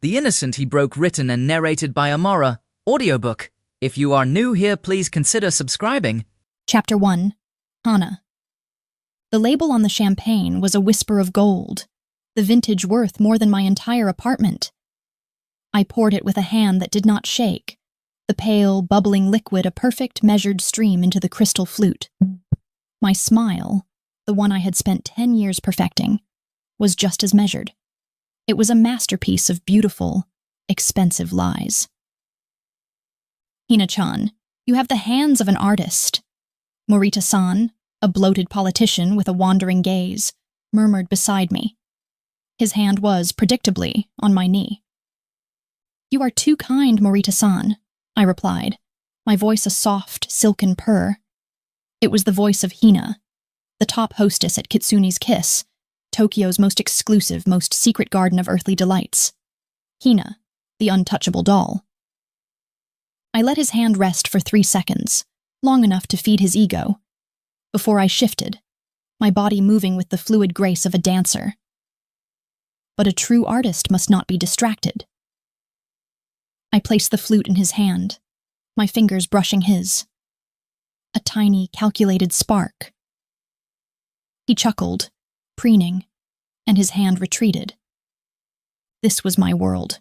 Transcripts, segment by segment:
The Innocent He Broke, written and narrated by Amara, audiobook. If you are new here, please consider subscribing. Chapter 1. Hana. The label on the champagne was a whisper of gold, the vintage worth more than my entire apartment. I poured it with a hand that did not shake, the pale, bubbling liquid a perfect measured stream into the crystal flute. My smile, the one I had spent 10 years perfecting, was just as measured. It was a masterpiece of beautiful, expensive lies. Hina-chan, you have the hands of an artist. Morita-san, a bloated politician with a wandering gaze, murmured beside me. His hand was, predictably, on my knee. You are too kind, Morita-san, I replied, my voice a soft, silken purr. It was the voice of Hina, the top hostess at Kitsune's Kiss, Tokyo's most exclusive, most secret garden of earthly delights. Hina, the untouchable doll. I let his hand rest for 3 seconds, long enough to feed his ego, before I shifted, my body moving with the fluid grace of a dancer. But a true artist must not be distracted. I placed the flute in his hand, my fingers brushing his. A tiny, calculated spark. He chuckled, preening, and his hand retreated. This was my world.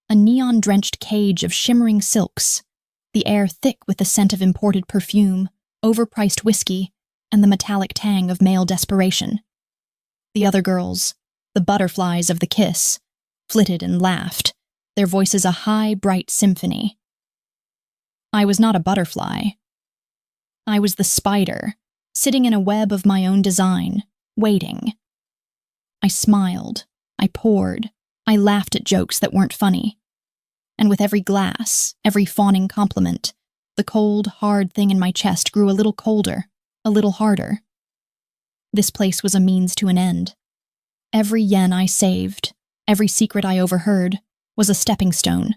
A neon-drenched cage of shimmering silks, the air thick with the scent of imported perfume, overpriced whiskey, and the metallic tang of male desperation. The other girls, the butterflies of the kiss, flitted and laughed, their voices a high, bright symphony. I was not a butterfly. I was the spider, sitting in a web of my own design, waiting. I smiled, I poured, I laughed at jokes that weren't funny. And with every glass, every fawning compliment, the cold, hard thing in my chest grew a little colder, a little harder. This place was a means to an end. Every yen I saved, every secret I overheard, was a stepping stone.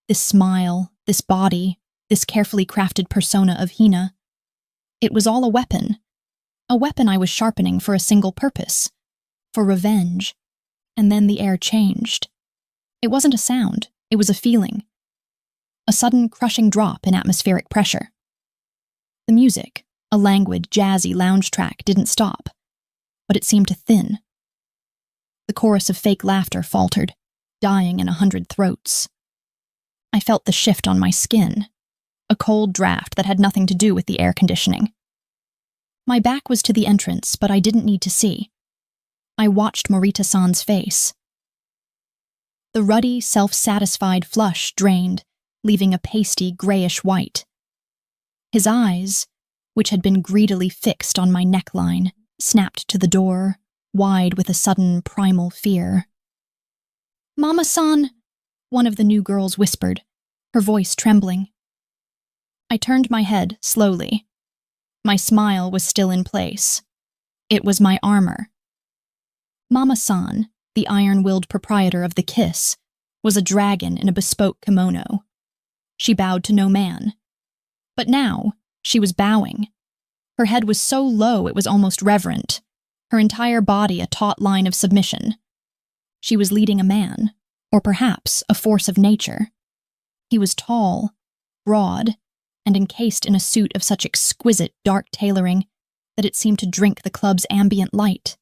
This smile, this body, this carefully crafted persona of Hina, it was all a weapon I was sharpening for a single purpose, for revenge. And then the air changed. It wasn't a sound, it was a feeling. A sudden crushing drop in atmospheric pressure. The music, a languid, jazzy lounge track, didn't stop, but it seemed to thin. The chorus of fake laughter faltered, dying in 100 throats. I felt the shift on my skin, a cold draft that had nothing to do with the air conditioning. My back was to the entrance, but I didn't need to see. I watched Morita-san's face. The ruddy, self-satisfied flush drained, leaving a pasty, grayish white. His eyes, which had been greedily fixed on my neckline, snapped to the door, wide with a sudden primal fear. "Mama-san," one of the new girls whispered, her voice trembling. I turned my head slowly. My smile was still in place. It was my armor. Mama-san, the iron-willed proprietor of the Kiss, was a dragon in a bespoke kimono. She bowed to no man. But now, she was bowing. Her head was so low it was almost reverent, her entire body a taut line of submission. She was leading a man, or perhaps a force of nature. He was tall, broad, and encased in a suit of such exquisite dark tailoring that it seemed to drink the club's ambient light.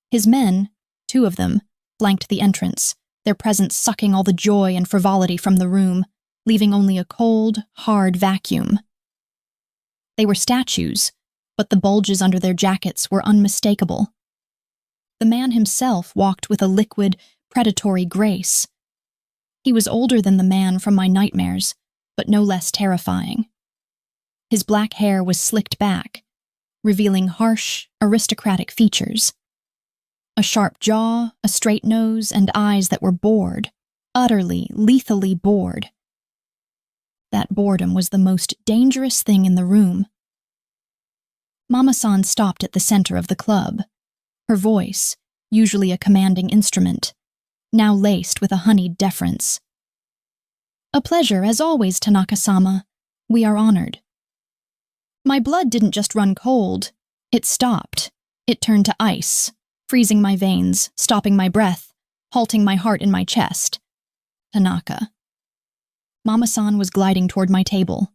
His men, 2 of them, flanked the entrance, their presence sucking all the joy and frivolity from the room, leaving only a cold, hard vacuum. They were statues, but the bulges under their jackets were unmistakable. The man himself walked with a liquid, predatory grace. He was older than the man from my nightmares, but no less terrifying. His black hair was slicked back, revealing harsh, aristocratic features. A sharp jaw, a straight nose, and eyes that were bored, utterly, lethally bored. That boredom was the most dangerous thing in the room. Mama-san stopped at the center of the club, her voice, usually a commanding instrument, now laced with a honeyed deference. "A pleasure, as always, Tanaka-sama. We are honored." My blood didn't just run cold. It stopped. It turned to ice, freezing my veins, stopping my breath, halting my heart in my chest. Tanaka. Mama-san was gliding toward my table.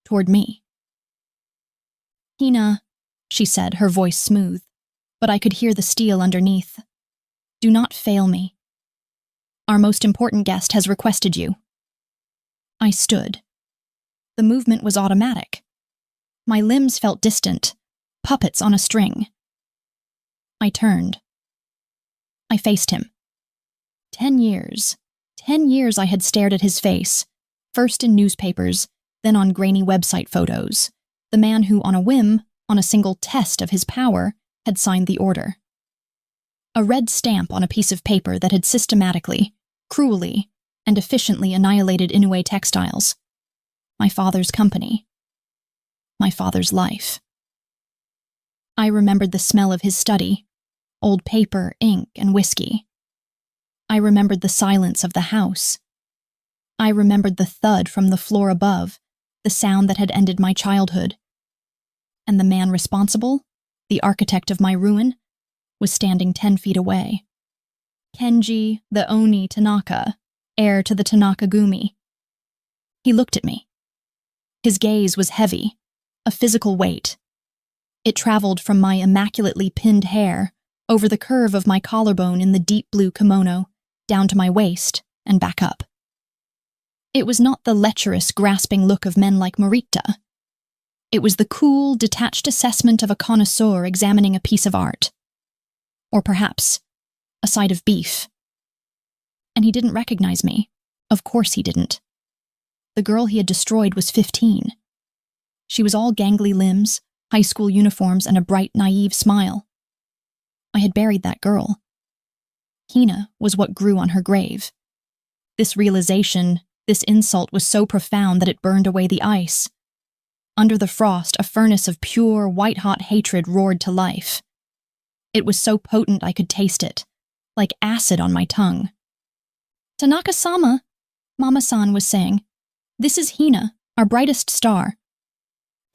Toward me. Hina, she said, her voice smooth, but I could hear the steel underneath. Do not fail me. Our most important guest has requested you. I stood. The movement was automatic. My limbs felt distant, puppets on a string. I turned. I faced him. 10 years. 10 years I had stared at his face, first in newspapers, then on grainy website photos. The man who, on a whim, on a single test of his power, had signed the order. A red stamp on a piece of paper that had systematically, cruelly, and efficiently annihilated Inoue Textiles. My father's company. My father's life. I remembered the smell of his study, old paper, ink, and whiskey. I remembered the silence of the house. I remembered the thud from the floor above, the sound that had ended my childhood. And the man responsible, the architect of my ruin, was standing 10 feet away. Kenji, the Oni Tanaka, heir to the Tanaka-gumi. He looked at me. His gaze was heavy, a physical weight. It traveled from my immaculately pinned hair, over the curve of my collarbone in the deep blue kimono, down to my waist, and back up. It was not the lecherous, grasping look of men like Morita. It was the cool, detached assessment of a connoisseur examining a piece of art. Or perhaps, a side of beef. And he didn't recognize me. Of course he didn't. The girl he had destroyed was 15. She was all gangly limbs, high school uniforms, and a bright, naive smile. I had buried that girl. Hina was what grew on her grave. This realization, this insult was so profound that it burned away the ice. Under the frost, a furnace of pure, white-hot hatred roared to life. It was so potent I could taste it, like acid on my tongue. Tanaka-sama, Mama-san was saying, this is Hina, our brightest star.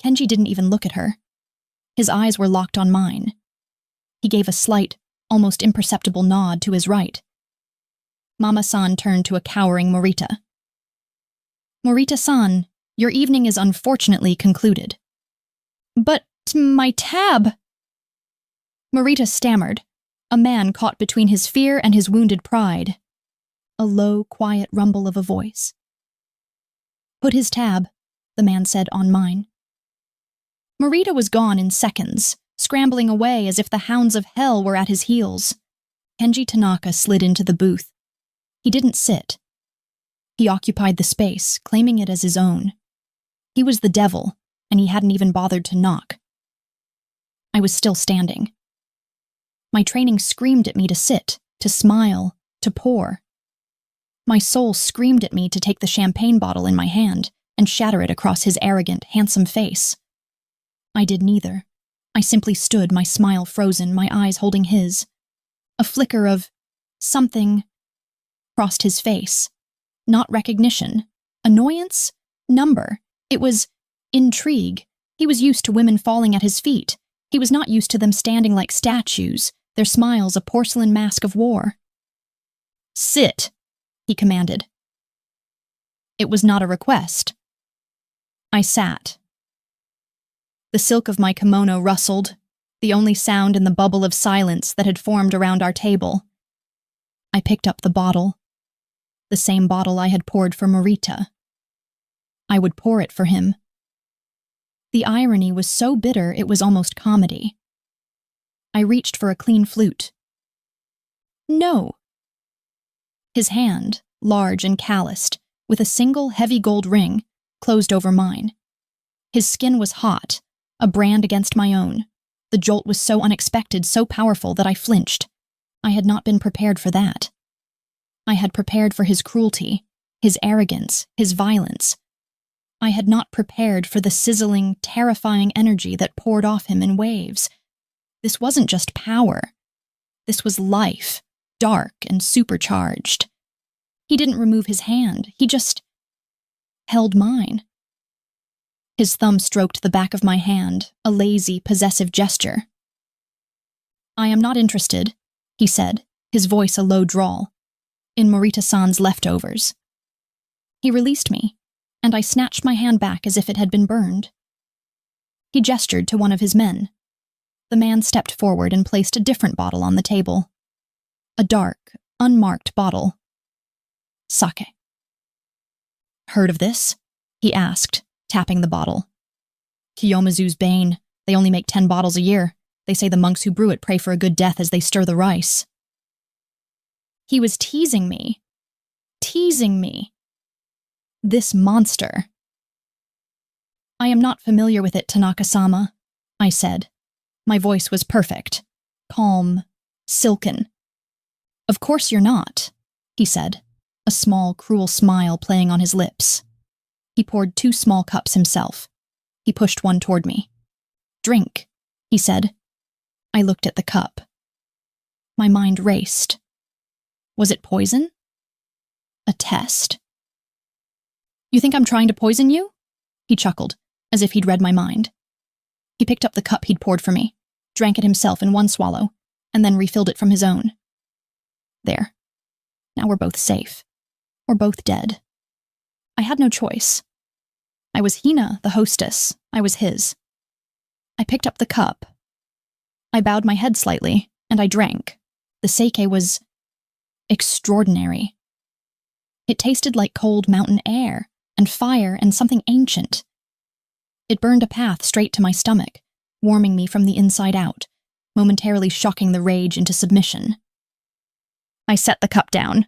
Kenji didn't even look at her. His eyes were locked on mine. He gave a slight, almost imperceptible nod to his right. Mama-san turned to a cowering Morita. Morita-san, your evening is unfortunately concluded. But my tab... Morita stammered, a man caught between his fear and his wounded pride. A low, quiet rumble of a voice. Put his tab, the man said on mine. Morita was gone in seconds, scrambling away as if the hounds of hell were at his heels. Kenji Tanaka slid into the booth. He didn't sit. He occupied the space, claiming it as his own. He was the devil, and he hadn't even bothered to knock. I was still standing. My training screamed at me to sit, to smile, to pour. My soul screamed at me to take the champagne bottle in my hand and shatter it across his arrogant, handsome face. I did neither. I simply stood, my smile frozen, my eyes holding his. A flicker of something crossed his face. Not recognition. Annoyance? Number. It was intrigue. He was used to women falling at his feet. He was not used to them standing like statues, their smiles a porcelain mask of war. Sit, he commanded. It was not a request. I sat. The silk of my kimono rustled, the only sound in the bubble of silence that had formed around our table. I picked up the bottle, the same bottle I had poured for Morita. I would pour it for him. The irony was so bitter it was almost comedy. I reached for a clean flute. No. His hand, large and calloused, with a single heavy gold ring, closed over mine. His skin was hot, a brand against my own. The jolt was so unexpected, so powerful that I flinched. I had not been prepared for that. I had prepared for his cruelty, his arrogance, his violence. I had not prepared for the sizzling, terrifying energy that poured off him in waves. This wasn't just power. This was life, dark and supercharged. He didn't remove his hand. He just held mine. His thumb stroked the back of my hand, a lazy, possessive gesture. I am not interested, he said, his voice a low drawl. In Morita-san's leftovers. He released me, and I snatched my hand back as if it had been burned. He gestured to one of his men. The man stepped forward and placed a different bottle on the table. A dark, unmarked bottle. Sake. Heard of this? He asked, tapping the bottle. Kiyomizu's bane. They only make 10 bottles a year. They say the monks who brew it pray for a good death as they stir the rice. He was teasing me. Teasing me. This monster. I am not familiar with it, Tanaka-sama, I said. My voice was perfect. Calm. Silken. Of course you're not, he said, a small, cruel smile playing on his lips. He poured 2 small cups himself. He pushed one toward me. Drink, he said. I looked at the cup. My mind raced. Was it poison? A test? You think I'm trying to poison you? He chuckled, as if he'd read my mind. He picked up the cup he'd poured for me, drank it himself in one swallow, and then refilled it from his own. There. Now we're both safe. We're both dead. I had no choice. I was Hina, the hostess. I was his. I picked up the cup. I bowed my head slightly, and I drank. The sake was extraordinary. It tasted like cold mountain air, and fire, and something ancient. It burned a path straight to my stomach, warming me from the inside out, momentarily shocking the rage into submission. I set the cup down.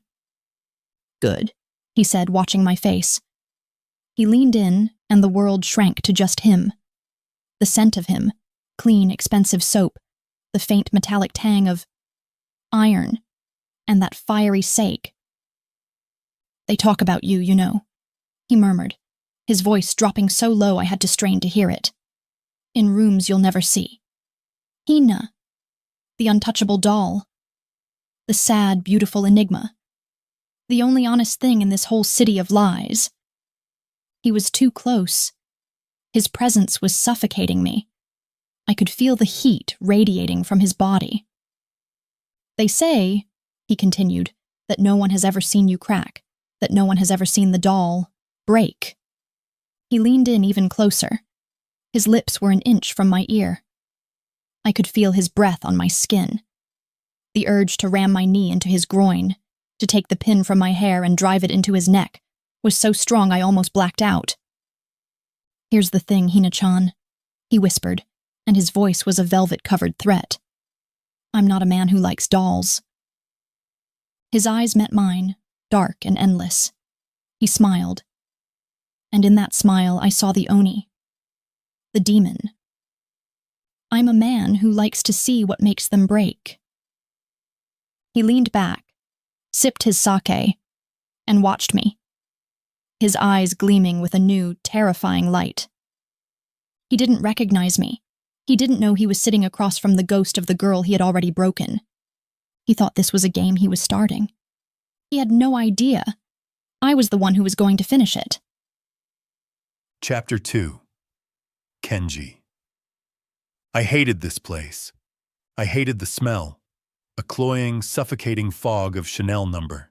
Good, he said, watching my face. He leaned in, and the world shrank to just him. The scent of him, clean, expensive soap, the faint metallic tang of iron, and that fiery sake. They talk about you, you know, he murmured, his voice dropping so low I had to strain to hear it. In rooms you'll never see. Hina, the untouchable doll. The sad, beautiful enigma. The only honest thing in this whole city of lies. He was too close. His presence was suffocating me. I could feel the heat radiating from his body. They say, he continued, that no one has ever seen you crack, that no one has ever seen the doll break. He leaned in even closer. His lips were an inch from my ear. I could feel his breath on my skin. The urge to ram my knee into his groin, to take the pin from my hair and drive it into his neck, was so strong I almost blacked out. Here's the thing, Hina-chan, he whispered, and his voice was a velvet-covered threat. I'm not a man who likes dolls. His eyes met mine, dark and endless. He smiled. And in that smile I saw the Oni. The demon. I'm a man who likes to see what makes them break. He leaned back, sipped his sake, and watched me, his eyes gleaming with a new, terrifying light. He didn't recognize me. He didn't know he was sitting across from the ghost of the girl he had already broken. He thought this was a game he was starting. He had no idea. I was the one who was going to finish it. Chapter 2. Kenji. I hated this place. I hated the smell. A cloying, suffocating fog of Chanel number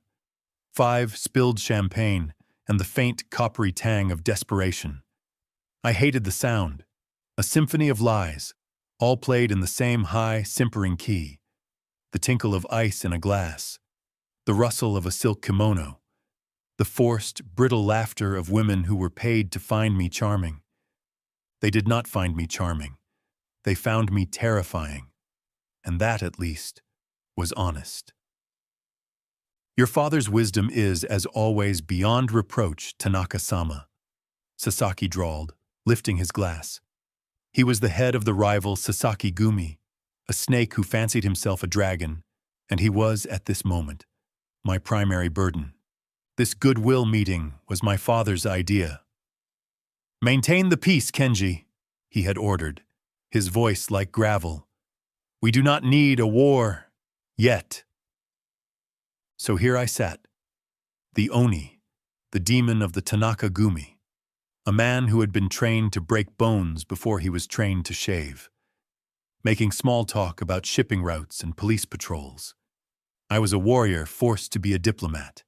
5 spilled champagne and the faint, coppery tang of desperation. I hated the sound. A symphony of lies, all played in the same high, simpering key. The tinkle of ice in a glass. The rustle of a silk kimono. The forced, brittle laughter of women who were paid to find me charming. They did not find me charming. They found me terrifying. And that, at least, was honest. Your father's wisdom is, as always, beyond reproach, Tanaka-sama, Sasaki drawled, lifting his glass. He was the head of the rival Sasaki-gumi, a snake who fancied himself a dragon, and he was, at this moment, my primary burden. This goodwill meeting was my father's idea. Maintain the peace, Kenji, he had ordered, his voice like gravel. We do not need a war, yet. So here I sat, the Oni, the demon of the Tanaka-gumi, a man who had been trained to break bones before he was trained to shave, making small talk about shipping routes and police patrols. I was a warrior forced to be a diplomat.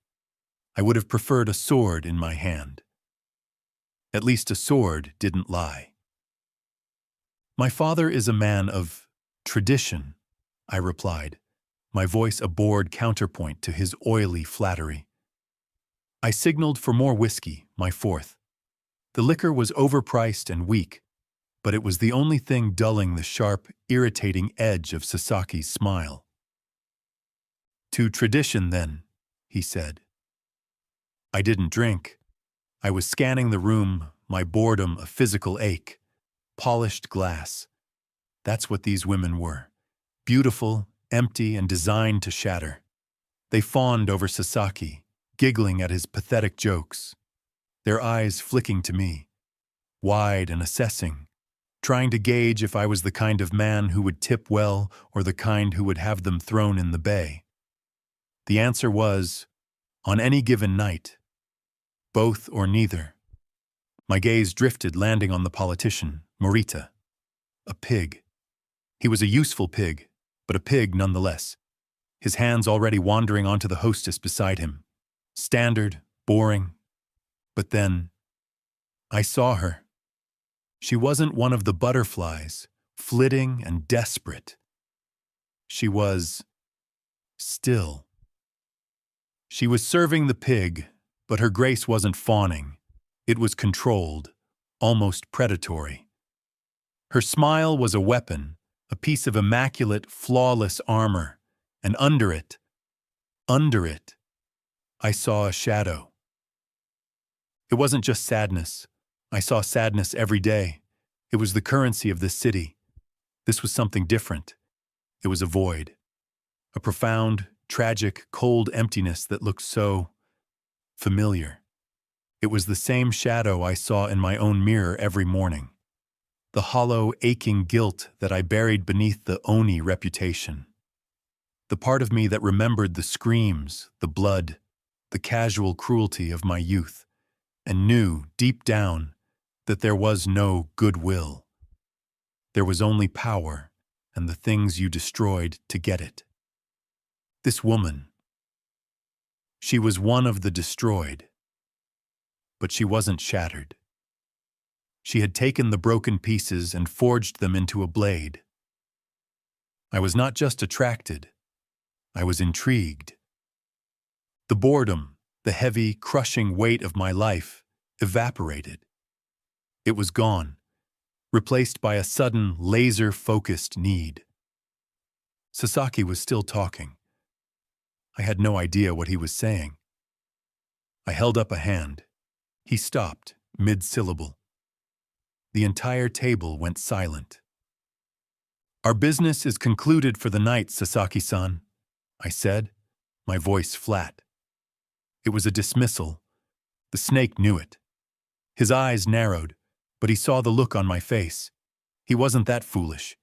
I would have preferred a sword in my hand. At least a sword didn't lie. My father is a man of tradition, I replied, my voice a bored counterpoint to his oily flattery. I signaled for more whiskey, my fourth. The liquor was overpriced and weak, but it was the only thing dulling the sharp, irritating edge of Sasaki's smile. To tradition, then, he said. I didn't drink. I was scanning the room, my boredom a physical ache. Polished glass. That's what these women were. Beautiful, empty, and designed to shatter. They fawned over Sasaki, giggling at his pathetic jokes, their eyes flicking to me, wide and assessing, trying to gauge if I was the kind of man who would tip well or the kind who would have them thrown in the bay. The answer was, on any given night, both or neither. My gaze drifted, landing on the politician, Morita. A pig. He was a useful pig, but a pig nonetheless. His hands already wandering onto the hostess beside him. Standard, boring. But then, I saw her. She wasn't one of the butterflies, flitting and desperate. She was still. She was serving the pig, but her grace wasn't fawning. It was controlled, almost predatory. Her smile was a weapon, a piece of immaculate, flawless armor, and under it, I saw a shadow. It wasn't just sadness. I saw sadness every day. It was the currency of this city. This was something different. It was a void. A profound, tragic, cold emptiness that looked so familiar. It was the same shadow I saw in my own mirror every morning. The hollow, aching guilt that I buried beneath the Oni reputation. The part of me that remembered the screams, the blood, the casual cruelty of my youth, and knew, deep down, that there was no goodwill. There was only power and the things you destroyed to get it. This woman, she was one of the destroyed, but she wasn't shattered. She had taken the broken pieces and forged them into a blade. I was not just attracted, I was intrigued. The boredom, the heavy, crushing weight of my life, evaporated. It was gone, replaced by a sudden, laser-focused need. Sasaki was still talking. I had no idea what he was saying. I held up a hand. He stopped, mid-syllable. The entire table went silent. Our business is concluded for the night, Sasaki-san, I said, my voice flat. It was a dismissal. The snake knew it. His eyes narrowed, but he saw the look on my face. He wasn't that foolish.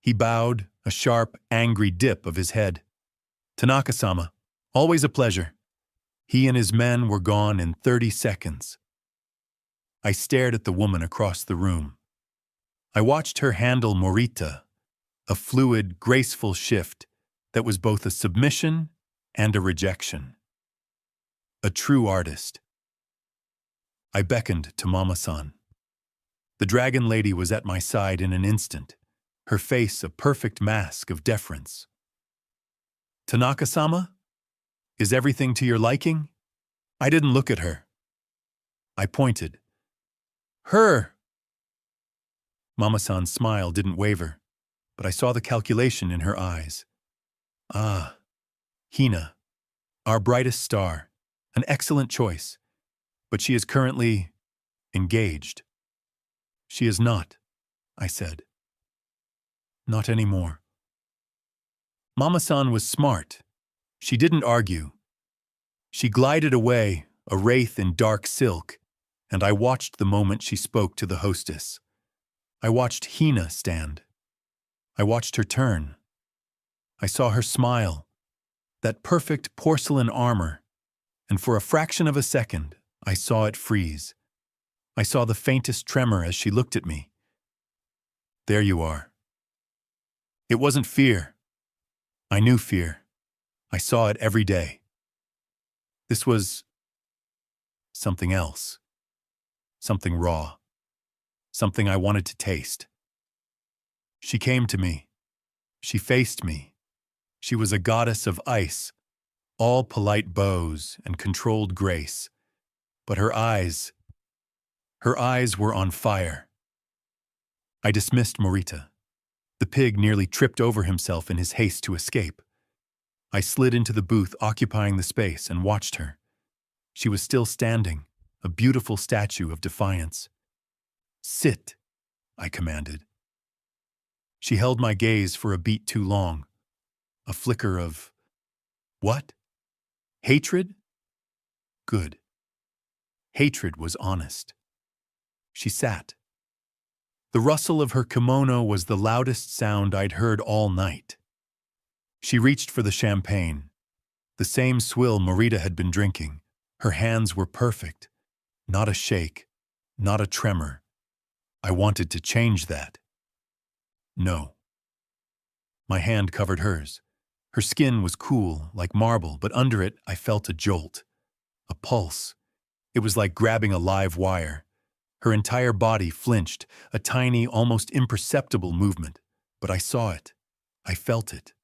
He bowed, a sharp, angry dip of his head. Tanaka-sama, always a pleasure. He and his men were gone in 30 seconds. I stared at the woman across the room. I watched her handle Morita, a fluid, graceful shift that was both a submission and a rejection. A true artist. I beckoned to Mama-san. The dragon lady was at my side in an instant, her face a perfect mask of deference. Tanaka-sama? Is everything to your liking? I didn't look at her. I pointed. Her! Mama-san's smile didn't waver, but I saw the calculation in her eyes. Ah, Hina, our brightest star, an excellent choice, but she is currently engaged. She is not, I said. Not anymore. Mama-san was smart. She didn't argue. She glided away, a wraith in dark silk, and I watched the moment she spoke to the hostess. I watched Hina stand. I watched her turn. I saw her smile, that perfect porcelain armor, and for a fraction of a second, I saw it freeze. I saw the faintest tremor as she looked at me. There you are. It wasn't fear. I knew fear. I saw it every day. This was something else. Something raw. Something I wanted to taste. She came to me. She faced me. She was a goddess of ice, all polite bows and controlled grace. But her eyes were on fire. I dismissed Morita. The pig nearly tripped over himself in his haste to escape. I slid into the booth occupying the space and watched her. She was still standing, a beautiful statue of defiance. "Sit," I commanded. She held my gaze for a beat too long. A flicker of, what? Hatred? Good. Hatred was honest. She sat. The rustle of her kimono was the loudest sound I'd heard all night. She reached for the champagne, the same swill Morita had been drinking. Her hands were perfect. Not a shake, not a tremor. I wanted to change that. No. My hand covered hers. Her skin was cool, like marble, but under it I felt a jolt. A pulse. It was like grabbing a live wire. Her entire body flinched, a tiny, almost imperceptible movement. But I saw it. I felt it.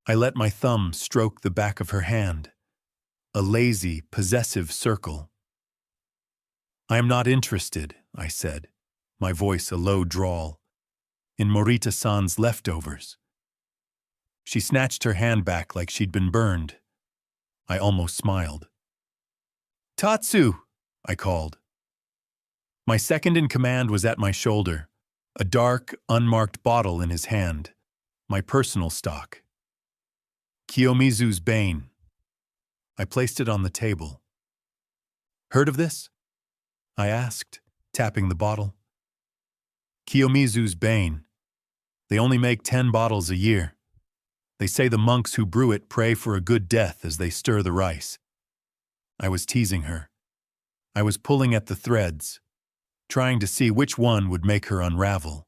I let my thumb stroke the back of her hand. A lazy, possessive circle. "I am not interested," I said, my voice a low drawl, "in Morita-san's leftovers." She snatched her hand back like she'd been burned. I almost smiled. "Tatsu!" I called. My second in command was at my shoulder, a dark, unmarked bottle in his hand, my personal stock. Kiyomizu's Bane. I placed it on the table. "Heard of this?" I asked, tapping the bottle. "Kiyomizu's Bane. They only make 10 bottles a year. They say the monks who brew it pray for a good death as they stir the rice." I was teasing her. I was pulling at the threads, trying to see which one would make her unravel.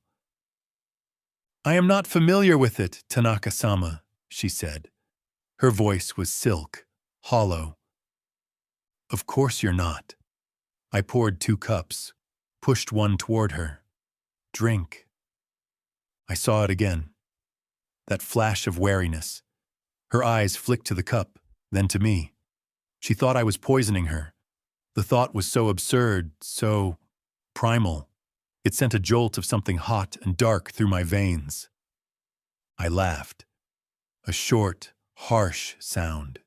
"I am not familiar with it, Tanaka-sama," she said. Her voice was silk, hollow. "Of course you're not." I poured 2 cups, pushed one toward her. "Drink." I saw it again. That flash of wariness. Her eyes flicked to the cup, then to me. She thought I was poisoning her. The thought was so absurd, so primal. It sent a jolt of something hot and dark through my veins. I laughed. A short, harsh sound.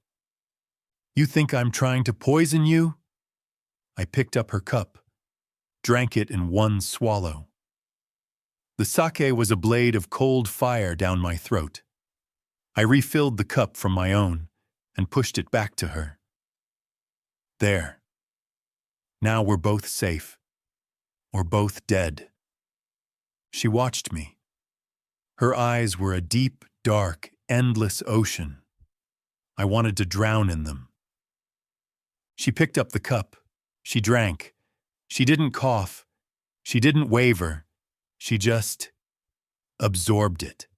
"You think I'm trying to poison you?" I picked up her cup, drank it in one swallow. The sake was a blade of cold fire down my throat. I refilled the cup from my own and pushed it back to her. "There. Now we're both safe. Or both dead." She watched me. Her eyes were a deep, dark, endless ocean. I wanted to drown in them. She picked up the cup. She drank. She didn't cough. She didn't waver. She just absorbed it.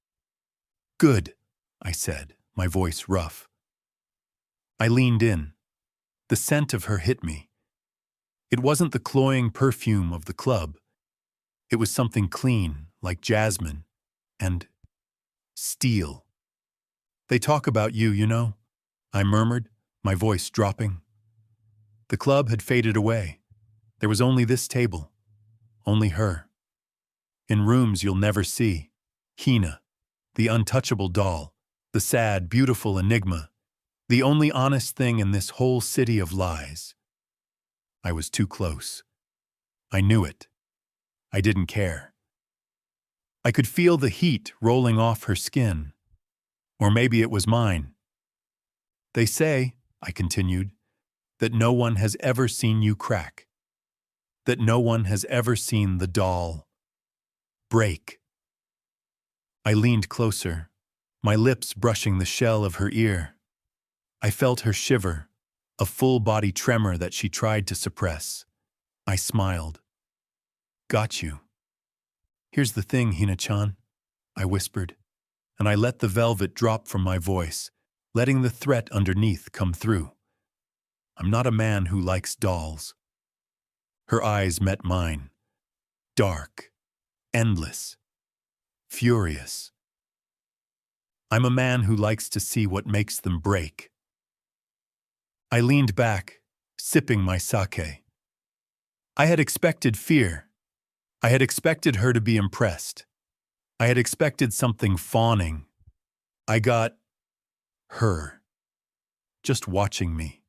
"Good," I said, my voice rough. I leaned in. The scent of her hit me. It wasn't the cloying perfume of the club. It was something clean, like jasmine, and steel. "They talk about you, you know," I murmured, my voice dropping. The club had faded away. There was only this table, only her. In rooms you'll never see. Hina, the untouchable doll, the sad, beautiful enigma, the only honest thing in this whole city of lies. I was too close. I knew it. I didn't care. I could feel the heat rolling off her skin. Or maybe it was mine. "They say," I continued, "that no one has ever seen you crack. That no one has ever seen the doll break." I leaned closer, my lips brushing the shell of her ear. I felt her shiver, a full-body tremor that she tried to suppress. I smiled. "Got you." "Here's the thing, Hina-chan," I whispered, and I let the velvet drop from my voice, letting the threat underneath come through. I'm not a man who likes dolls. Her eyes met mine. Dark, endless, furious. I'm a man who likes to see what makes them break. I leaned back, sipping my sake. I had expected fear. I had expected her to be impressed. I had expected something fawning. I got her, just watching me.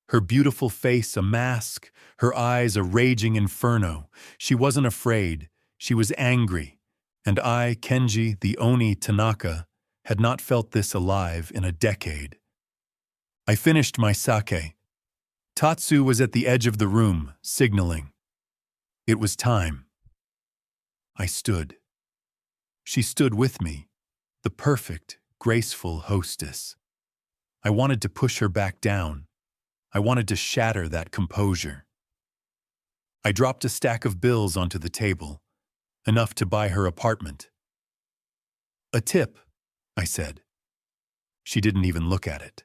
Her beautiful face a mask, her eyes a raging inferno. She wasn't afraid, she was angry. And I, Kenji, the Oni Tanaka, had not felt this alive in a decade. I finished my sake. Tatsu was at the edge of the room, signaling. It was time. I stood. She stood with me, the perfect, graceful hostess. I wanted to push her back down. I wanted to shatter that composure. I dropped a stack of bills onto the table, enough to buy her apartment. A tip, I said. She didn't even look at it.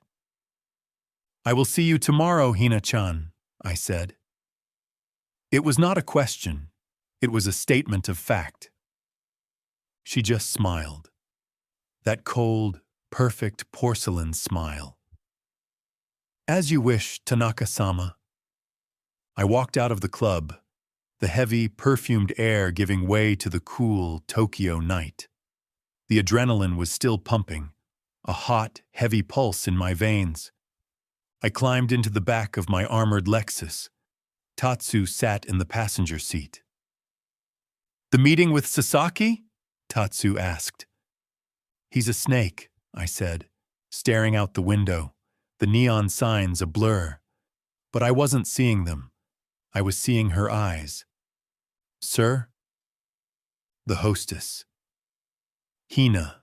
I will see you tomorrow, Hina-chan, I said. It was not a question. It was a statement of fact. She just smiled. That cold, perfect porcelain smile. As you wish, Tanaka-sama. I walked out of the club, the heavy, perfumed air giving way to the cool Tokyo night. The adrenaline was still pumping, a hot, heavy pulse in my veins. I climbed into the back of my armored Lexus. Tatsu sat in the passenger seat. The meeting with Sasaki? Tatsu asked. He's a snake, I said, staring out the window, the neon signs a blur. But I wasn't seeing them. I was seeing her eyes. Sir? The hostess. Hina.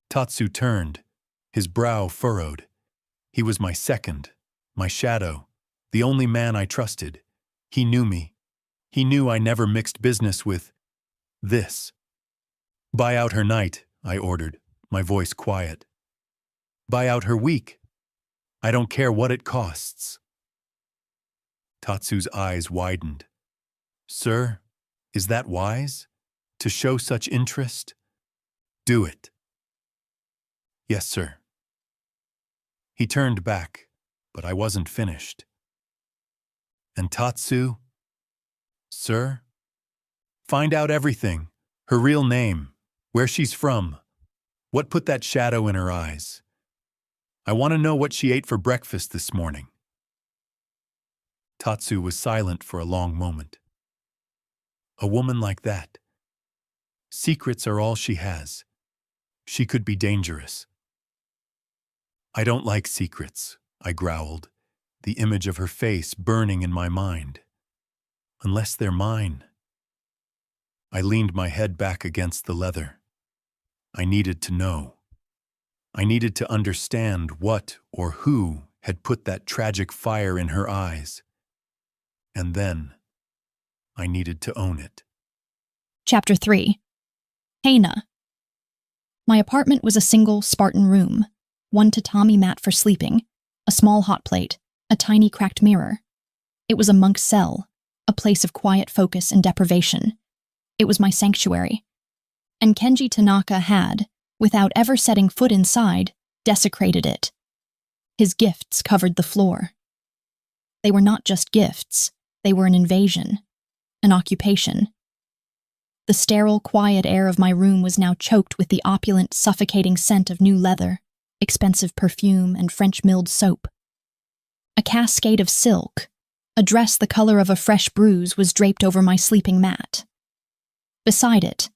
Tatsu turned, his brow furrowed. He was my second, my shadow, the only man I trusted. He knew me. He knew I never mixed business with this. Buy out her night, I ordered, my voice quiet. Buy out her week. I don't care what it costs. Tatsu's eyes widened. Sir, is that wise? To show such interest? Do it. Yes, sir. He turned back, but I wasn't finished. And Tatsu? Sir? Find out everything. Her real name, where she's from, what put that shadow in her eyes. I want to know what she ate for breakfast this morning. Tatsu was silent for a long moment. A woman like that. Secrets are all she has. She could be dangerous. I don't like secrets, I growled, the image of her face burning in my mind. Unless they're mine. I leaned my head back against the leather. I needed to know. I needed to understand what or who had put that tragic fire in her eyes. And then, I needed to own it. Chapter 3. Hana. My apartment was a single, Spartan room. One tatami mat for sleeping, a small hot plate, a tiny cracked mirror. It was a monk's cell, a place of quiet focus and deprivation. It was my sanctuary. And Kenji Tanaka had, without ever setting foot inside, desecrated it. His gifts covered the floor. They were not just gifts, they were an invasion, an occupation. The sterile, quiet air of my room was now choked with the opulent, suffocating scent of new leather, expensive perfume, and French-milled soap. A cascade of silk, a dress the color of a fresh bruise, was draped over my sleeping mat. Beside it,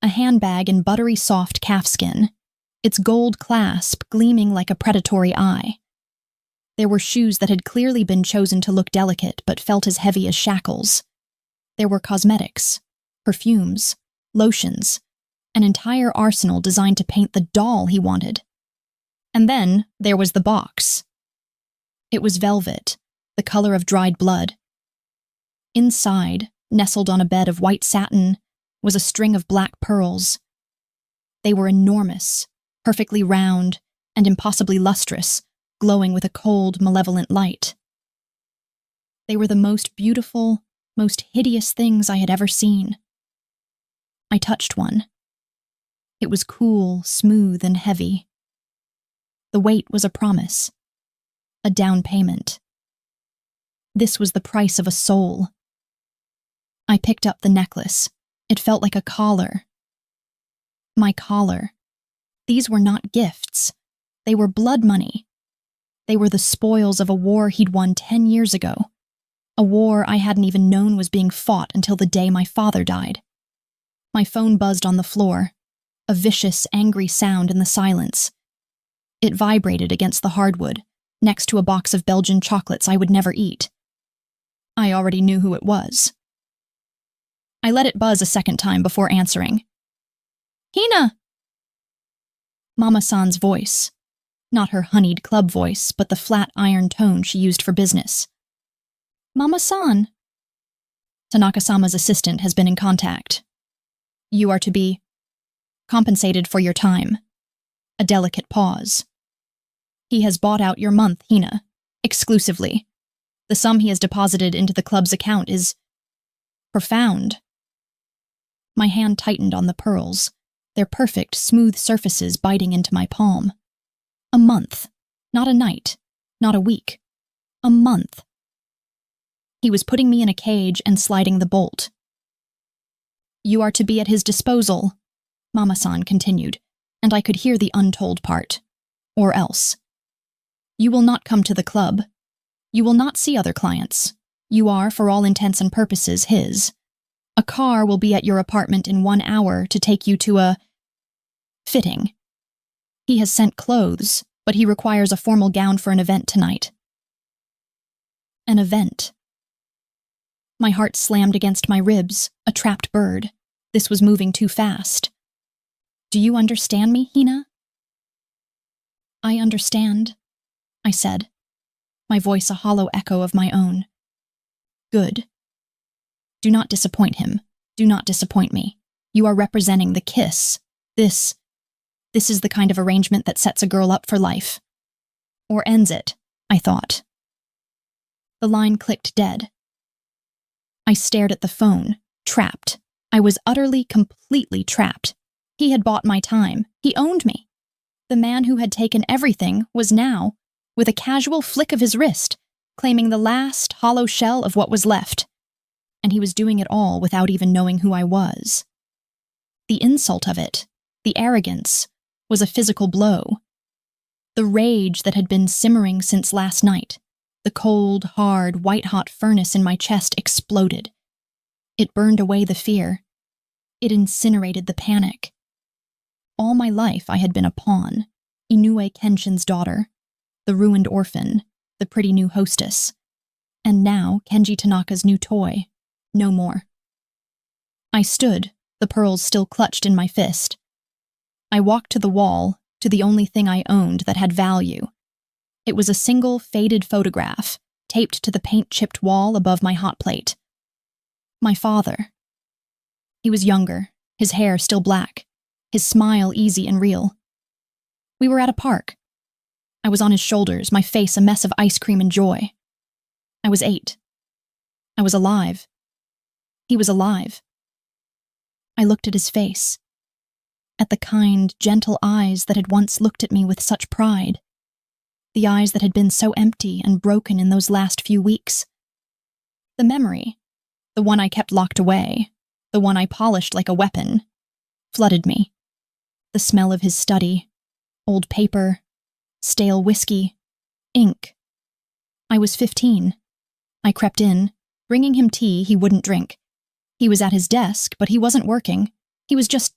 a handbag in buttery soft calfskin, its gold clasp gleaming like a predatory eye. There were shoes that had clearly been chosen to look delicate but felt as heavy as shackles. There were cosmetics, perfumes, lotions, an entire arsenal designed to paint the doll he wanted. And then there was the box. It was velvet, the color of dried blood. Inside, nestled on a bed of white satin, was a string of black pearls. They were enormous, perfectly round, and impossibly lustrous, glowing with a cold, malevolent light. They were the most beautiful, most hideous things I had ever seen. I touched one. It was cool, smooth, and heavy. The weight was a promise, a down payment. This was the price of a soul. I picked up the necklace. It felt like a collar. My collar. These were not gifts. They were blood money. They were the spoils of a war he'd won 10 years ago. A war I hadn't even known was being fought until the day my father died. My phone buzzed on the floor, a vicious, angry sound in the silence. It vibrated against the hardwood, next to a box of Belgian chocolates I would never eat. I already knew who it was. I let it buzz a second time before answering. "Hina!" Mama-san's voice. Not her honeyed club voice, but the flat iron tone she used for business. "Mama-san." Tanaka-sama's assistant has been in contact. "You are to be compensated for your time." A delicate pause. "He has bought out your month, Hina, exclusively. The sum he has deposited into the club's account is profound." My hand tightened on the pearls, their perfect, smooth surfaces biting into my palm. A month, not a night, not a week. A month. He was putting me in a cage and sliding the bolt. "You are to be at his disposal," Mama-san continued, and I could hear the untold part. "Or else. You will not come to the club. You will not see other clients. You are, for all intents and purposes, his. A car will be at your apartment in 1 hour to take you to a fitting. He has sent clothes, but he requires a formal gown for an event tonight." An event. My heart slammed against my ribs, a trapped bird. This was moving too fast. "Do you understand me, Hina?" "I understand," I said, my voice a hollow echo of my own. "Good. Do not disappoint him. Do not disappoint me. You are representing the kiss. This is the kind of arrangement that sets a girl up for life. Or ends it, I thought." The line clicked dead. I stared at the phone, trapped. I was utterly, completely trapped. He had bought my time. He owned me. The man who had taken everything was now, with a casual flick of his wrist, claiming the last hollow shell of what was left. And he was doing it all without even knowing who I was. The insult of it, the arrogance, was a physical blow. The rage that had been simmering since last night, the cold, hard, white-hot furnace in my chest exploded. It burned away the fear. It incinerated the panic. All my life I had been a pawn, Inoue Kenshin's daughter, the ruined orphan, the pretty new hostess. And now Kenji Tanaka's new toy. No more. I stood, the pearls still clutched in my fist. I walked to the wall, to the only thing I owned that had value. It was a single faded photograph, taped to the paint-chipped wall above my hot plate. My father. He was younger, his hair still black, his smile easy and real. We were at a park. I was on his shoulders, my face a mess of ice cream and joy. I was 8. I was alive. He was alive. I looked at his face, at the kind, gentle eyes that had once looked at me with such pride, the eyes that had been so empty and broken in those last few weeks. The memory, the one I kept locked away, the one I polished like a weapon, flooded me. The smell of his study, old paper, stale whiskey, ink. I was 15. I crept in, bringing him tea he wouldn't drink. He was at his desk, but he wasn't working. He was just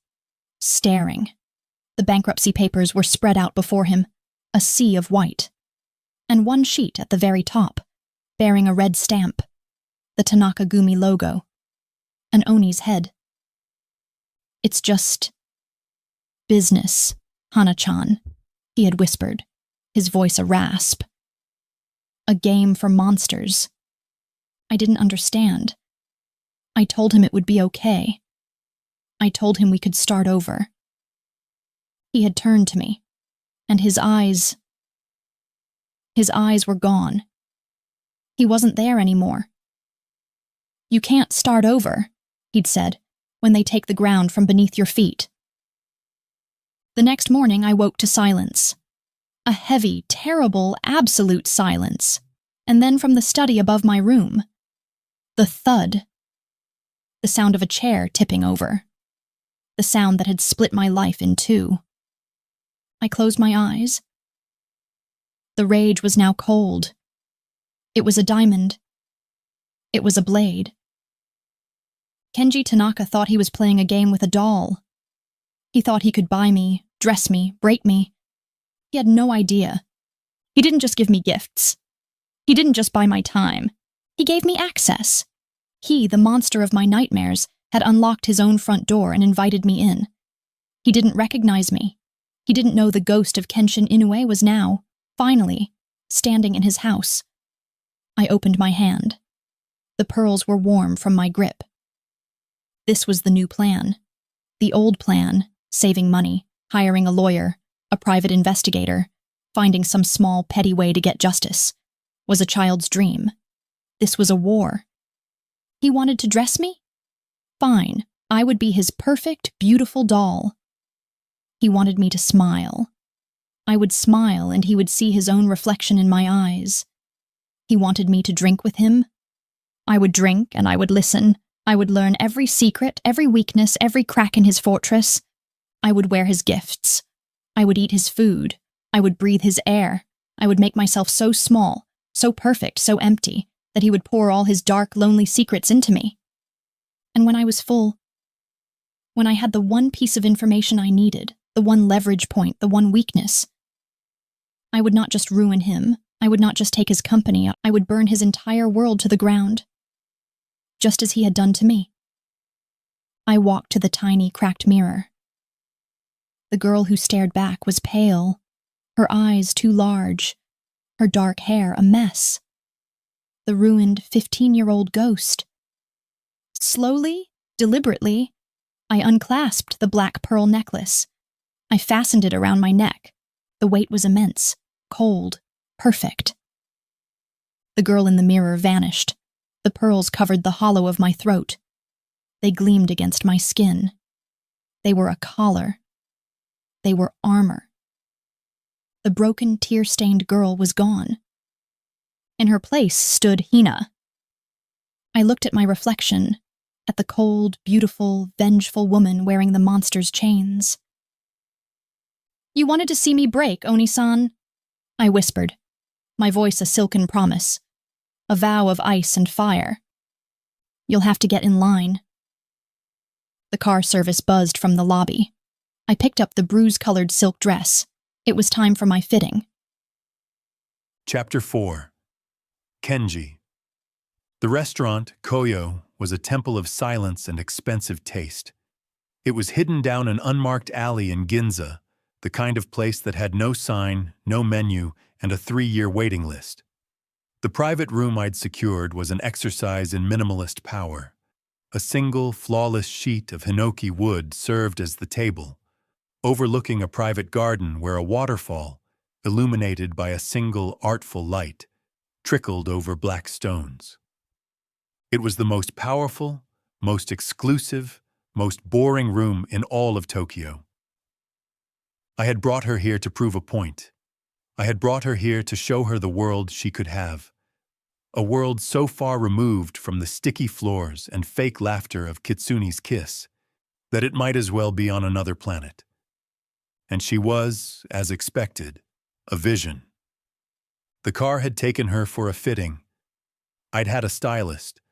staring. The bankruptcy papers were spread out before him, a sea of white. And one sheet at the very top, bearing a red stamp, the Tanaka-gumi logo, an Oni's head. "It's just business, Hana-chan," he had whispered, his voice a rasp. "A game for monsters." I didn't understand. I told him it would be okay. I told him we could start over. He had turned to me, and his eyes were gone. He wasn't there anymore. "You can't start over," he'd said, "when they take the ground from beneath your feet." The next morning I woke to silence. A heavy, terrible, absolute silence. And then from the study above my room, the thud. The sound of a chair tipping over. The sound that had split my life in two. I closed my eyes. The rage was now cold. It was a diamond. It was a blade. Kenji Tanaka thought he was playing a game with a doll. He thought he could buy me, dress me, break me. He had no idea. He didn't just give me gifts. He didn't just buy my time. He gave me access. He, the monster of my nightmares, had unlocked his own front door and invited me in. He didn't recognize me. He didn't know the ghost of Kenshin Inoue was now, finally, standing in his house. I opened my hand. The pearls were warm from my grip. This was the new plan. The old plan, saving money, hiring a lawyer, a private investigator, finding some small, petty way to get justice, was a child's dream. This was a war. He wanted to dress me? Fine, I would be his perfect, beautiful doll. He wanted me to smile. I would smile and he would see his own reflection in my eyes. He wanted me to drink with him. I would drink and I would listen. I would learn every secret, every weakness, every crack in his fortress. I would wear his gifts. I would eat his food. I would breathe his air. I would make myself so small, so perfect, so empty, that he would pour all his dark, lonely secrets into me. And when I was full, when I had the one piece of information I needed, the one leverage point, the one weakness, I would not just ruin him, I would not just take his company, I would burn his entire world to the ground, just as he had done to me. I walked to the tiny, cracked mirror. The girl who stared back was pale, her eyes too large, her dark hair a mess. The ruined 15-year-old ghost. Slowly, deliberately, I unclasped the black pearl necklace. I fastened it around my neck. The weight was immense, cold, perfect. The girl in the mirror vanished. The pearls covered the hollow of my throat. They gleamed against my skin. They were a collar. They were armor. The broken, tear-stained girl was gone. In her place stood Hina. I looked at my reflection, at the cold, beautiful, vengeful woman wearing the monster's chains. "You wanted to see me break, Oni-san," I whispered, my voice a silken promise, a vow of ice and fire. "You'll have to get in line." The car service buzzed from the lobby. I picked up the bruise-colored silk dress. It was time for my fitting. Chapter 4. Kenji. The restaurant, Koyo, was a temple of silence and expensive taste. It was hidden down an unmarked alley in Ginza, the kind of place that had no sign, no menu, and a 3-year waiting list. The private room I'd secured was an exercise in minimalist power. A single, flawless sheet of hinoki wood served as the table, overlooking a private garden where a waterfall, illuminated by a single artful light, trickled over black stones. It was the most powerful, most exclusive, most boring room in all of Tokyo. I had brought her here to prove a point. I had brought her here to show her the world she could have. A world so far removed from the sticky floors and fake laughter of Kitsune's kiss that it might as well be on another planet. And she was, as expected, a vision. The car had taken her for a fitting. I'd had a stylist,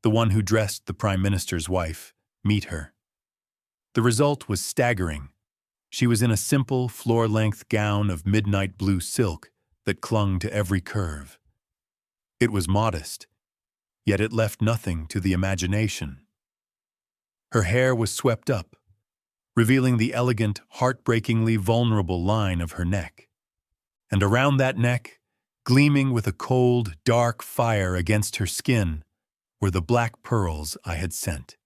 the one who dressed the Prime Minister's wife, meet her. The result was staggering. She was in a simple, floor-length gown of midnight blue silk that clung to every curve. It was modest, yet it left nothing to the imagination. Her hair was swept up, revealing the elegant, heartbreakingly vulnerable line of her neck. And around that neck, gleaming with a cold, dark fire against her skin, were the black pearls I had sent.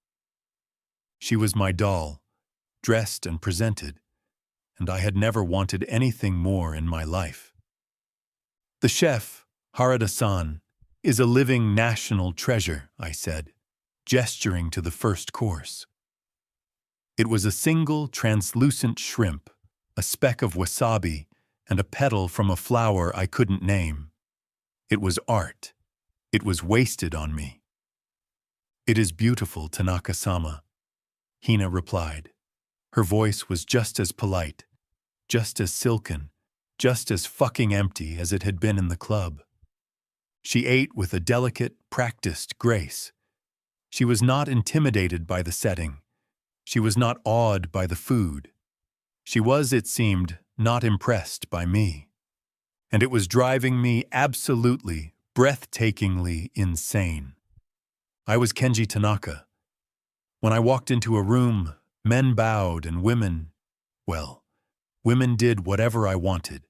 She was my doll, dressed and presented, and I had never wanted anything more in my life. The chef, Harada-san, is a living national treasure, I said, gesturing to the first course. It was a single translucent shrimp, a speck of wasabi, and a petal from a flower I couldn't name. It was art. It was wasted on me. "It is beautiful, Tanaka-sama," Hina replied. Her voice was just as polite, just as silken, just as fucking empty as it had been in the club. She ate with a delicate, practiced grace. She was not intimidated by the setting. She was not awed by the food. She was, it seemed, not impressed by me. And it was driving me absolutely, breathtakingly insane. I was Kenji Tanaka. When I walked into a room, men bowed and women, well, women did whatever I wanted.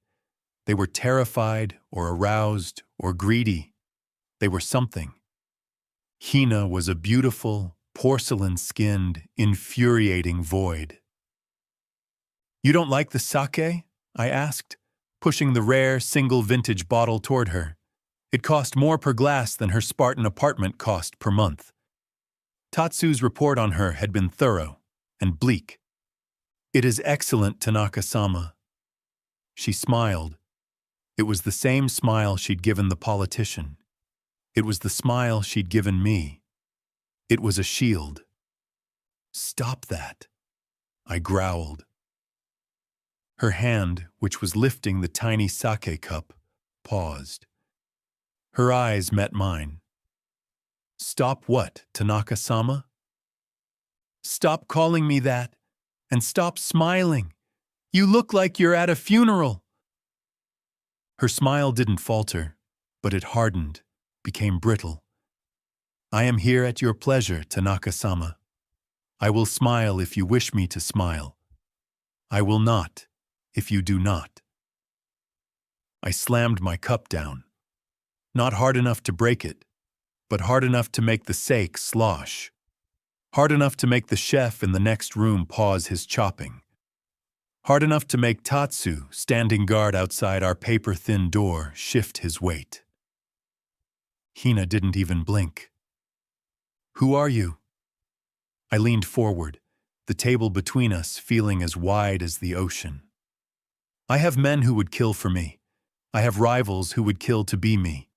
They were terrified or aroused or greedy. They were something. Hina was a beautiful, porcelain-skinned, infuriating void. "You don't like the sake?" I asked, pushing the rare, single-vintage bottle toward her. It cost more per glass than her Spartan apartment cost per month. Tatsu's report on her had been thorough and bleak. "It is excellent, Tanaka-sama." She smiled. It was the same smile she'd given the politician. It was the smile she'd given me. It was a shield. "Stop that," I growled. Her hand, which was lifting the tiny sake cup, paused. Her eyes met mine. "Stop what, Tanaka-sama?" "Stop calling me that, and stop smiling. You look like you're at a funeral." Her smile didn't falter, but it hardened, became brittle. "I am here at your pleasure, Tanaka-sama. I will smile if you wish me to smile. I will not, if you do not." I slammed my cup down. Not hard enough to break it, but hard enough to make the sake slosh. Hard enough to make the chef in the next room pause his chopping. Hard enough to make Tatsu, standing guard outside our paper-thin door, shift his weight. Hina didn't even blink. "Who are you?" I leaned forward, the table between us feeling as wide as the ocean. "I have men who would kill for me. I have rivals who would kill to be me.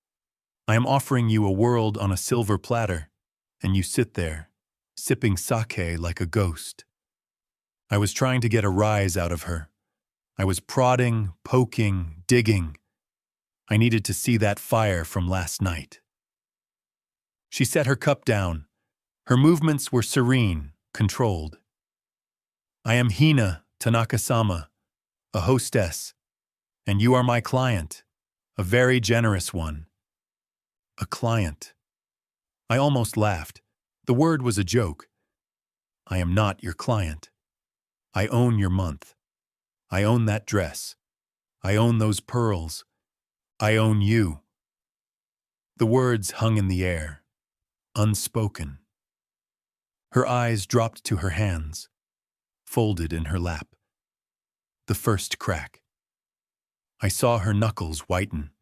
I am offering you a world on a silver platter, and you sit there, sipping sake like a ghost." I was trying to get a rise out of her. I was prodding, poking, digging. I needed to see that fire from last night. She set her cup down. Her movements were serene, controlled. "I am Hina, Tanaka-sama, a hostess, and you are my client, a very generous one." A client. I almost laughed. The word was a joke. "I am not your client. I own your month. I own that dress. I own those pearls. I own you." The words hung in the air, unspoken. Her eyes dropped to her hands, folded in her lap. The first crack. I saw her knuckles whiten.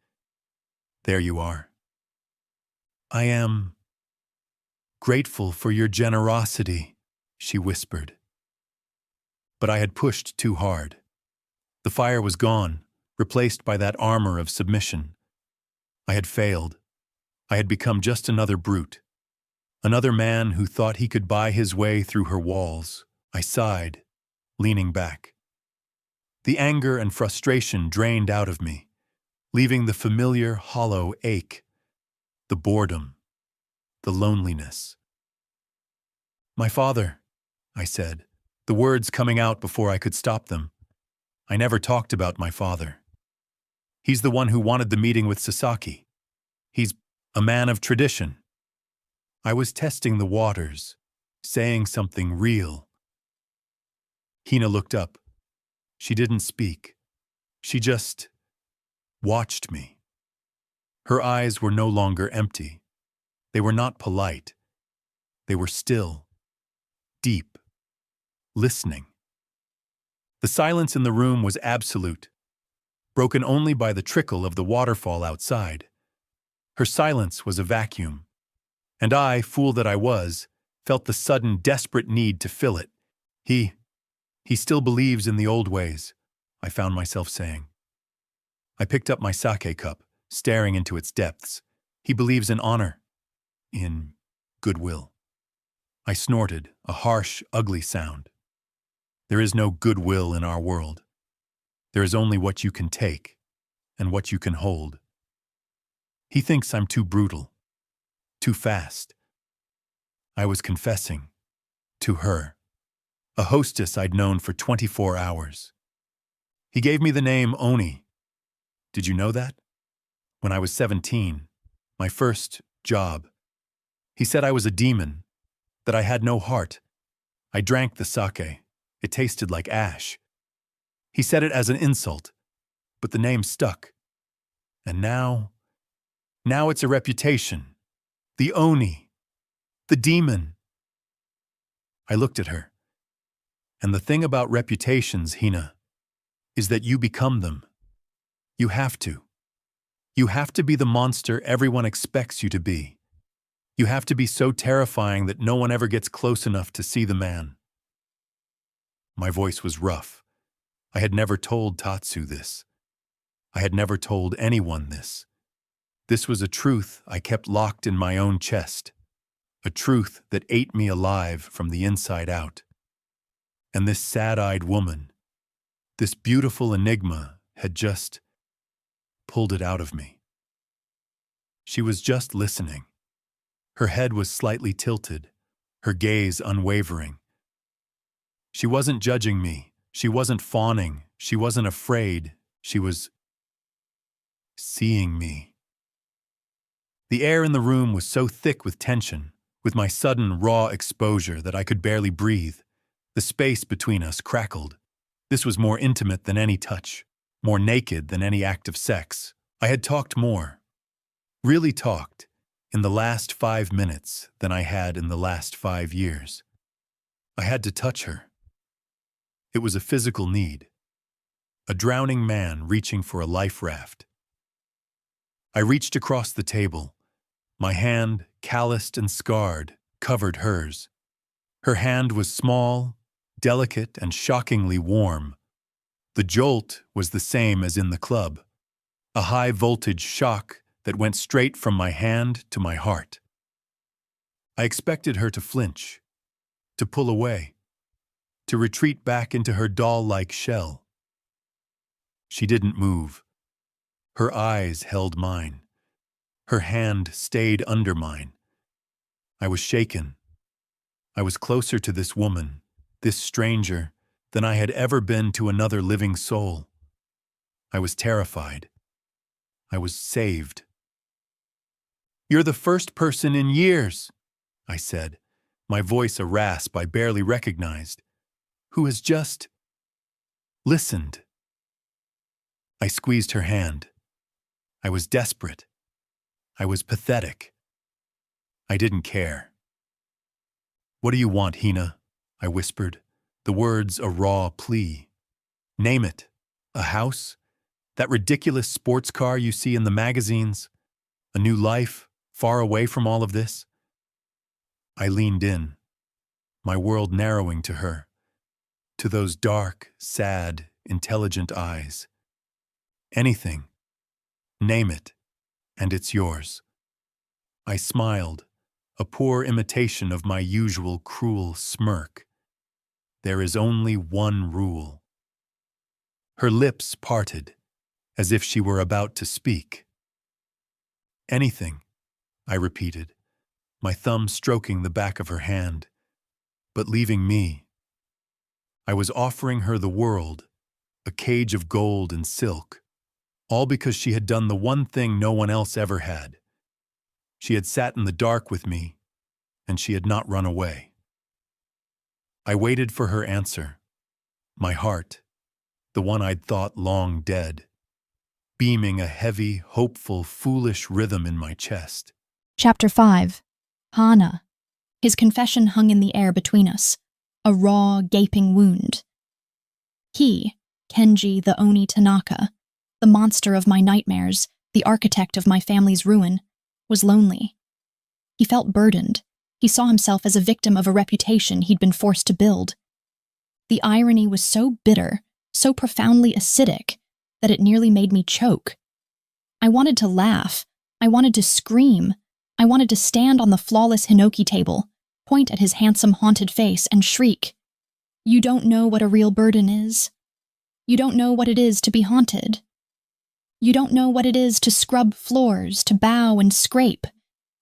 "There you are." "I am grateful for your generosity," she whispered. But I had pushed too hard. The fire was gone, replaced by that armor of submission. I had failed. I had become just another brute. Another man who thought he could buy his way through her walls. I sighed, leaning back. The anger and frustration drained out of me, leaving the familiar hollow ache, the boredom, the loneliness. "My father," I said, the words coming out before I could stop them. I never talked about my father. He's the one who wanted the meeting with Sasaki. He's a man of tradition. I was testing the waters, saying something real. Hina looked up. She didn't speak. She just watched me. Her eyes were no longer empty. They were not polite. They were still, deep, listening. The silence in the room was absolute, broken only by the trickle of the waterfall outside. Her silence was a vacuum, and I, fool that I was, felt the sudden, desperate need to fill it. He still believes in the old ways, I found myself saying. I picked up my sake cup, staring into its depths. He believes in honor, in goodwill. I snorted, a harsh, ugly sound. There is no goodwill in our world. There is only what you can take and what you can hold. He thinks I'm too brutal, too fast. I was confessing to her, a hostess I'd known for 24 hours. He gave me the name Oni. Did you know that? When I was 17, my first job. He said I was a demon, that I had no heart. I drank the sake. It tasted like ash. He said it as an insult, but the name stuck. And now it's a reputation. The Oni. The demon. I looked at her. And the thing about reputations, Hina, is that you become them. You have to. You have to be the monster everyone expects you to be. You have to be so terrifying that no one ever gets close enough to see the man. My voice was rough. I had never told Tatsu this. I had never told anyone this. This was a truth I kept locked in my own chest, a truth that ate me alive from the inside out. And this sad-eyed woman, this beautiful enigma, had just pulled it out of me. She was just listening. Her head was slightly tilted, her gaze unwavering. She wasn't judging me. She wasn't fawning. She wasn't afraid. She was seeing me. The air in the room was so thick with tension, with my sudden raw exposure, that I could barely breathe. The space between us crackled. This was more intimate than any touch, more naked than any act of sex. I had talked more, really talked, in the last 5 minutes than I had in the last 5 years. I had to touch her. It was a physical need, a drowning man reaching for a life raft. I reached across the table. My hand, calloused and scarred, covered hers. Her hand was small, delicate, and shockingly warm. The jolt was the same as in the club, a high-voltage shock that went straight from my hand to my heart. I expected her to flinch, to pull away, to retreat back into her doll-like shell. She didn't move. Her eyes held mine. Her hand stayed under mine. I was shaken. I was closer to this woman, this stranger, than I had ever been to another living soul. I was terrified. I was saved. "You're the first person in years," I said, my voice a rasp I barely recognized, "who has just listened." I squeezed her hand. I was desperate. I was pathetic. I didn't care. "What do you want, Hina?" I whispered, the words a raw plea. "Name it. A house? That ridiculous sports car you see in the magazines? A new life, far away from all of this?" I leaned in, my world narrowing to her, to those dark, sad, intelligent eyes. "Anything. Name it, and it's yours." I smiled, a poor imitation of my usual cruel smirk. "There is only one rule." Her lips parted, as if she were about to speak. "Anything," I repeated, my thumb stroking the back of her hand, but leaving me. I was offering her the world, a cage of gold and silk, all because she had done the one thing no one else ever had. She had sat in the dark with me, and she had not run away. I waited for her answer, my heart, the one I'd thought long dead, beaming a heavy, hopeful, foolish rhythm in my chest. Chapter 5. Hana. His confession hung in the air between us, a raw, gaping wound. He, Kenji the Oni Tanaka, the monster of my nightmares, the architect of my family's ruin, was lonely. He felt burdened. He saw himself as a victim of a reputation he'd been forced to build. The irony was so bitter, so profoundly acidic, that it nearly made me choke. I wanted to laugh. I wanted to scream. I wanted to stand on the flawless hinoki table, point at his handsome haunted face, and shriek, "You don't know what a real burden is. You don't know what it is to be haunted. You don't know what it is to scrub floors, to bow and scrape,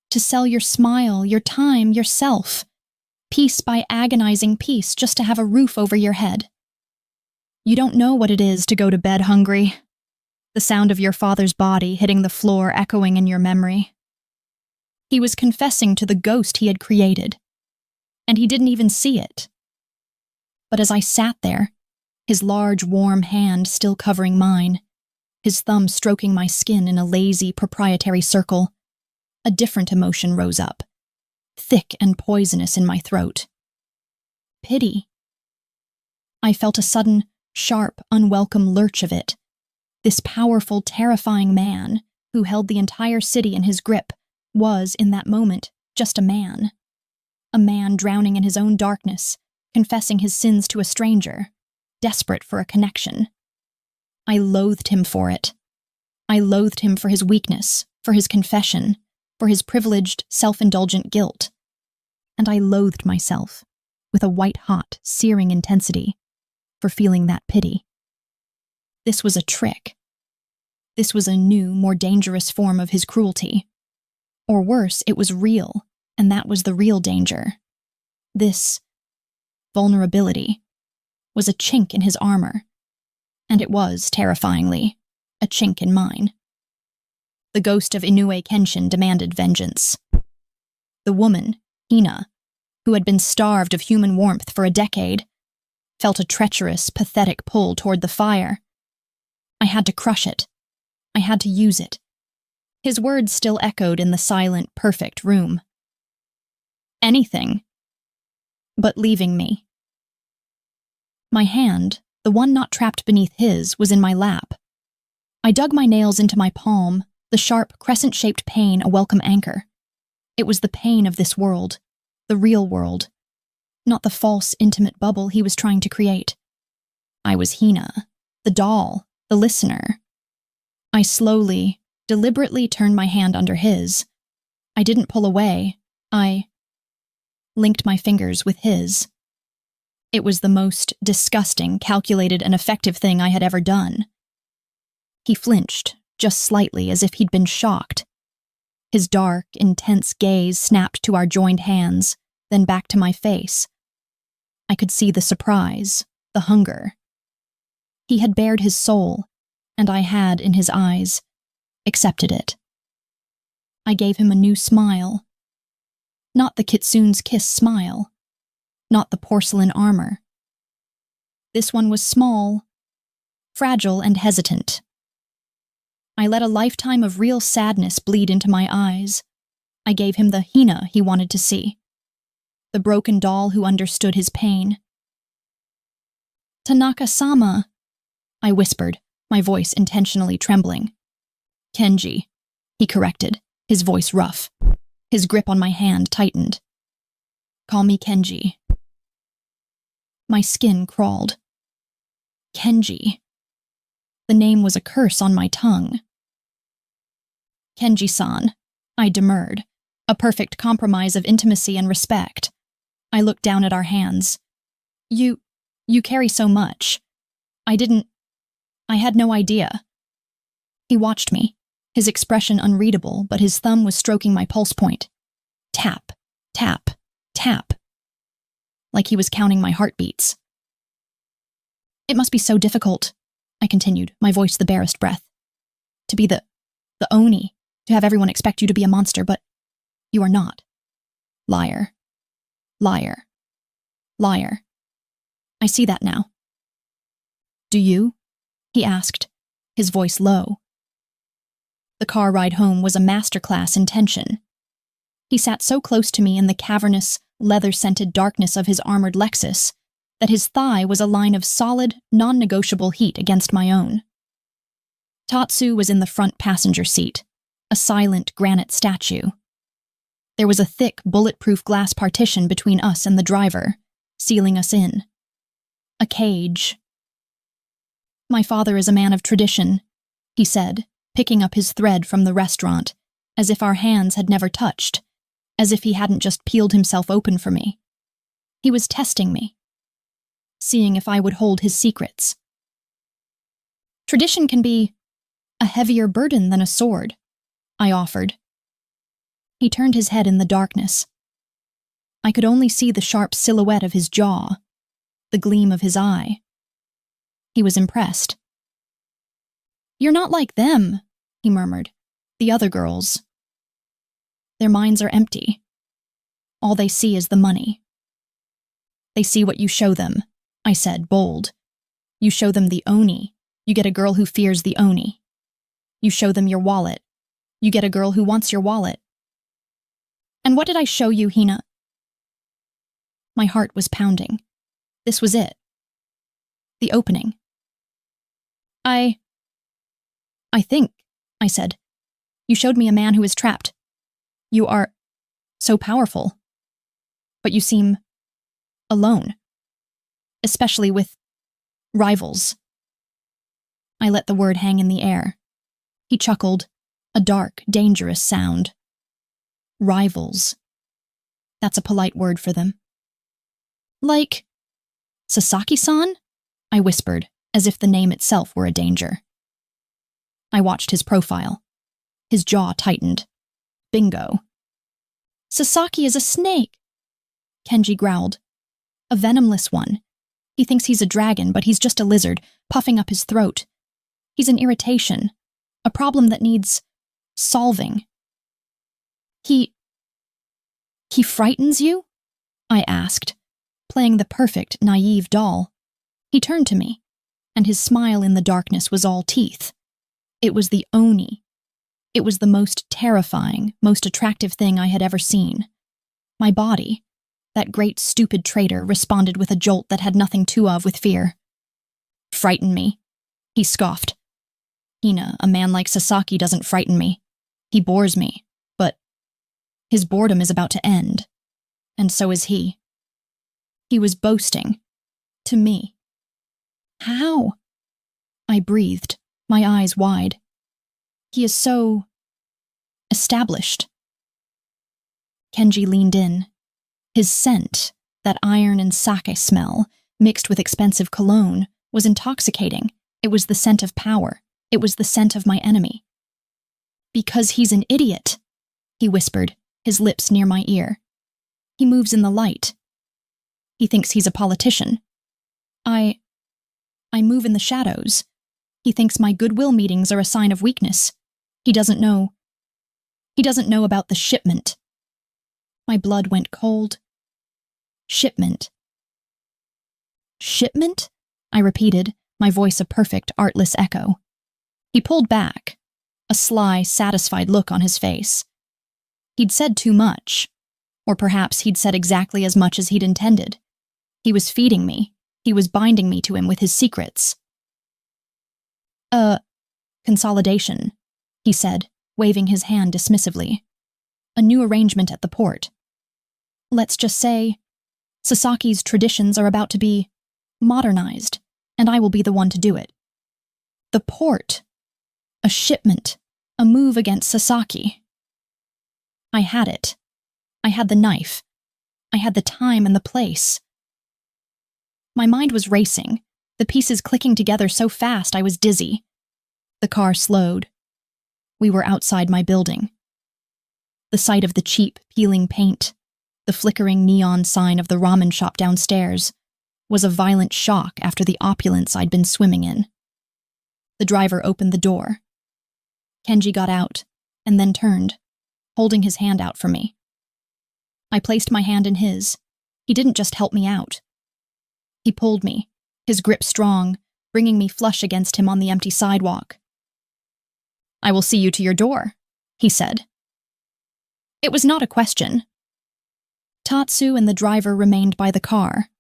to sell your smile, your time, yourself, piece by agonizing piece just to have a roof over your head. You don't know what it is to go to bed hungry, the sound of your father's body hitting the floor echoing in your memory." He was confessing to the ghost he had created, and he didn't even see it. But as I sat there, his large, warm hand still covering mine, his thumb stroking my skin in a lazy, proprietary circle, a different emotion rose up, thick and poisonous in my throat. Pity. I felt a sudden, sharp, unwelcome lurch of it. This powerful, terrifying man, who held the entire city in his grip, was, in that moment, just a man. A man drowning in his own darkness, confessing his sins to a stranger, desperate for a connection. I loathed him for it. I loathed him for his weakness, for his confession, for his privileged, self-indulgent guilt. And I loathed myself, with a white-hot, searing intensity, for feeling that pity. This was a trick. This was a new, more dangerous form of his cruelty. Or worse, it was real, and that was the real danger. This vulnerability was a chink in his armor, and it was, terrifyingly, a chink in mine. The ghost of Inoue Kenshin demanded vengeance. The woman, Hina, who had been starved of human warmth for a decade, felt a treacherous, pathetic pull toward the fire. I had to crush it. I had to use it. His words still echoed in the silent, perfect room. Anything but leaving me. My hand, the one not trapped beneath his, was in my lap. I dug my nails into my palm, the sharp, crescent-shaped pain a welcome anchor. It was the pain of this world, the real world, not the false, intimate bubble he was trying to create. I was Hina, the doll, the listener. I slowly, deliberately turned my hand under his. I didn't pull away. I linked my fingers with his. It was the most disgusting, calculated, and effective thing I had ever done. He flinched, just slightly, as if he'd been shocked. His dark, intense gaze snapped to our joined hands, then back to my face. I could see the surprise, the hunger. He had bared his soul, and I had, in his eyes, accepted it. I gave him a new smile. Not the kitsune's kiss smile. Not the porcelain armor. This one was small, fragile, and hesitant. I let a lifetime of real sadness bleed into my eyes. I gave him the Hina he wanted to see. The broken doll who understood his pain. "Tanaka-sama," I whispered, my voice intentionally trembling. "Kenji," he corrected, his voice rough. His grip on my hand tightened. "Call me Kenji." My skin crawled. Kenji. The name was a curse on my tongue. "Kenji-san," I demurred, a perfect compromise of intimacy and respect. I looked down at our hands. You carry so much. I had no idea." He watched me, his expression unreadable, but his thumb was stroking my pulse point. Tap, tap, tap. Like he was counting my heartbeats. "It must be so difficult," I continued, my voice the barest breath. "To be the Oni, to have everyone expect you to be a monster, but you are not. Liar. Liar. Liar. I see that now." "Do you?" he asked, his voice low. The car ride home was a masterclass in tension. He sat so close to me in the cavernous, leather-scented darkness of his armored Lexus that his thigh was a line of solid, non-negotiable heat against my own. Tatsu was in the front passenger seat, a silent granite statue. There was a thick, bulletproof glass partition between us and the driver, sealing us in. A cage. "My father is a man of tradition," he said, picking up his thread from the restaurant, as if our hands had never touched, as if he hadn't just peeled himself open for me. He was testing me, seeing if I would hold his secrets. "Tradition can be a heavier burden than a sword," I offered. He turned his head in the darkness. I could only see the sharp silhouette of his jaw, the gleam of his eye. He was impressed. "You're not like them," he murmured. "The other girls. Their minds are empty. All they see is the money." "They see what you show them," I said, bold. "You show them the Oni. You get a girl who fears the Oni. You show them your wallet. You get a girl who wants your wallet." "And what did I show you, Hina?" My heart was pounding. This was it. The opening. I think," I said, "you showed me a man who is trapped. You are so powerful. But you seem alone. Especially with rivals." I let the word hang in the air. He chuckled, a dark, dangerous sound. Rivals. That's a polite word for them. "Like Sasaki-san?" I whispered, as if the name itself were a danger. I watched his profile. His jaw tightened. Bingo. "Sasaki is a snake," Kenji growled. "A venomless one. He thinks he's a dragon, but he's just a lizard, puffing up his throat. He's an irritation, a problem that needs solving." He frightens you?" I asked, playing the perfect, naive doll. He turned to me, and his smile in the darkness was all teeth. It was the Oni. It was the most terrifying, most attractive thing I had ever seen. My body, that great stupid traitor, responded with a jolt that had nothing to of with fear. "Frighten me?" he scoffed. "Hina, a man like Sasaki doesn't frighten me. He bores me, but his boredom is about to end, and so is he." He was boasting. To me. "How?" I breathed, my eyes wide. "He is so established." Kenji leaned in. His scent, that iron and sake smell, mixed with expensive cologne, was intoxicating. It was the scent of power. It was the scent of my enemy. "Because he's an idiot," he whispered, his lips near my ear. "He moves in the light. He thinks he's a politician. I move in the shadows. He thinks my goodwill meetings are a sign of weakness. He doesn't know about the shipment." My blood went cold. "Shipment." "Shipment?" I repeated, my voice a perfect, artless echo. He pulled back, a sly, satisfied look on his face. He'd said too much, or perhaps he'd said exactly as much as he'd intended. He was feeding me. He was binding me to him with his secrets. Consolidation," he said, waving his hand dismissively. "A new arrangement at the port. Let's just say Sasaki's traditions are about to be modernized, and I will be the one to do it. The port. A shipment. A move against Sasaki." I had it. I had the knife. I had the time and the place. My mind was racing, the pieces clicking together so fast I was dizzy. The car slowed. We were outside my building. The sight of the cheap, peeling paint, the flickering neon sign of the ramen shop downstairs, was a violent shock after the opulence I'd been swimming in. The driver opened the door. Kenji got out, and then turned, holding his hand out for me. I placed my hand in his. He didn't just help me out. He pulled me, his grip strong, bringing me flush against him on the empty sidewalk. "I will see you to your door," he said. It was not a question. Tatsu and the driver remained by the car,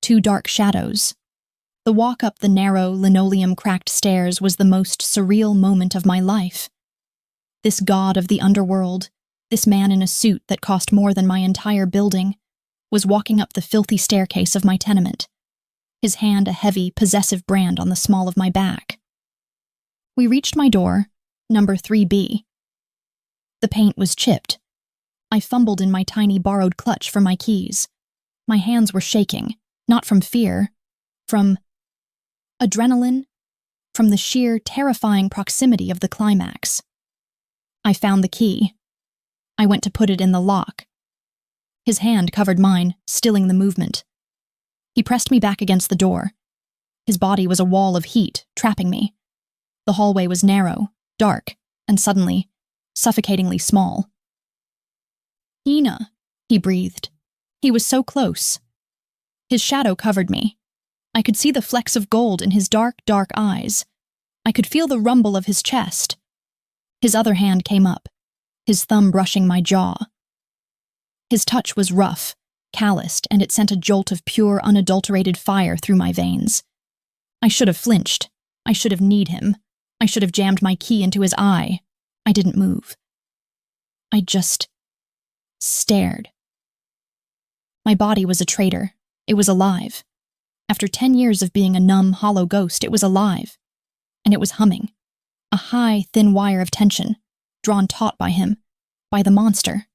two dark shadows. The walk up the narrow, linoleum-cracked stairs was the most surreal moment of my life. This god of the underworld, this man in a suit that cost more than my entire building, was walking up the filthy staircase of my tenement, his hand a heavy, possessive brand on the small of my back. We reached my door, number 3B. The paint was chipped. I fumbled in my tiny borrowed clutch for my keys. My hands were shaking, not from fear, from adrenaline, from the sheer, terrifying proximity of the climax. I found the key. I went to put it in the lock. His hand covered mine, stilling the movement. He pressed me back against the door. His body was a wall of heat, trapping me. The hallway was narrow, dark, and suddenly, suffocatingly small. "Hina," he breathed. He was so close. His shadow covered me. I could see the flecks of gold in his dark, dark eyes. I could feel the rumble of his chest. His other hand came up, his thumb brushing my jaw. His touch was rough, calloused, and it sent a jolt of pure, unadulterated fire through my veins. I should have flinched. I should have kneed him. I should have jammed my key into his eye. I didn't move. I just stared. My body was a traitor. It was alive. After 10 years of being a numb, hollow ghost, it was alive. And it was humming. A high, thin wire of tension, drawn taut by him, by the monster.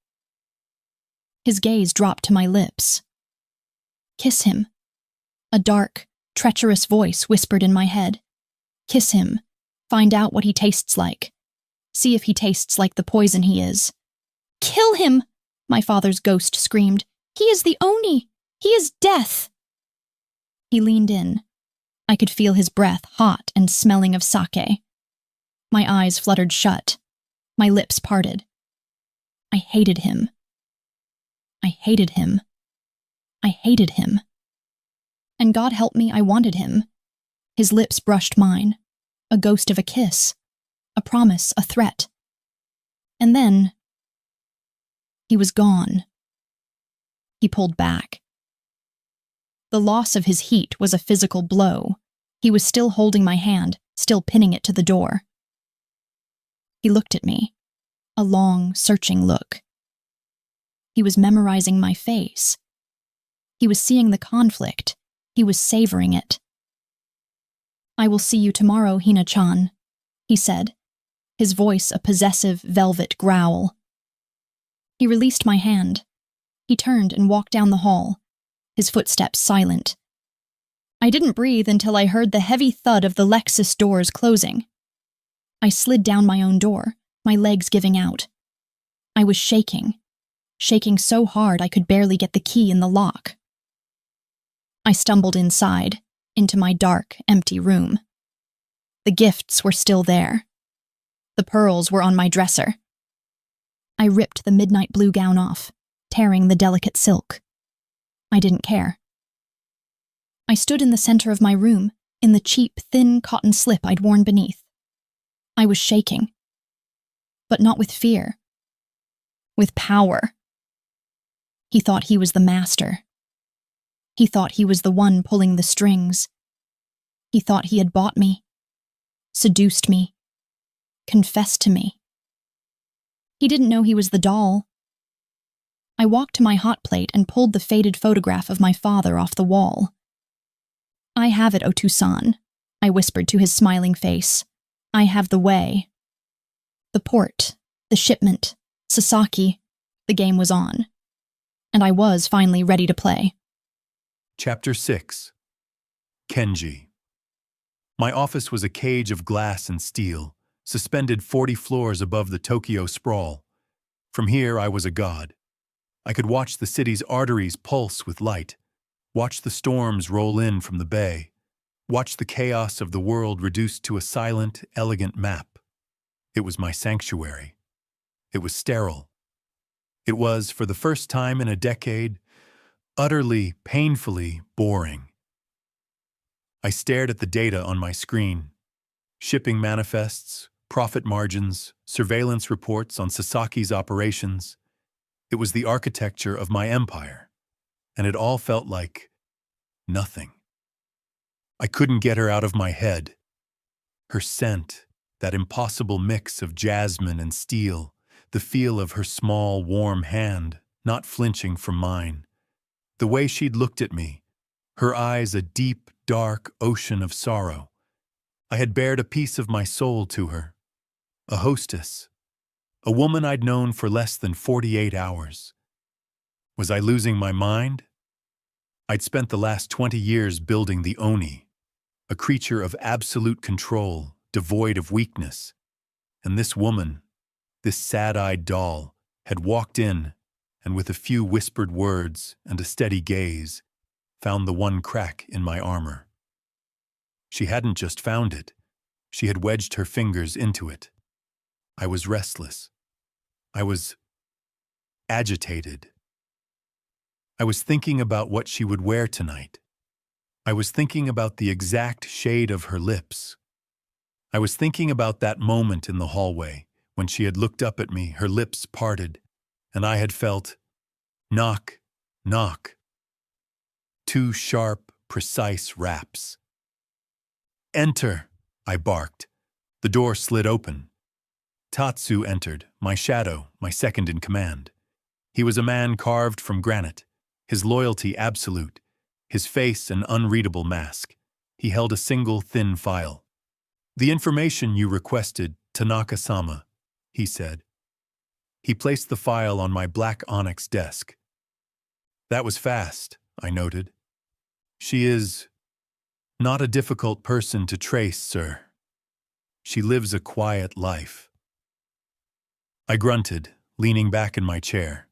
His gaze dropped to my lips. "Kiss him." A dark, treacherous voice whispered in my head. "Kiss him. Find out what he tastes like. See if he tastes like the poison he is." "Kill him!" my father's ghost screamed. "He is the Oni! He is death!" He leaned in. I could feel his breath hot and smelling of sake. My eyes fluttered shut. My lips parted. I hated him. I hated him. I hated him. And God help me, I wanted him. His lips brushed mine. A ghost of a kiss. A promise, a threat. And then he was gone. He pulled back. The loss of his heat was a physical blow. He was still holding my hand, still pinning it to the door. He looked at me. A long, searching look. He was memorizing my face. He was seeing the conflict. He was savoring it. "I will see you tomorrow, Hina-chan," he said, his voice a possessive, velvet growl. He released my hand. He turned and walked down the hall, his footsteps silent. I didn't breathe until I heard the heavy thud of the Lexus doors closing. I slid down my own door, my legs giving out. I was shaking so hard I could barely get the key in the lock. I stumbled inside, into my dark, empty room. The gifts were still there. The pearls were on my dresser. I ripped the midnight blue gown off, tearing the delicate silk. I didn't care. I stood in the center of my room, in the cheap, thin cotton slip I'd worn beneath. I was shaking. But not with fear. With power. He thought he was the master. He thought he was the one pulling the strings. He thought he had bought me, seduced me, confessed to me. He didn't know he was the doll. I walked to my hot plate and pulled the faded photograph of my father off the wall. "I have it, Otu-san," I whispered to his smiling face. "I have the way." The port, the shipment, Sasaki, the game was on. And I was finally ready to play. Chapter 6. Kenji. My office was a cage of glass and steel, suspended 40 floors above the Tokyo sprawl. From here, I was a god. I could watch the city's arteries pulse with light, watch the storms roll in from the bay, watch the chaos of the world reduced to a silent, elegant map. It was my sanctuary. It was sterile. It was, for the first time in a decade, utterly, painfully boring. I stared at the data on my screen. Shipping manifests, profit margins, surveillance reports on Sasaki's operations. It was the architecture of my empire, and it all felt like Nothing. I couldn't get her out of my head. Her scent, that impossible mix of jasmine and steel, the feel of her small, warm hand, not flinching from mine. The way she'd looked at me, her eyes a deep, dark ocean of sorrow. I had bared a piece of my soul to her. A hostess. A woman I'd known for less than 48 hours. Was I losing my mind? I'd spent the last 20 years building the Oni, a creature of absolute control, devoid of weakness. And this woman, this sad-eyed doll, had walked in and with a few whispered words and a steady gaze, found the one crack in my armor. She hadn't just found it, she had wedged her fingers into it. I was restless. I was agitated. I was thinking about what she would wear tonight. I was thinking about the exact shade of her lips. I was thinking about that moment in the hallway when she had looked up at me, her lips parted, and I had felt knock, knock. 2 sharp, precise raps. "Enter," I barked. The door slid open. Tatsu entered, my shadow, my second in command. He was a man carved from granite, his loyalty absolute, his face an unreadable mask. He held a single thin file. "The information you requested, Tanaka-sama," he said. He placed the file on my black onyx desk. "That was fast," I noted. "She is not a difficult person to trace, sir. She lives a quiet life." I grunted, leaning back in my chair.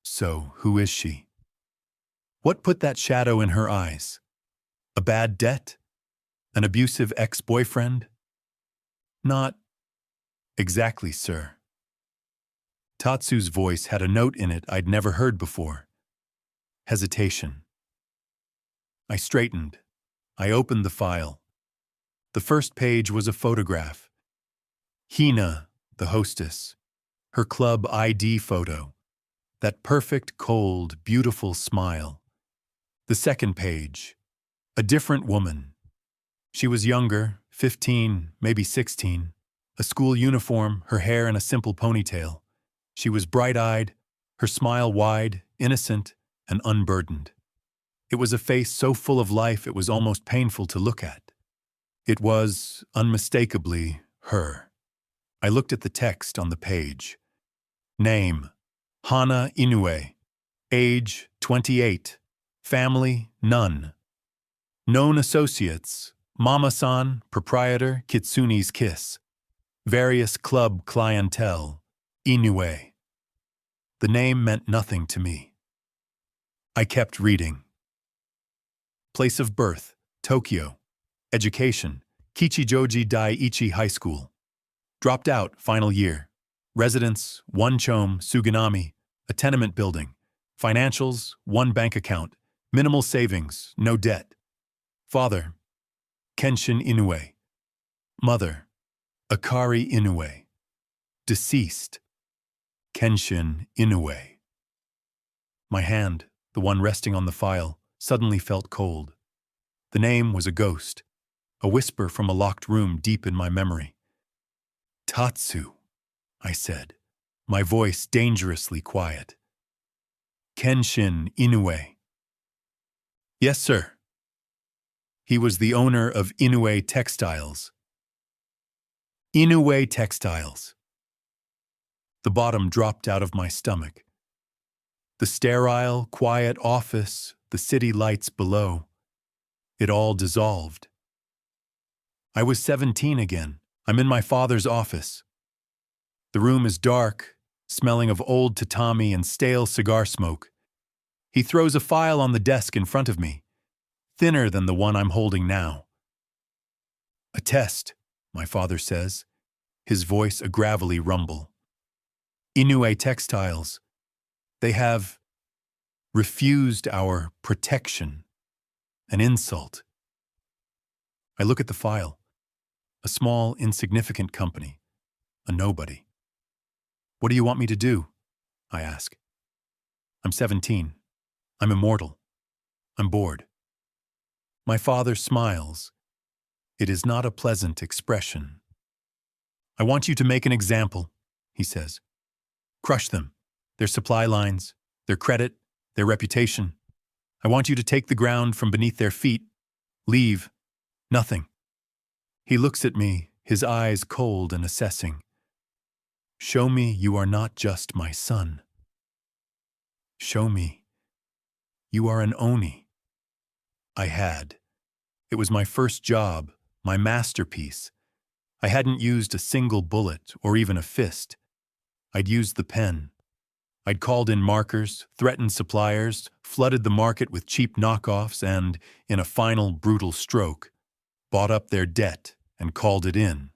"So, who is she? What put that shadow in her eyes? A bad debt? An abusive ex-boyfriend?" "Not exactly, sir." Tatsu's voice had a note in it I'd never heard before. Hesitation. I straightened. I opened the file. The first page was a photograph. Hina, the hostess. Her club ID photo. That perfect, cold, beautiful smile. The second page. A different woman. She was younger, 15, maybe 16. A school uniform, her hair in a simple ponytail. She was bright-eyed, her smile wide, innocent, and unburdened. It was a face so full of life it was almost painful to look at. It was, unmistakably, her. I looked at the text on the page. Name, Hana Inoue. Age, 28. Family, none. Known associates, Mama-san, proprietor, Kitsune's Kiss. Various club clientele, Inoue. The name meant nothing to me. I kept reading. Place of birth, Tokyo. Education, Kichijoji Daiichi High School. Dropped out, final year. Residence, 1 Chome, Suganami, a tenement building. Financials, 1 bank account. Minimal savings, no debt. Father, Kenshin Inoue. Mother, Akari Inoue. Deceased, Kenshin Inoue. My hand, the one resting on the file, suddenly felt cold. The name was a ghost, a whisper from a locked room deep in my memory. "Tatsu," I said, my voice dangerously quiet. "Kenshin Inoue." "Yes, sir." He was the owner of Inoue Textiles. Inoue Textiles. The bottom dropped out of my stomach. The sterile, quiet office, the city lights below. It all dissolved. I was 17 again. I'm in my father's office. The room is dark, smelling of old tatami and stale cigar smoke. He throws a file on the desk in front of me, thinner than the one I'm holding now. "A test," my father says, his voice a gravelly rumble. "Inoue Textiles. They have refused our protection. An insult." I look at the file. A small, insignificant company. A nobody. "What do you want me to do?" I ask. I'm 17. I'm immortal. I'm bored. My father smiles. It is not a pleasant expression. I want you to make an example, he says. Crush them, their supply lines, their credit, their reputation. I want you to take the ground from beneath their feet. Leave nothing. He looks at me, his eyes cold and assessing. Show me you are not just my son. Show me you are an Oni. I had. It was my first job, my masterpiece. I hadn't used a single bullet or even a fist. I'd used the pen. I'd called in markers, threatened suppliers, flooded the market with cheap knockoffs, and, in a final brutal stroke, bought up their debt and called it in,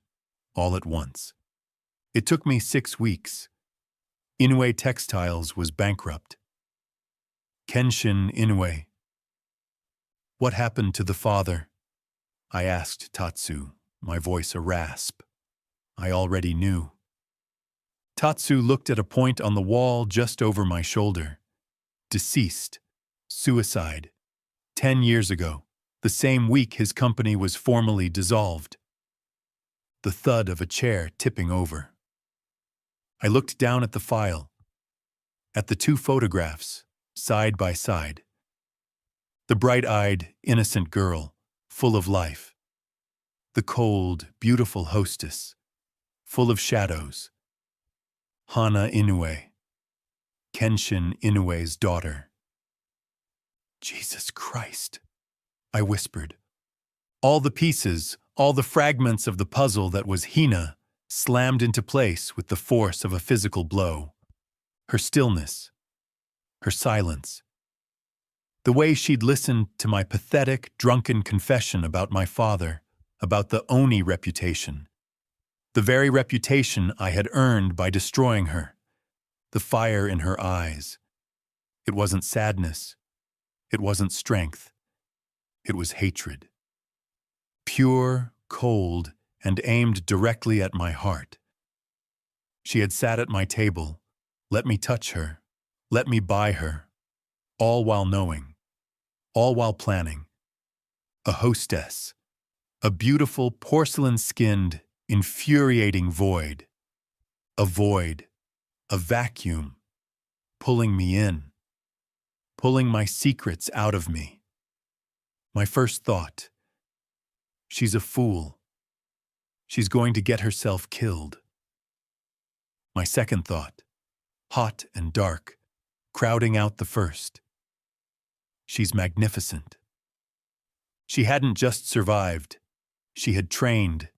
all at once. It took me 6 weeks. Inoue Textiles was bankrupt. Kenshin Inoue. What happened to the father? I asked Tatsu, my voice a rasp. I already knew. Tatsu looked at a point on the wall just over my shoulder. Deceased. Suicide. 10 years ago, the same week his company was formally dissolved. The thud of a chair tipping over. I looked down at the file, at the 2 photographs, side by side. The bright-eyed, innocent girl, full of life. The cold, beautiful hostess, full of shadows. Hana Inoue, Kenshin Inoue's daughter. Jesus Christ, I whispered. All the pieces, all the fragments of the puzzle that was Hina slammed into place with the force of a physical blow. Her stillness, her silence. The way she'd listened to my pathetic, drunken confession about my father, about the Oni reputation. The very reputation I had earned by destroying her. The fire in her eyes. It wasn't sadness. It wasn't strength. It was hatred. Pure, cold, and aimed directly at my heart. She had sat at my table, let me touch her, let me buy her, all while knowing, all while planning. A hostess, a beautiful porcelain-skinned, infuriating void. A void, a vacuum, pulling me in, pulling my secrets out of me. My first thought, she's a fool. She's going to get herself killed. My second thought, hot and dark, crowding out the first. She's magnificent. She hadn't just survived. She had trained.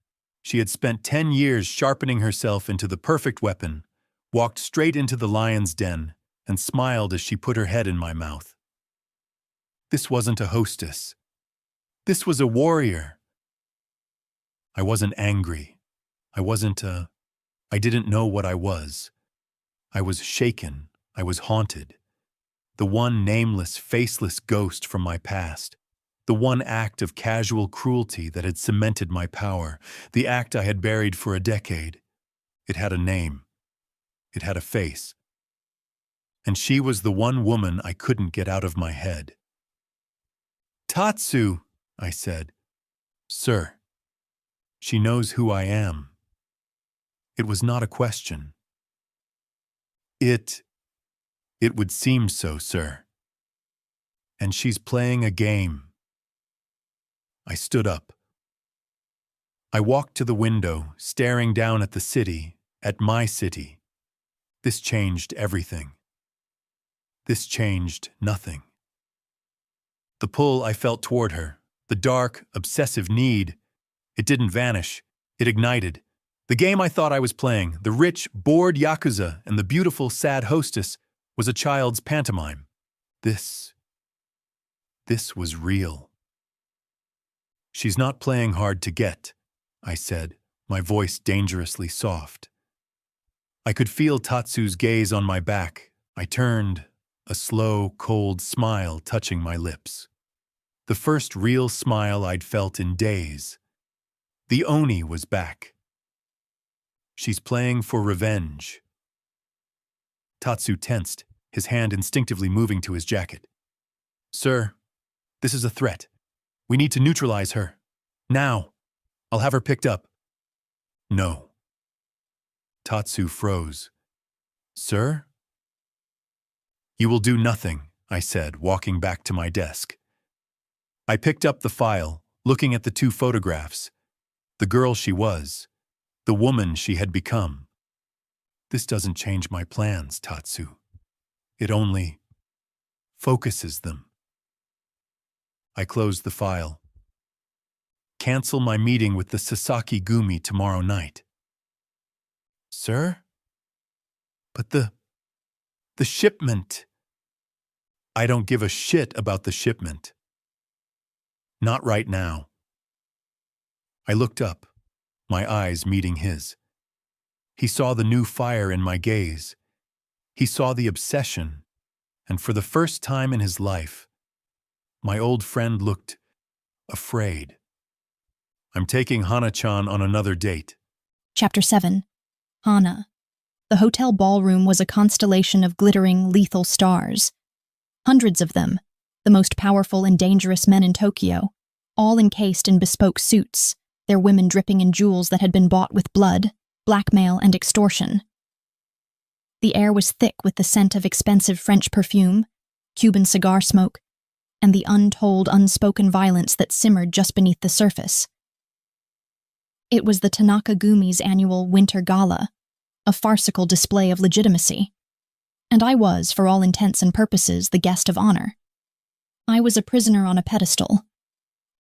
She had spent 10 years sharpening herself into the perfect weapon, walked straight into the lion's den, and smiled as she put her head in my mouth. This wasn't a hostess. This was a warrior. I wasn't angry. I didn't know what I was. I was shaken. I was haunted. The one nameless, faceless ghost from my past. The one act of casual cruelty that had cemented my power. The act I had buried for a decade. It had a name. It had a face. And she was the one woman I couldn't get out of my head. Tatsu, I said. Sir. She knows who I am. It was not a question. It would seem so, sir. And she's playing a game. I stood up. I walked to the window, staring down at the city, at my city. This changed everything. This changed nothing. The pull I felt toward her, the dark, obsessive need, it didn't vanish. It ignited. The game I thought I was playing, the rich, bored Yakuza and the beautiful, sad hostess, was a child's pantomime. This was real. She's not playing hard to get, I said, my voice dangerously soft. I could feel Tatsu's gaze on my back. I turned, a slow, cold smile touching my lips. The first real smile I'd felt in days. The Oni was back. She's playing for revenge. Tatsu tensed, his hand instinctively moving to his jacket. Sir, this is a threat. We need to neutralize her. Now. I'll have her picked up. No. Tatsu froze. Sir? You will do nothing, I said, walking back to my desk. I picked up the file, looking at the two photographs. The girl she was, the woman she had become. This doesn't change my plans, Tatsu. It only focuses them. I closed the file. Cancel my meeting with the Sasaki-gumi tomorrow night. Sir? But the shipment. I don't give a shit about the shipment. Not right now. I looked up, my eyes meeting his. He saw the new fire in my gaze. He saw the obsession, and for the first time in his life, my old friend looked afraid. I'm taking Hana-chan on another date. Chapter 7. Hana. The hotel ballroom was a constellation of glittering, lethal stars. Hundreds of them, the most powerful and dangerous men in Tokyo, all encased in bespoke suits, their women dripping in jewels that had been bought with blood, blackmail, and extortion. The air was thick with the scent of expensive French perfume, Cuban cigar smoke, and the untold, unspoken violence that simmered just beneath the surface. It was the Tanaka-gumi's annual Winter Gala, a farcical display of legitimacy. And I was, for all intents and purposes, the guest of honor. I was a prisoner on a pedestal.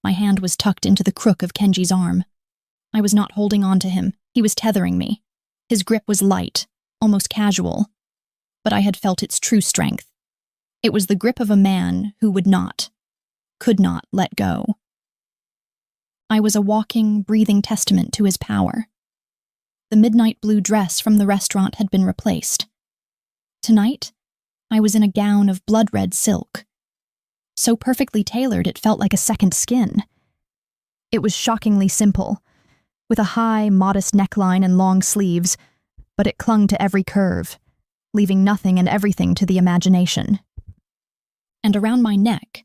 My hand was tucked into the crook of Kenji's arm. I was not holding on to him. He was tethering me. His grip was light, almost casual. But I had felt its true strength. It was the grip of a man who could not let go. I was a walking, breathing testament to his power. The midnight blue dress from the restaurant had been replaced. Tonight, I was in a gown of blood-red silk. So perfectly tailored it felt like a second skin. It was shockingly simple, with a high, modest neckline and long sleeves, but it clung to every curve, leaving nothing and everything to the imagination. And around my neck,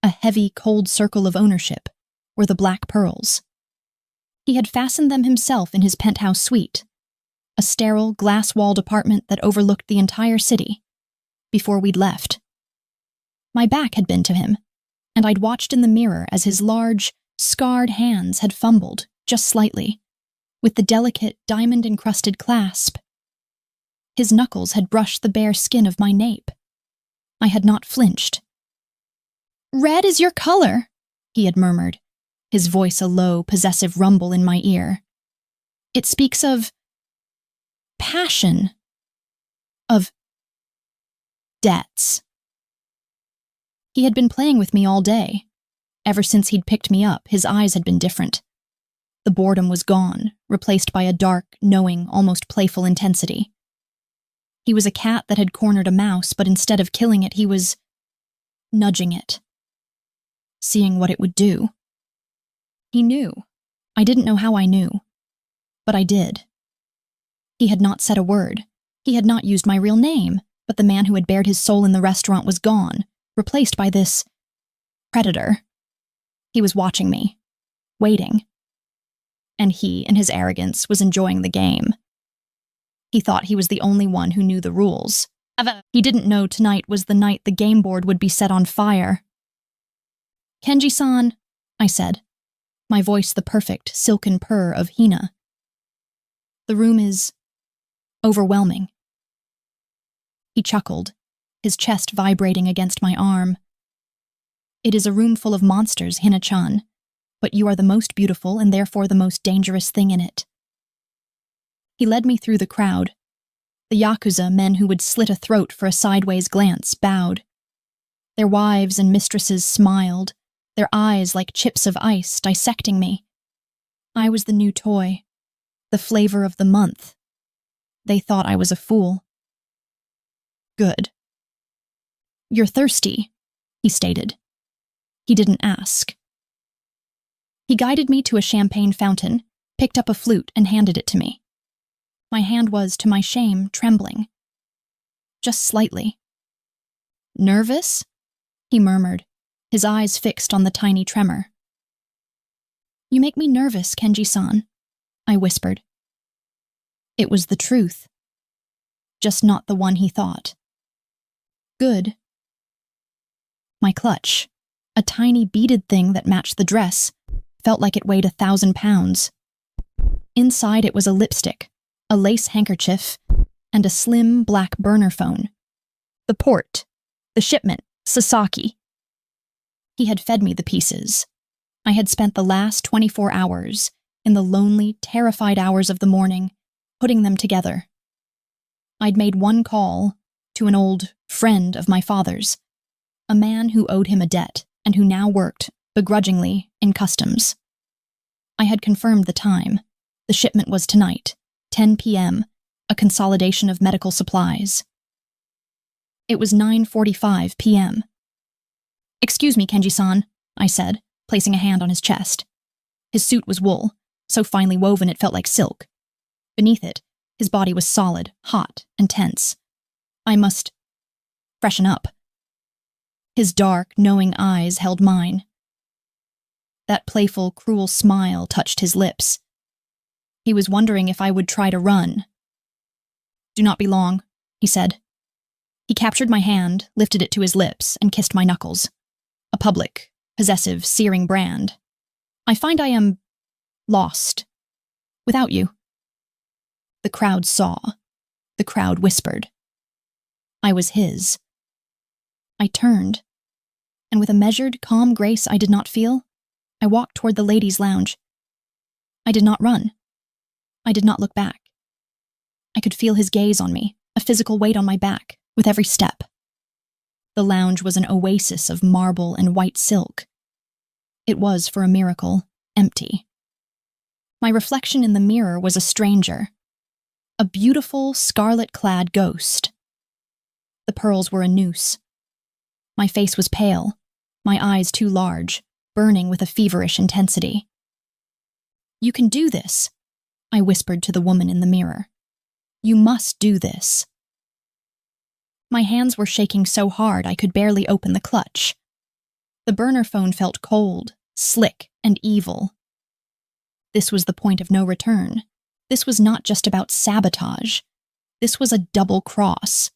a heavy, cold circle of ownership, were the black pearls. He had fastened them himself in his penthouse suite, a sterile, glass-walled apartment that overlooked the entire city, before we'd left. My back had been to him, and I'd watched in the mirror as his large, scarred hands had fumbled, just slightly, with the delicate, diamond-encrusted clasp. His knuckles had brushed the bare skin of my nape. I had not flinched. "Red is your color," he had murmured, his voice a low, possessive rumble in my ear. "It speaks of passion, of debts." He had been playing with me all day. Ever since he'd picked me up, his eyes had been different. The boredom was gone, replaced by a dark, knowing, almost playful intensity. He was a cat that had cornered a mouse, but instead of killing it, he was nudging it, seeing what it would do. He knew. I didn't know how I knew, but I did. He had not said a word. He had not used my real name, but the man who had bared his soul in the restaurant was gone, replaced by this predator. He was watching me, waiting. And he, in his arrogance, was enjoying the game. He thought he was the only one who knew the rules. He didn't know tonight was the night the game board would be set on fire. "Kenji-san," I said, my voice the perfect, silken purr of Hina. "The room is overwhelming." He chuckled, his chest vibrating against my arm. "It is a room full of monsters, Hina-chan, but you are the most beautiful and therefore the most dangerous thing in it." He led me through the crowd. The Yakuza, men who would slit a throat for a sideways glance, bowed. Their wives and mistresses smiled, their eyes like chips of ice dissecting me. I was the new toy, the flavor of the month. They thought I was a fool. "Good." "You're thirsty," he stated. He didn't ask. He guided me to a champagne fountain, picked up a flute, and handed it to me. My hand was, to my shame, trembling. Just slightly. "Nervous?" he murmured, his eyes fixed on the tiny tremor. You make me nervous, Kenji-san, I whispered. It was the truth. Just not the one he thought. Good. My clutch, a tiny beaded thing that matched the dress, felt like it weighed 1,000 pounds. Inside it was a lipstick, a lace handkerchief, and a slim black burner phone. The port, the shipment, Sasaki. He had fed me the pieces. I had spent the last 24 hours, in the lonely, terrified hours of the morning, putting them together. I'd made one call to an old friend of my father's, a man who owed him a debt and who now worked, begrudgingly, in customs. I had confirmed the time. The shipment was tonight, 10 p.m., a consolidation of medical supplies. It was 9:45 p.m. Excuse me, Kenji-san, I said, placing a hand on his chest. His suit was wool, so finely woven it felt like silk. Beneath it, his body was solid, hot, and tense. I must freshen up. His dark, knowing eyes held mine. That playful, cruel smile touched his lips. He was wondering if I would try to run. Do not be long, he said. He captured my hand, lifted it to his lips, and kissed my knuckles. A public, possessive, searing brand. I find I am lost. Without you. The crowd saw. The crowd whispered. I was his. I turned, and with a measured, calm grace I did not feel, I walked toward the ladies' lounge. I did not run. I did not look back. I could feel his gaze on me, a physical weight on my back, with every step. The lounge was an oasis of marble and white silk. It was, for a miracle, empty. My reflection in the mirror was a stranger, a beautiful, scarlet-clad ghost. The pearls were a noose. My face was pale, my eyes too large, burning with a feverish intensity. You can do this, I whispered to the woman in the mirror. You must do this. My hands were shaking so hard I could barely open the clutch. The burner phone felt cold, slick, and evil. This was the point of no return. This was not just about sabotage. This was a double cross.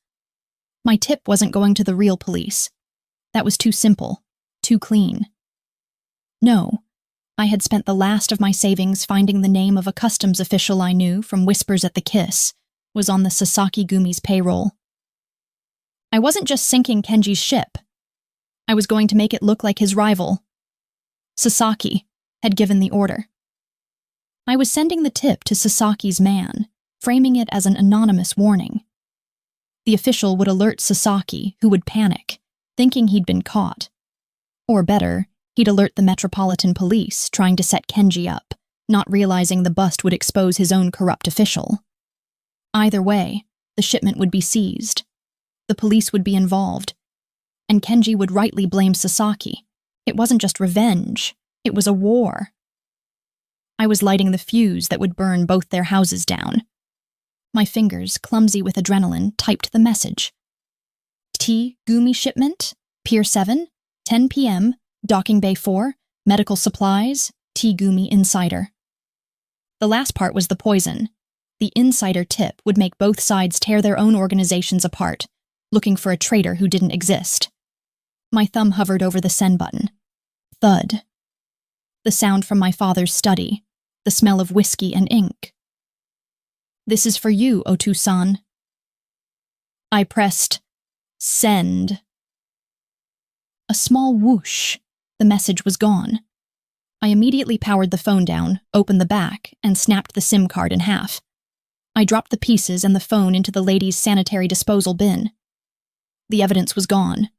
My tip wasn't going to the real police. That was too simple, too clean. No, I had spent the last of my savings finding the name of a customs official I knew from whispers at the Kiss was on the Sasaki-gumi's payroll. I wasn't just sinking Kenji's ship. I was going to make it look like his rival. Sasaki had given the order. I was sending the tip to Sasaki's man, framing it as an anonymous warning. The official would alert Sasaki, who would panic, thinking he'd been caught. Or better, he'd alert the Metropolitan Police, trying to set Kenji up, not realizing the bust would expose his own corrupt official. Either way, the shipment would be seized. The police would be involved. And Kenji would rightly blame Sasaki. It wasn't just revenge, it was a war. I was lighting the fuse that would burn both their houses down. My fingers, clumsy with adrenaline, typed the message. T-Gumi shipment, Pier 7, 10 p.m., Docking Bay 4, medical supplies, T-Gumi insider. The last part was the poison. The insider tip would make both sides tear their own organizations apart, looking for a traitor who didn't exist. My thumb hovered over the send button. Thud. The sound from my father's study, the smell of whiskey and ink. This is for you, Otu-san. I pressed send. A small whoosh. The message was gone. I immediately powered the phone down, opened the back, and snapped the SIM card in half. I dropped the pieces and the phone into the lady's sanitary disposal bin. The evidence was gone.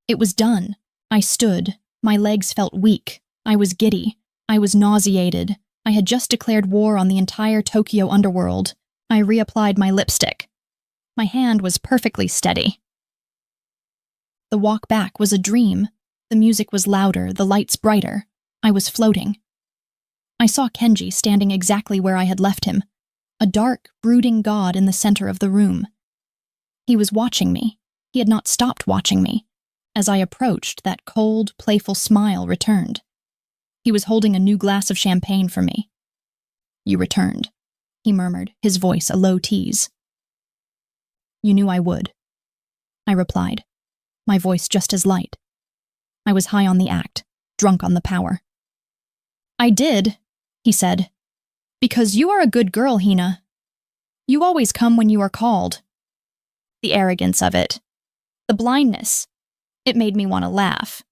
It was done. I stood. My legs felt weak. I was giddy. I was nauseated. I had just declared war on the entire Tokyo underworld. I reapplied my lipstick. My hand was perfectly steady. The walk back was a dream. The music was louder, the lights brighter. I was floating. I saw Kenji standing exactly where I had left him, a dark, brooding god in the center of the room. He was watching me. He had not stopped watching me. As I approached, that cold, playful smile returned. He was holding a new glass of champagne for me. "You returned," he murmured, his voice a low tease. "You knew I would," I replied, my voice just as light. I was high on the act, drunk on the power. "I did," he said, "because you are a good girl, Hina. You always come when you are called." The arrogance of it, the blindness, it made me want to laugh.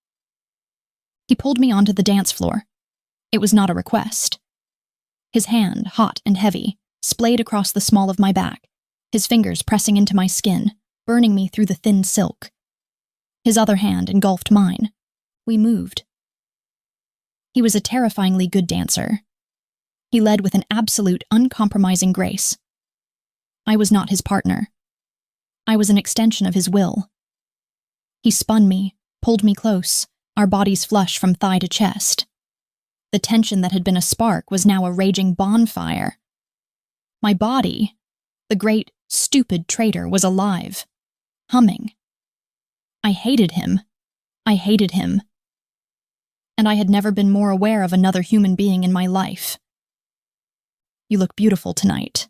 He pulled me onto the dance floor. It was not a request. His hand, hot and heavy, splayed across the small of my back, his fingers pressing into my skin, burning me through the thin silk. His other hand engulfed mine. We moved. He was a terrifyingly good dancer. He led with an absolute, uncompromising grace. I was not his partner. I was an extension of his will. He spun me, pulled me close, our bodies flush from thigh to chest. The tension that had been a spark was now a raging bonfire. My body, the great, stupid traitor, was alive, humming. I hated him. I hated him. And I had never been more aware of another human being in my life. "You look beautiful tonight,"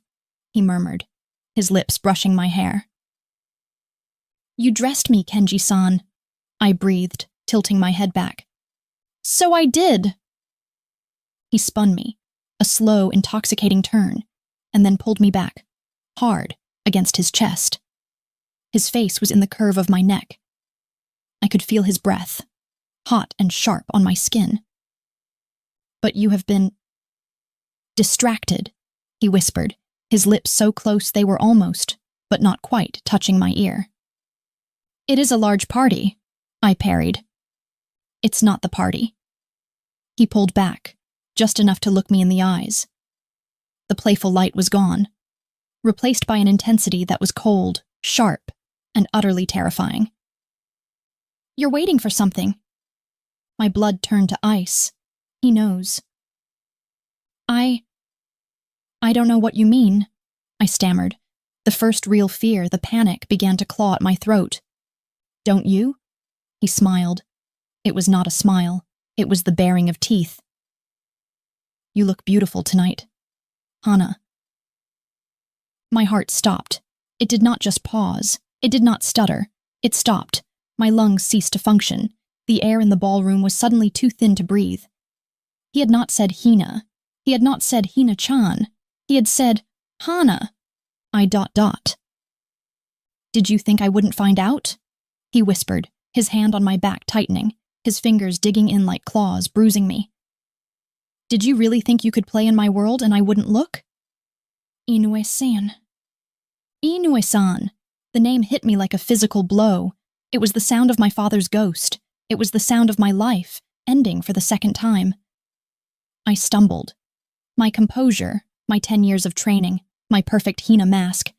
he murmured, his lips brushing my hair. "You dressed me, Kenji-san," I breathed, tilting my head back. "So I did." He spun me, a slow, intoxicating turn, and then pulled me back, hard, against his chest. His face was in the curve of my neck. I could feel his breath, hot and sharp on my skin. "But you have been distracted," he whispered, his lips so close they were almost, but not quite, touching my ear. "It is a large party," I parried. "It's not the party." He pulled back, just enough to look me in the eyes. The playful light was gone, replaced by an intensity that was cold, sharp, and utterly terrifying. "You're waiting for something." My blood turned to ice. He knows. I don't know what you mean," I stammered. The first real fear, the panic, began to claw at my throat. "Don't you?" He smiled. It was not a smile. It was the baring of teeth. "You look beautiful tonight, Hana." My heart stopped. It did not just pause. It did not stutter. It stopped. My lungs ceased to function. The air in the ballroom was suddenly too thin to breathe. He had not said Hina. He had not said Hina-chan. He had said Hana. "Did you think I wouldn't find out?" he whispered, his hand on my back tightening, his fingers digging in like claws, bruising me. "Did you really think you could play in my world and I wouldn't look?" Inoue-san. Inoue-san. The name hit me like a physical blow. It was the sound of my father's ghost. It was the sound of my life, ending for the second time. I stumbled. My composure, my 10 years of training, my perfect Hina mask.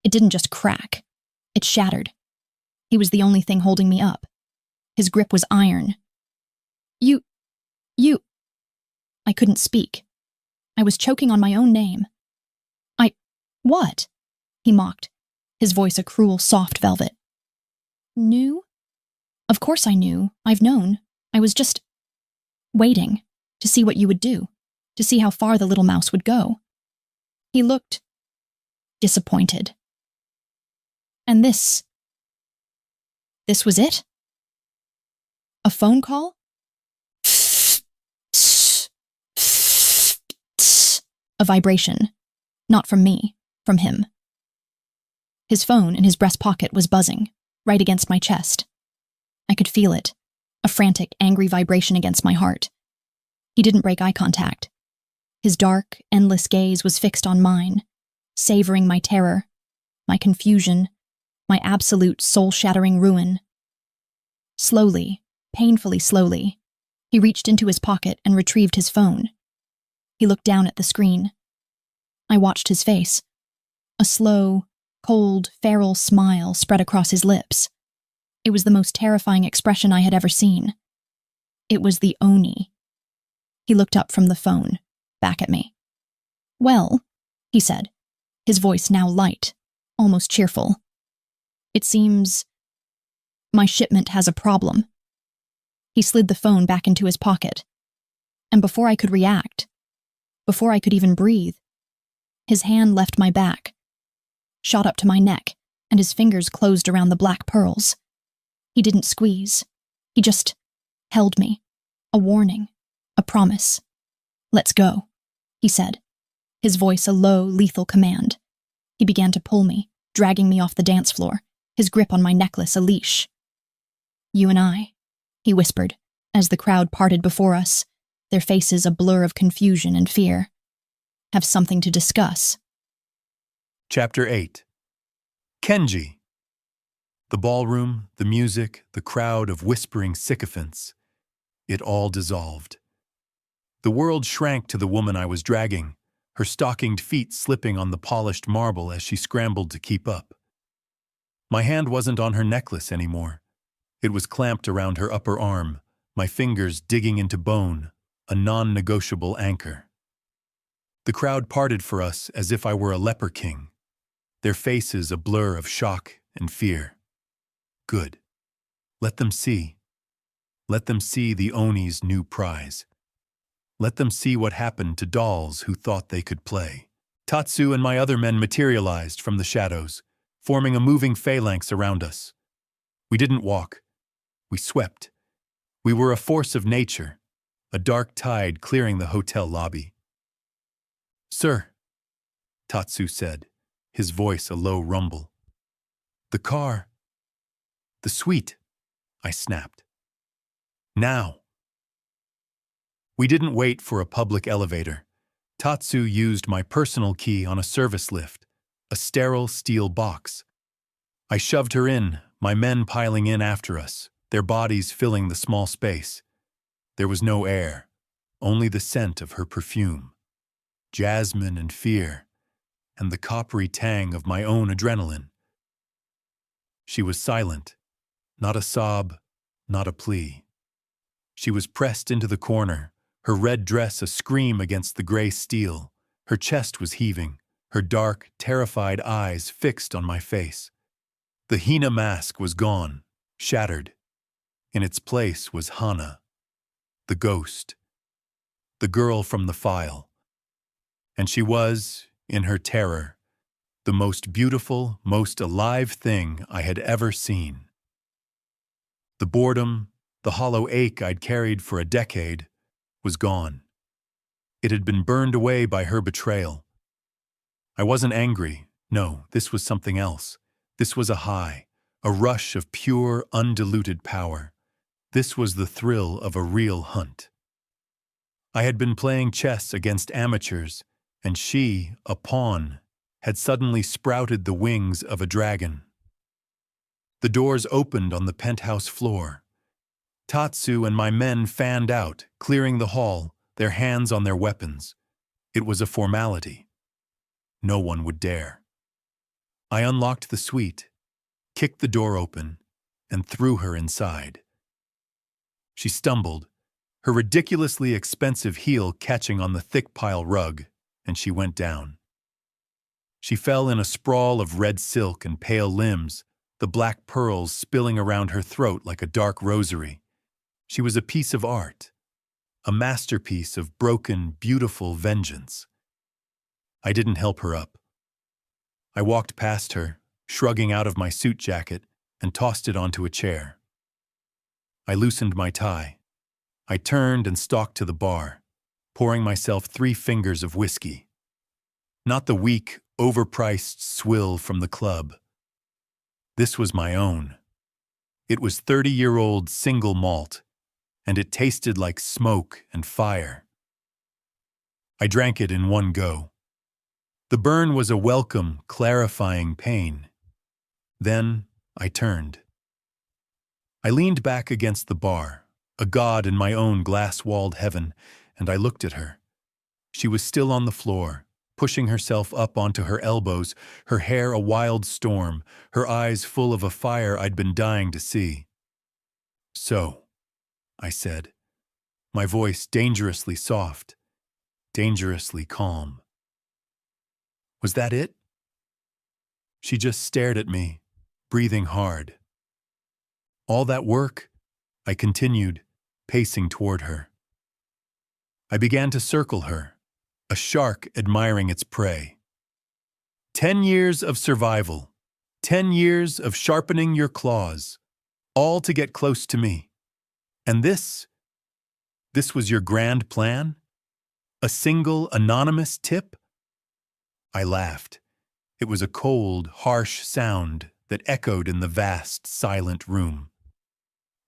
It didn't just crack. It shattered. He was the only thing holding me up. His grip was iron. You. I couldn't speak. I was choking on my own name. What? He mocked, his voice a cruel, soft velvet. Knew? Of course I knew. I've known. I was just waiting to see what you would do, to see how far the little mouse would go. He looked disappointed. And this was it? A phone call? A vibration. Not from me, from him. His phone in his breast pocket was buzzing, right against my chest. I could feel it, a frantic, angry vibration against my heart. He didn't break eye contact. His dark, endless gaze was fixed on mine, savoring my terror, my confusion, my absolute soul-shattering ruin. Slowly, painfully slowly, he reached into his pocket and retrieved his phone. He looked down at the screen. I watched his face. A slow, cold, feral smile spread across his lips. It was the most terrifying expression I had ever seen. It was the Oni. He looked up from the phone, back at me. Well, he said, his voice now light, almost cheerful. It seems my shipment has a problem. He slid the phone back into his pocket. and before I could react, before I could even breathe, his hand left my back, shot up to my neck, and his fingers closed around the black pearls. He didn't squeeze. He just held me. A warning. A promise. "Let's go," he said, his voice a low, lethal command. He began to pull me, dragging me off the dance floor, his grip on my necklace a leash. "You and I," he whispered, as the crowd parted before us, their faces a blur of confusion and fear, "have something to discuss." Chapter 8. Kenji. The ballroom, the music, the crowd of whispering sycophants. It all dissolved. The world shrank to the woman I was dragging, her stockinged feet slipping on the polished marble as she scrambled to keep up. My hand wasn't on her necklace anymore. It was clamped around her upper arm, my fingers digging into bone, a non-negotiable anchor. The crowd parted for us as if I were a leper king, their faces a blur of shock and fear. Good. Let them see. Let them see the Oni's new prize. Let them see what happened to dolls who thought they could play. Tatsu and my other men materialized from the shadows, forming a moving phalanx around us. We didn't walk. We swept. We were a force of nature, a dark tide clearing the hotel lobby. "Sir," Tatsu said, his voice a low rumble. "The car." "The suite," I snapped. "Now." We didn't wait for a public elevator. Tatsu used my personal key on a service lift, a sterile steel box. I shoved her in, my men piling in after us, their bodies filling the small space. There was no air, only the scent of her perfume, jasmine and fear, and the coppery tang of my own adrenaline. She was silent, not a sob, not a plea. She was pressed into the corner, her red dress a scream against the gray steel. Her chest was heaving, her dark, terrified eyes fixed on my face. The Hina mask was gone, shattered. In its place was Hana, the ghost, the girl from the file. And she was, in her terror, the most beautiful, most alive thing I had ever seen. The boredom, the hollow ache I'd carried for a decade, was gone. It had been burned away by her betrayal. I wasn't angry. No, this was something else. This was a high, a rush of pure, undiluted power. This was the thrill of a real hunt. I had been playing chess against amateurs, and she, a pawn, had suddenly sprouted the wings of a dragon. The doors opened on the penthouse floor. Tatsu and my men fanned out, clearing the hall, their hands on their weapons. It was a formality. No one would dare. I unlocked the suite, kicked the door open, and threw her inside. She stumbled, her ridiculously expensive heel catching on the thick pile rug, and she went down. She fell in a sprawl of red silk and pale limbs, the black pearls spilling around her throat like a dark rosary. She was a piece of art, a masterpiece of broken, beautiful vengeance. I didn't help her up. I walked past her, shrugging out of my suit jacket, and tossed it onto a chair. I loosened my tie. I turned and stalked to the bar, pouring myself 3 fingers of whiskey. Not the weak, overpriced swill from the club. This was my own. It was 30-year-old single malt, and it tasted like smoke and fire. I drank it in one go. The burn was a welcome, clarifying pain. Then I turned. I leaned back against the bar, a god in my own glass-walled heaven, and I looked at her. She was still on the floor, pushing herself up onto her elbows, her hair a wild storm, her eyes full of a fire I'd been dying to see. "So," I said, my voice dangerously soft, dangerously calm. "Was that it?" She just stared at me, breathing hard. "All that work?" I continued, pacing toward her. I began to circle her, a shark admiring its prey. 10 years of survival, 10 years of sharpening your claws, all to get close to me. And this was your grand plan? A single anonymous tip? I laughed. It was a cold, harsh sound that echoed in the vast, silent room.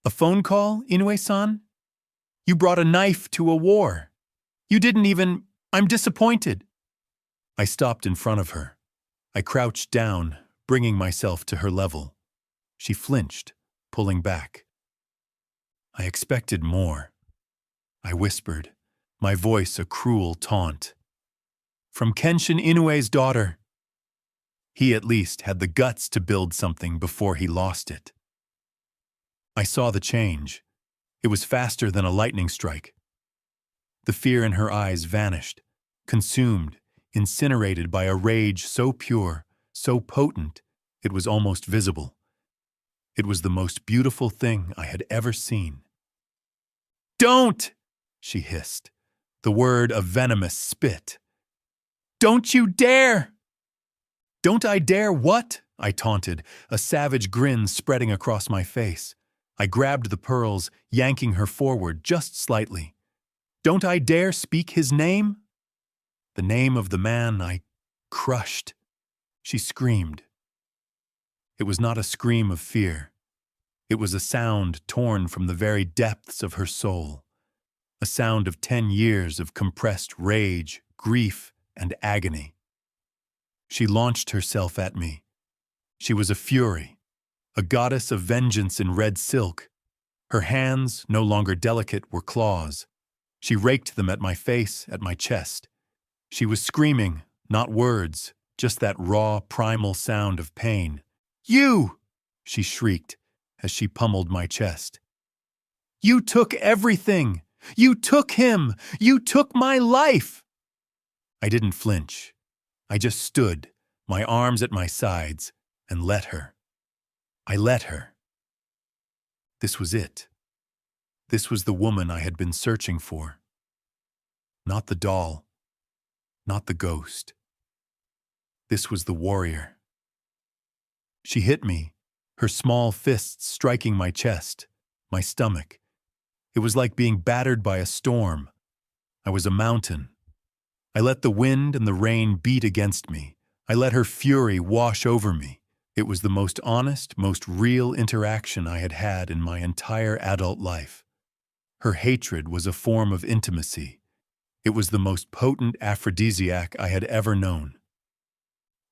A phone call, Inoue-san? You brought a knife to a war. You didn't even... I'm disappointed. I stopped in front of her. I crouched down, bringing myself to her level. She flinched, pulling back. I expected more. I whispered, my voice a cruel taunt. From Kenshin Inoue's daughter. He at least had the guts to build something before he lost it. I saw the change. It was faster than a lightning strike. The fear in her eyes vanished, consumed, incinerated by a rage so pure, so potent, it was almost visible. It was the most beautiful thing I had ever seen. "Don't!" she hissed, the word a venomous spit. "Don't you dare!" "Don't I dare what?" I taunted, a savage grin spreading across my face. I grabbed the pearls, yanking her forward just slightly. "Don't I dare speak his name?" The name of the man I crushed. She screamed. It was not a scream of fear. It was a sound torn from the very depths of her soul. A sound of 10 years of compressed rage, grief, and agony. She launched herself at me. She was a fury, a goddess of vengeance in red silk. Her hands, no longer delicate, were claws. She raked them at my face, at my chest. She was screaming, not words, just that raw, primal sound of pain. "You!" she shrieked as she pummeled my chest. "You took everything! You took him! You took my life!" I didn't flinch. I just stood, my arms at my sides, and let her. I let her. This was it. This was the woman I had been searching for. Not the doll. Not the ghost. This was the warrior. She hit me, her small fists striking my chest, my stomach. It was like being battered by a storm. I was a mountain. I let the wind and the rain beat against me. I let her fury wash over me. It was the most honest, most real interaction I had had in my entire adult life. Her hatred was a form of intimacy. It was the most potent aphrodisiac I had ever known.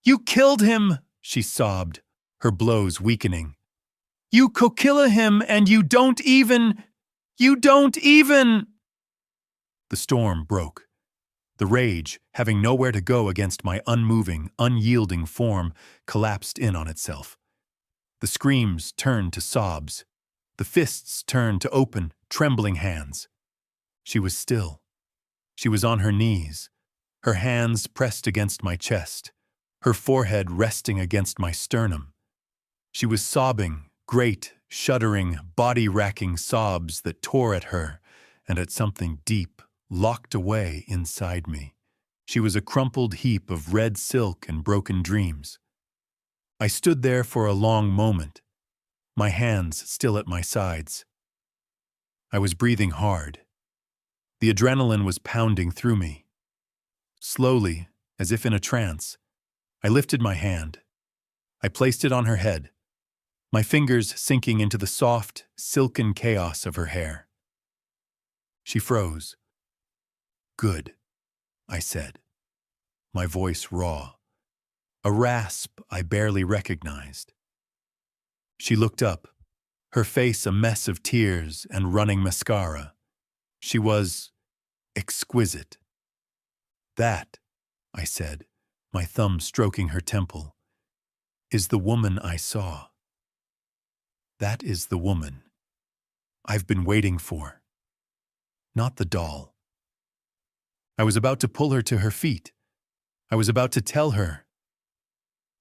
"You killed him!" she sobbed, her blows weakening. "You kokilla him and you don't even... The storm broke. The rage, having nowhere to go against my unmoving, unyielding form, collapsed in on itself. The screams turned to sobs. The fists turned to open, trembling hands. She was still. She was on her knees, her hands pressed against my chest, her forehead resting against my sternum. She was sobbing, great, shuddering, body-racking sobs that tore at her and at something deep, locked away inside me. She was a crumpled heap of red silk and broken dreams. I stood there for a long moment, my hands still at my sides. I was breathing hard. The adrenaline was pounding through me. Slowly, as if in a trance, I lifted my hand. I placed it on her head, my fingers sinking into the soft, silken chaos of her hair. She froze. "Good," I said, my voice raw, a rasp I barely recognized. She looked up, her face a mess of tears and running mascara. She was exquisite. "That," I said, my thumb stroking her temple, "is the woman I saw. That is the woman I've been waiting for. Not the doll." I was about to pull her to her feet. I was about to tell her,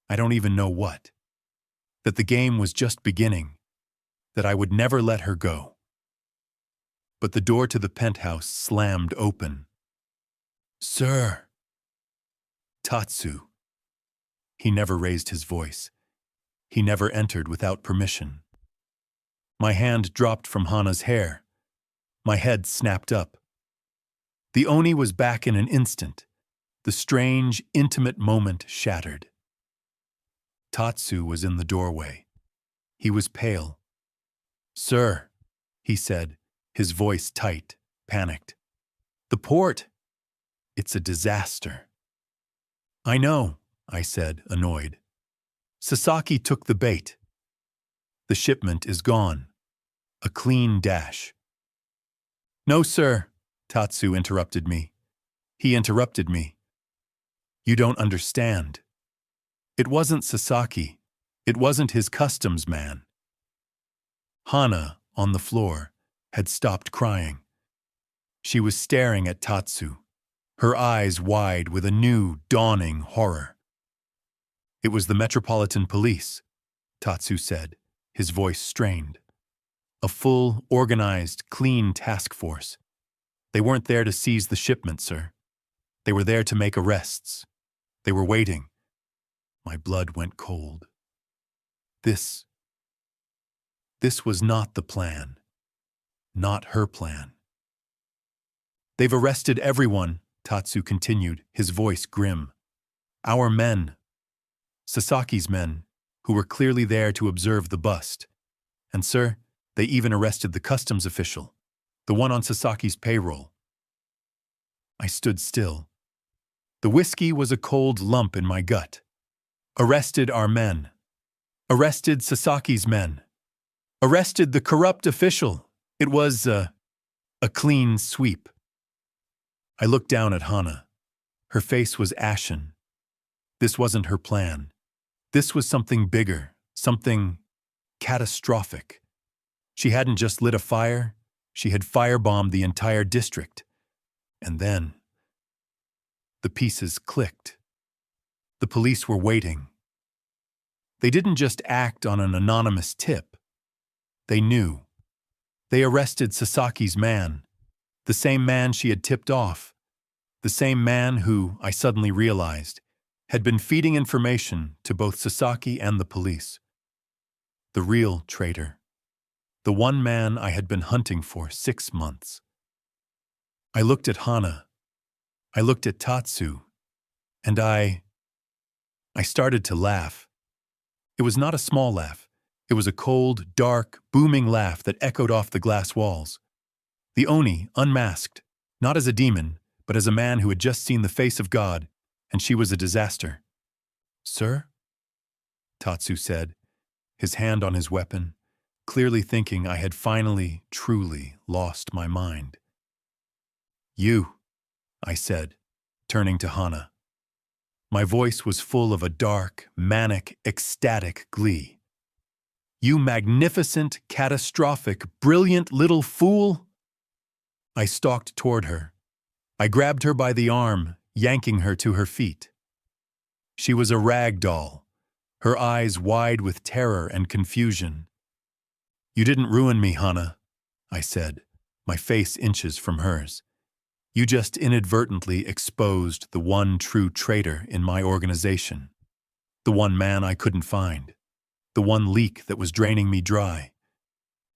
I don't even know what, that the game was just beginning, that I would never let her go. but the door to the penthouse slammed open. "Sir!" "Tatsu." He never raised his voice. He never entered without permission. My hand dropped from Hana's hair. My head snapped up. The Oni was back in an instant. The strange, intimate moment shattered. Tatsu was in the doorway. He was pale. "Sir," he said, his voice tight, panicked. "The port! It's a disaster." "I know," I said, annoyed. "Sasaki took the bait. The shipment is gone. A clean dash." "No, sir," Tatsu interrupted me. He interrupted me. "You don't understand. It wasn't Sasaki. It wasn't his customs man." Hana, on the floor, had stopped crying. She was staring at Tatsu, her eyes wide with a new, dawning horror. "It was the Metropolitan Police," Tatsu said, his voice strained. "A full, organized, clean task force. They weren't there to seize the shipment, sir. They were there to make arrests. They were waiting." My blood went cold. This was not the plan. Not her plan. "They've arrested everyone," Tatsu continued, his voice grim. "Our men. Sasaki's men, who were clearly there to observe the bust. And sir, they even arrested the customs official, the one on Sasaki's payroll." I stood still. The whiskey was a cold lump in my gut. Arrested our men. Arrested Sasaki's men. Arrested the corrupt official. It was a clean sweep. I looked down at Hana. Her face was ashen. This wasn't her plan. This was something bigger, something catastrophic. She hadn't just lit a fire, she had firebombed the entire district. And then the pieces clicked. The police were waiting. They didn't just act on an anonymous tip. They knew. They arrested Sasaki's man, the same man she had tipped off, the same man who, I suddenly realized, had been feeding information to both Sasaki and the police. The real traitor. The one man I had been hunting for 6 months. I looked at Hana. I looked at Tatsu. And I started to laugh. It was not a small laugh. It was a cold, dark, booming laugh that echoed off the glass walls. The Oni, unmasked, not as a demon, but as a man who had just seen the face of God, and she was a disaster. "Sir?" Tatsu said, his hand on his weapon, clearly thinking I had finally, truly lost my mind. "You," I said, turning to Hana. My voice was full of a dark, manic, ecstatic glee. "You magnificent, catastrophic, brilliant little fool!" I stalked toward her. I grabbed her by the arm, yanking her to her feet. She was a rag doll, her eyes wide with terror and confusion. "You didn't ruin me, Hana," I said, my face inches from hers. "You just inadvertently exposed the one true traitor in my organization, the one man I couldn't find. The one leak that was draining me dry.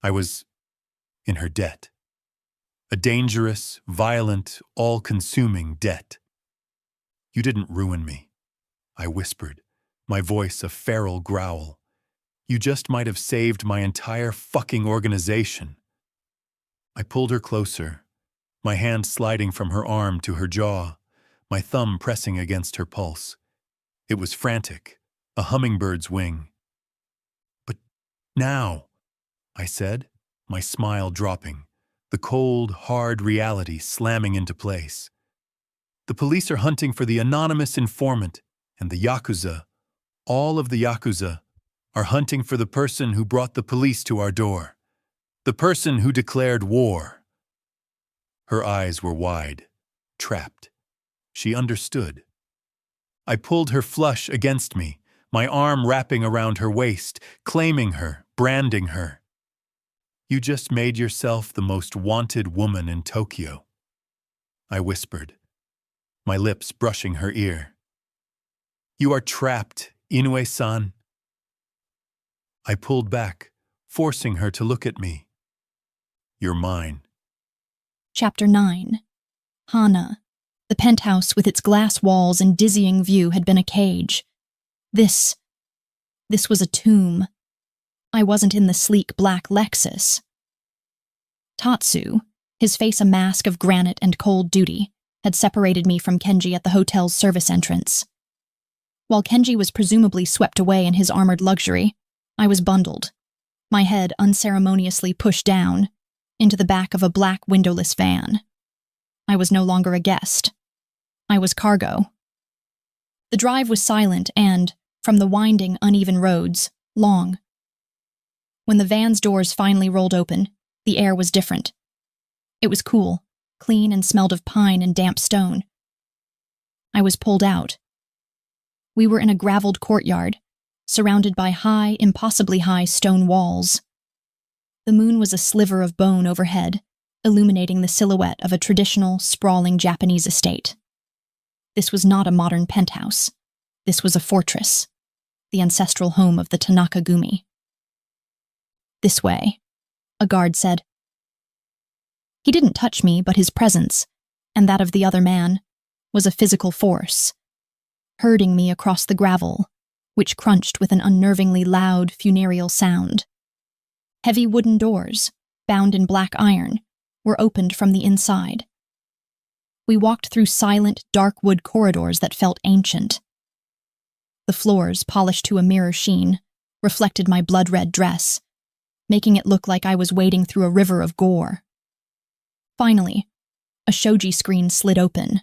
I was in her debt. A dangerous, violent, all-consuming debt. You didn't ruin me," I whispered, my voice a feral growl. "You just might have saved my entire fucking organization." I pulled her closer, my hand sliding from her arm to her jaw, my thumb pressing against her pulse. It was frantic, a hummingbird's wing. "Now," I said, my smile dropping, the cold, hard reality slamming into place. "The police are hunting for the anonymous informant, and the Yakuza, all of the Yakuza, are hunting for the person who brought the police to our door, the person who declared war." Her eyes were wide, trapped. She understood. I pulled her flush against me, my arm wrapping around her waist, claiming her, branding her. You just made yourself the most wanted woman in Tokyo. I whispered, my lips brushing her ear. You are trapped, Inoue-san. I pulled back, forcing her to look at me. You're mine. Chapter 9. Hana. The penthouse with its glass walls and dizzying view had been a cage. This was a tomb. I wasn't in the sleek black Lexus. Tatsu, his face a mask of granite and cold duty, had separated me from Kenji at the hotel's service entrance. While Kenji was presumably swept away in his armored luxury, I was bundled, my head unceremoniously pushed down, into the back of a black windowless van. I was no longer a guest. I was cargo. The drive was silent and, from the winding, uneven roads, long. When the van's doors finally rolled open, the air was different. It was cool, clean, and smelled of pine and damp stone. I was pulled out. We were in a graveled courtyard, surrounded by high, impossibly high stone walls. The moon was a sliver of bone overhead, illuminating the silhouette of a traditional, sprawling Japanese estate. This was not a modern penthouse. This was a fortress, the ancestral home of the Tanaka-gumi. This way, a guard said. He didn't touch me, but his presence, and that of the other man, was a physical force, herding me across the gravel, which crunched with an unnervingly loud, funereal sound. Heavy wooden doors, bound in black iron, were opened from the inside. We walked through silent, dark wood corridors that felt ancient. The floors, polished to a mirror sheen, reflected my blood-red dress, making it look like I was wading through a river of gore. Finally, a shoji screen slid open.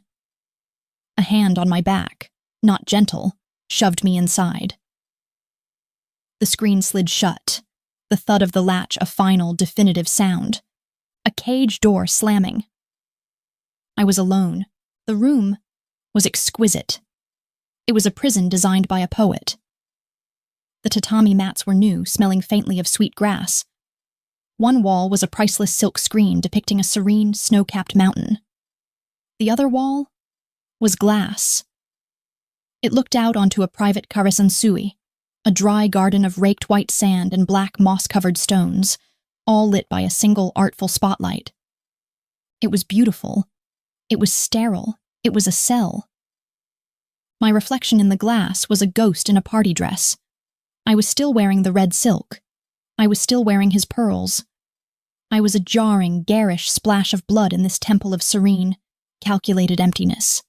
A hand on my back, not gentle, shoved me inside. The screen slid shut, the thud of the latch a final, definitive sound. A cage door slamming. I was alone. The room was exquisite. It was a prison designed by a poet. The tatami mats were new, smelling faintly of sweet grass. One wall was a priceless silk screen depicting a serene, snow-capped mountain. The other wall was glass. It looked out onto a private karasansui, a dry garden of raked white sand and black moss-covered stones, all lit by a single artful spotlight. It was beautiful. It was sterile. It was a cell. My reflection in the glass was a ghost in a party dress. I was still wearing the red silk. I was still wearing his pearls. I was a jarring, garish splash of blood in this temple of serene, calculated emptiness.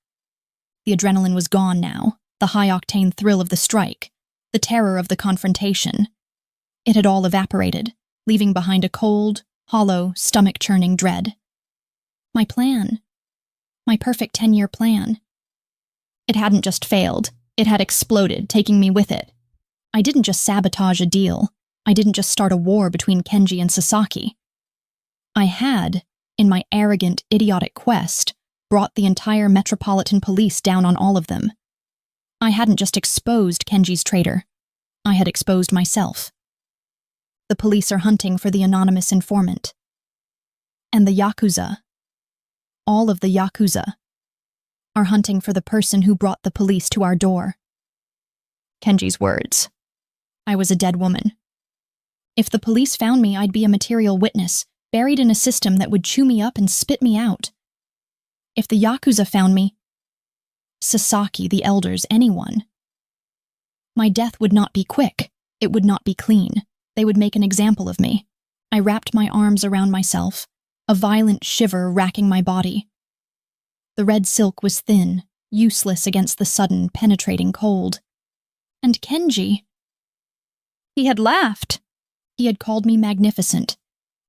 The adrenaline was gone now, the high-octane thrill of the strike, the terror of the confrontation. It had all evaporated, leaving behind a cold, hollow, stomach-churning dread. My plan. My perfect 10-year plan. It hadn't just failed. It had exploded, taking me with it. I didn't just sabotage a deal. I didn't just start a war between Kenji and Sasaki. I had, in my arrogant, idiotic quest, brought the entire Metropolitan Police down on all of them. I hadn't just exposed Kenji's traitor. I had exposed myself. The police are hunting for the anonymous informant. And the Yakuza, all of the Yakuza, are hunting for the person who brought the police to our door. Kenji's words. I was a dead woman. If the police found me, I'd be a material witness, buried in a system that would chew me up and spit me out. If the Yakuza found me, Sasaki, the elders, anyone, my death would not be quick. It would not be clean. They would make an example of me. I wrapped my arms around myself, a violent shiver racking my body. The red silk was thin, useless against the sudden, penetrating cold. And Kenji. He had laughed. He had called me magnificent.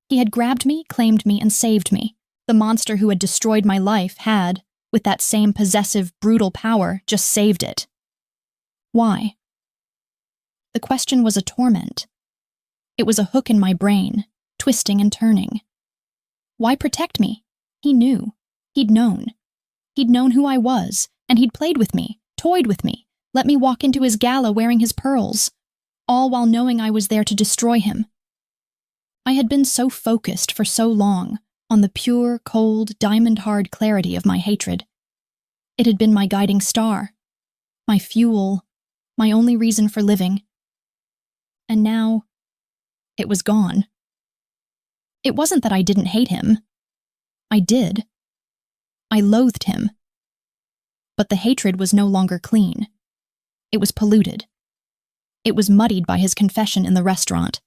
He had grabbed me, claimed me, and saved me. The monster who had destroyed my life had, with that same possessive, brutal power, just saved it. Why? The question was a torment. It was a hook in my brain, twisting and turning. Why protect me? He knew. He'd known. He'd known who I was, and he'd played with me, toyed with me, let me walk into his gala wearing his pearls, all while knowing I was there to destroy him. I had been so focused for so long on the pure, cold, diamond-hard clarity of my hatred. It had been my guiding star, my fuel, my only reason for living. And now, it was gone. It wasn't that I didn't hate him. I did. I loathed him. But the hatred was no longer clean. It was polluted. It was muddied by his confession in the restaurant.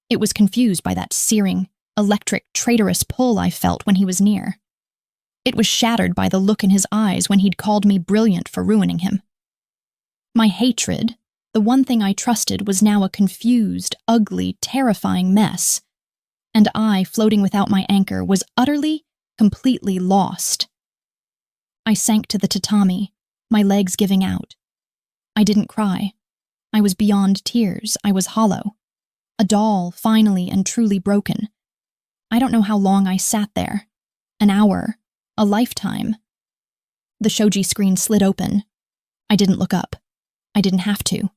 It was confused by that searing, electric, traitorous pull I felt when he was near. It was shattered by the look in his eyes when he'd called me brilliant for ruining him. My hatred, the one thing I trusted, was now a confused, ugly, terrifying mess, and I, floating without my anchor, was utterly, completely lost. I sank to the tatami, my legs giving out. I didn't cry. I was beyond tears. I was hollow. A doll, finally and truly broken. I don't know how long I sat there. An hour. A lifetime. The shoji screen slid open. I didn't look up. I didn't have to.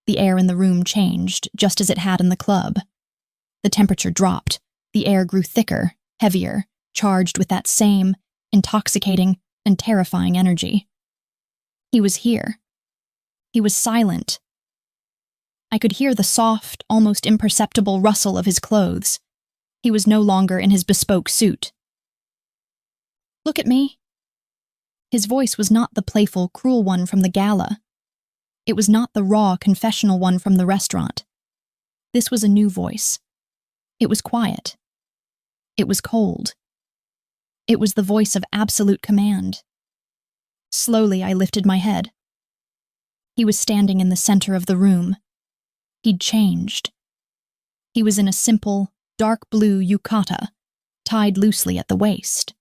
The air in the room changed, just as it had in the club. The temperature dropped. The air grew thicker, heavier, charged with that same intoxicating and terrifying energy. He was here. He was silent. I could hear the soft, almost imperceptible rustle of his clothes. He was no longer in his bespoke suit. "Look at me." His voice was not the playful, cruel one from the gala. It was not the raw, confessional one from the restaurant. This was a new voice. It was quiet. It was cold. It was the voice of absolute command. Slowly, I lifted my head. He was standing in the center of the room. He'd changed. He was in a simple, dark blue yukata, tied loosely at the waist.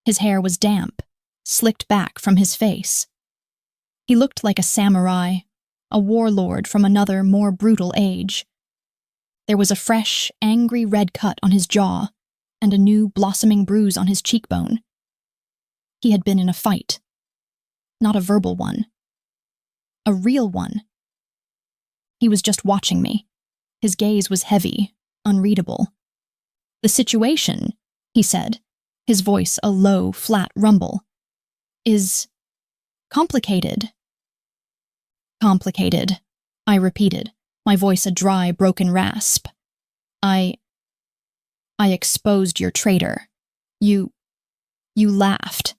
His hair was damp, slicked back from his face. He looked like a samurai, a warlord from another, more brutal age. There was a fresh, angry red cut on his jaw, and a new, blossoming bruise on his cheekbone. He had been in a fight. Not a verbal one. A real one. He was just watching me. His gaze was heavy, unreadable. "The situation," he said, his voice a low, flat rumble, "is complicated." "Complicated," I repeated, my voice a dry, broken rasp. I exposed your traitor. You laughed."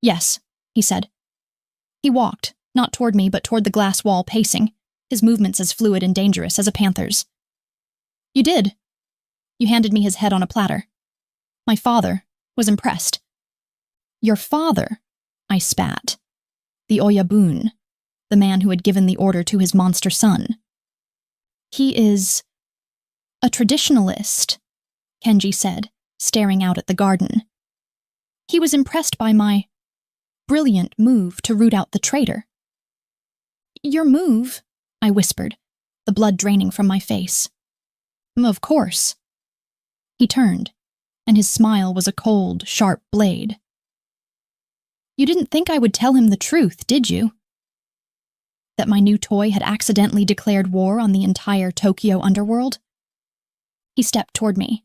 "Yes," he said. He walked, not toward me, but toward the glass wall, pacing, his movements as fluid and dangerous as a panther's. "You did. You handed me his head on a platter. My father was impressed." "Your father?" I spat. "The Oyabun, the man who had given the order to his monster son. He is a traditionalist," Kenji said, staring out at the garden. "He was impressed by my brilliant move to root out the traitor." "Your move?" I whispered, the blood draining from my face. "Of course." He turned, and his smile was a cold, sharp blade. "You didn't think I would tell him the truth, did you? That my new toy had accidentally declared war on the entire Tokyo underworld?" He stepped toward me.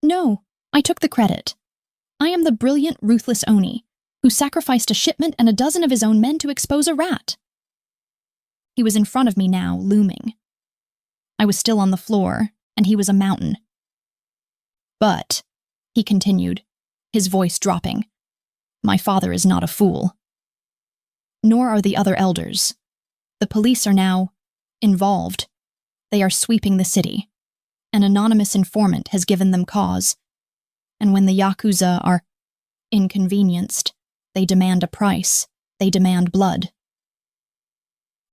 "No, I took the credit. I am the brilliant, ruthless Oni, who sacrificed a shipment and a dozen of his own men to expose a rat." He was in front of me now, looming. I was still on the floor, and he was a mountain. "But," he continued, his voice dropping, "my father is not a fool. Nor are the other elders. The police are now involved. They are sweeping the city. An anonymous informant has given them cause. And when the Yakuza are inconvenienced, they demand a price. They demand blood."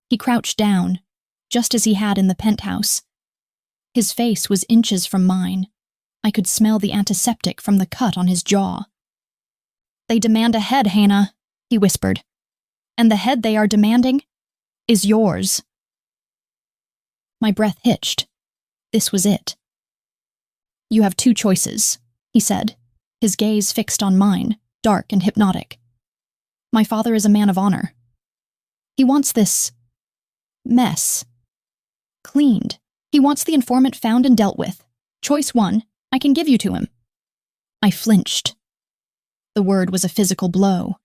He crouched down, just as he had in the penthouse. His face was inches from mine. I could smell the antiseptic from the cut on his jaw. "They demand a head, Hana," he whispered. "And the head they are demanding is yours." My breath hitched. This was it. "You have two choices," he said, his gaze fixed on mine, dark and hypnotic. "My father is a man of honor. He wants this mess cleaned, He wants the informant found and dealt with. Choice one, I can give you to him. I flinched. The word was a physical blow.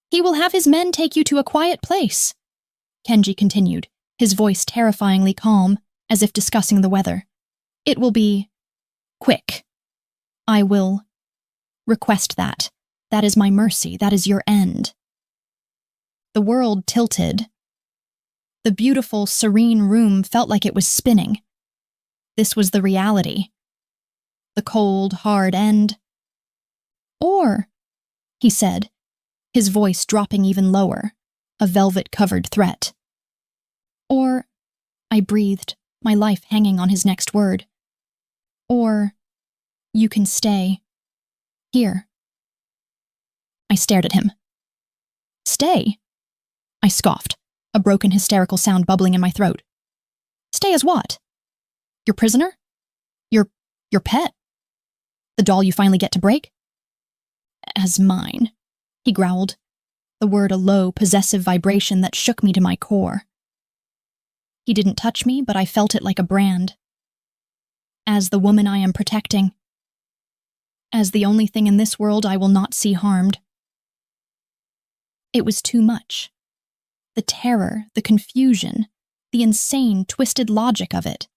He will have his men take you to a quiet place, Kenji continued, his voice terrifyingly calm, as if discussing the weather. It will be quick. I will request that. That is my mercy. That is your end. The world tilted. The beautiful, serene room felt like it was spinning. This was the reality. The cold, hard end. Or, he said, his voice dropping even lower, a velvet-covered threat. Or, I breathed, my life hanging on his next word. Or, you can stay. Here. I stared at him. Stay? I scoffed, a broken hysterical sound bubbling in my throat. Stay as what? Your prisoner? Your pet? The doll you finally get to break? As mine, he growled, the word a low, possessive vibration that shook me to my core. He didn't touch me, but I felt it like a brand. As the woman I am protecting. As the only thing in this world I will not see harmed. It was too much. The terror, the confusion, the insane, twisted logic of it.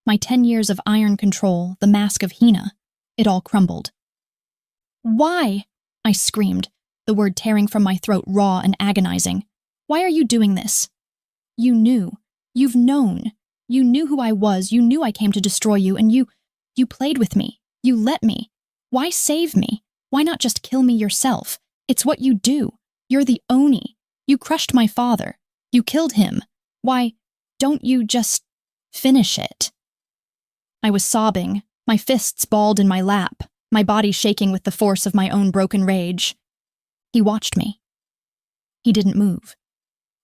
My 10 years of iron control, the mask of Hina, it all crumbled. Why? I screamed, the word tearing from my throat raw and agonizing. Why are you doing this? You knew. You've known. You knew who I was. You knew I came to destroy you, and you played with me. You let me. Why save me? Why not just kill me yourself? It's what you do. You're the Oni. You crushed my father. You killed him. Why don't you just finish it? I was sobbing, my fists balled in my lap, my body shaking with the force of my own broken rage. He watched me. He didn't move.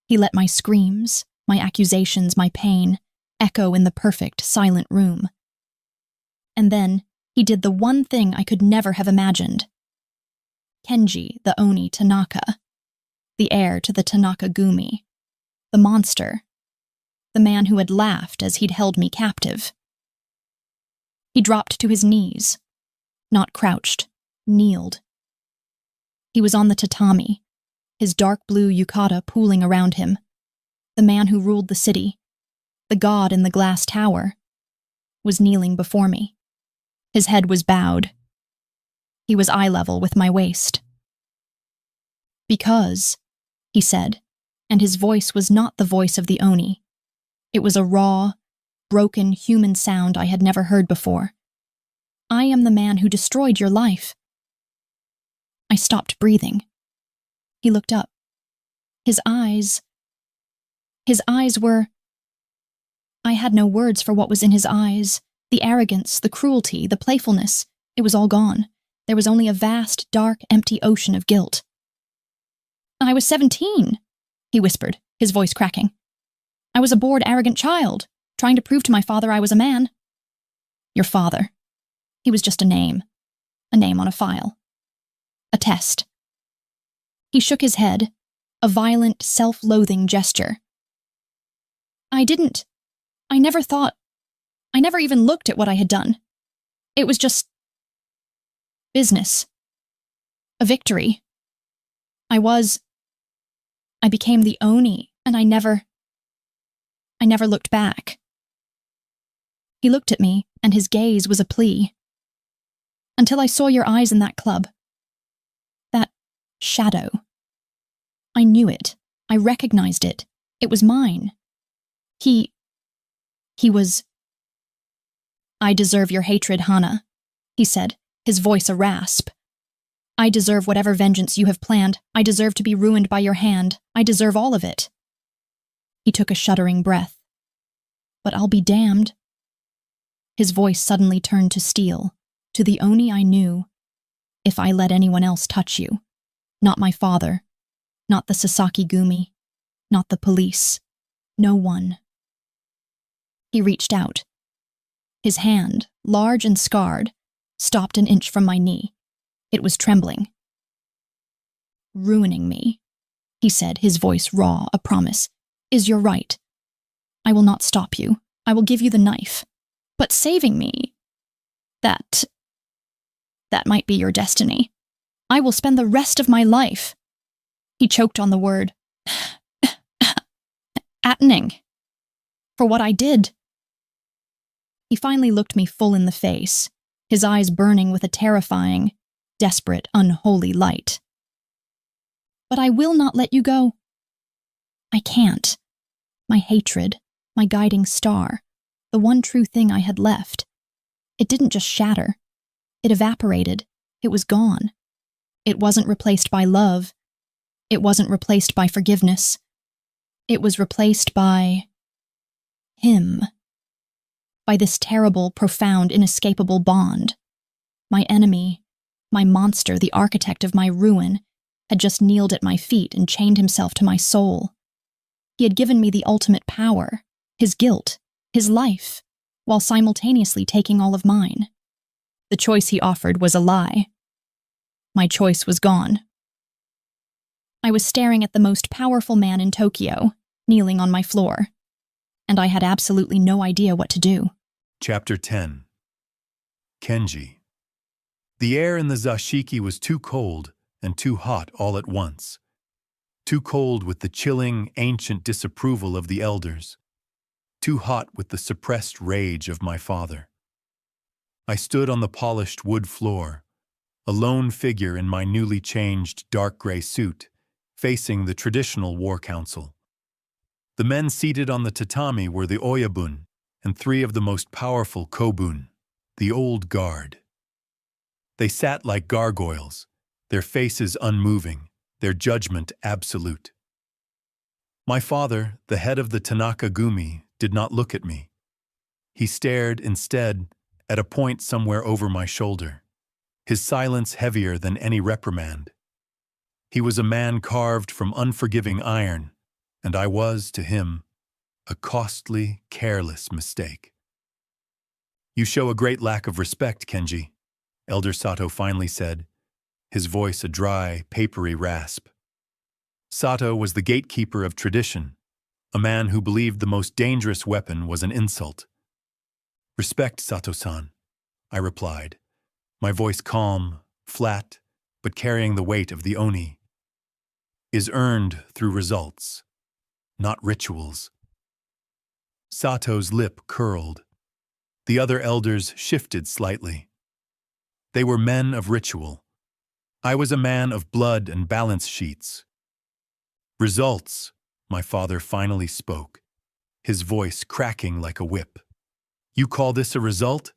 He let my screams, my accusations, my pain, echo in the perfect, silent room. And then he did the one thing I could never have imagined. Kenji, the Oni Tanaka, the heir to the Tanaka-gumi, the monster, the man who had laughed as he'd held me captive. He dropped to his knees, not crouched, kneeled. He was on the tatami, his dark blue yukata pooling around him. The man who ruled the city, the god in the glass tower, was kneeling before me. His head was bowed. He was eye level with my waist. Because, he said, and his voice was not the voice of the Oni. It was a raw, broken human sound I had never heard before. I am the man who destroyed your life. I stopped breathing. He looked up. His eyes were... I had no words for what was in his eyes. The arrogance, the cruelty, the playfulness. It was all gone. There was only a vast, dark, empty ocean of guilt. I was 17, he whispered, his voice cracking. I was a bored, arrogant child, trying to prove to my father I was a man. Your father. He was just a name on a file. A test. He shook his head, a violent, self-loathing gesture. I never even looked at what I had done. It was just business. A victory. I became the Oni, and I never looked back. He looked at me, and his gaze was a plea. Until I saw your eyes in that club. That shadow. I knew it. I recognized it. It was mine. He was... I deserve your hatred, Hana, he said, his voice a rasp. I deserve whatever vengeance you have planned. I deserve to be ruined by your hand. I deserve all of it. He took a shuddering breath. But I'll be damned. His voice suddenly turned to steel, to the Oni I knew. If I let anyone else touch you. Not my father. Not the Sasaki-gumi. Not the police. No one. He reached out. His hand, large and scarred, stopped an inch from my knee. It was trembling. Ruining me, he said, his voice raw, a promise, is your right. I will not stop you. I will give you the knife. But saving me, that might be your destiny. I will spend the rest of my life. He choked on the word. Attening. For what I did. He finally looked me full in the face, his eyes burning with a terrifying, desperate, unholy light. But I will not let you go. I can't. My hatred, my guiding star, the one true thing I had left. It didn't just shatter. It evaporated. It was gone. It wasn't replaced by love. It wasn't replaced by forgiveness. It was replaced by him. By this terrible, profound, inescapable bond. My enemy, my monster, the architect of my ruin, had just kneeled at my feet and chained himself to my soul. He had given me the ultimate power, his guilt, his life, while simultaneously taking all of mine. The choice he offered was a lie. My choice was gone. I was staring at the most powerful man in Tokyo, kneeling on my floor, and I had absolutely no idea what to do. Chapter 10. Kenji. The air in the zashiki was too cold and too hot all at once. Too cold with the chilling, ancient disapproval of the elders. Too hot with the suppressed rage of my father. I stood on the polished wood floor, a lone figure in my newly changed dark gray suit, facing the traditional war council. The men seated on the tatami were the oyabun and 3 of the most powerful kobun, the old guard. They sat like gargoyles, their faces unmoving, their judgment absolute. My father, the head of the Tanaka-gumi, did not look at me. He stared, instead, at a point somewhere over my shoulder, his silence heavier than any reprimand. He was a man carved from unforgiving iron, and I was, to him, a costly, careless mistake. "You show a great lack of respect, Kenji," Elder Sato finally said, his voice a dry, papery rasp. Sato was the gatekeeper of tradition, a man who believed the most dangerous weapon was an insult. "Respect, Sato-san," I replied, my voice calm, flat, but carrying the weight of the oni, "is earned through results, not rituals." Sato's lip curled. The other elders shifted slightly. They were men of ritual. I was a man of blood and balance sheets. "Results," my father finally spoke, his voice cracking like a whip. "You call this a result?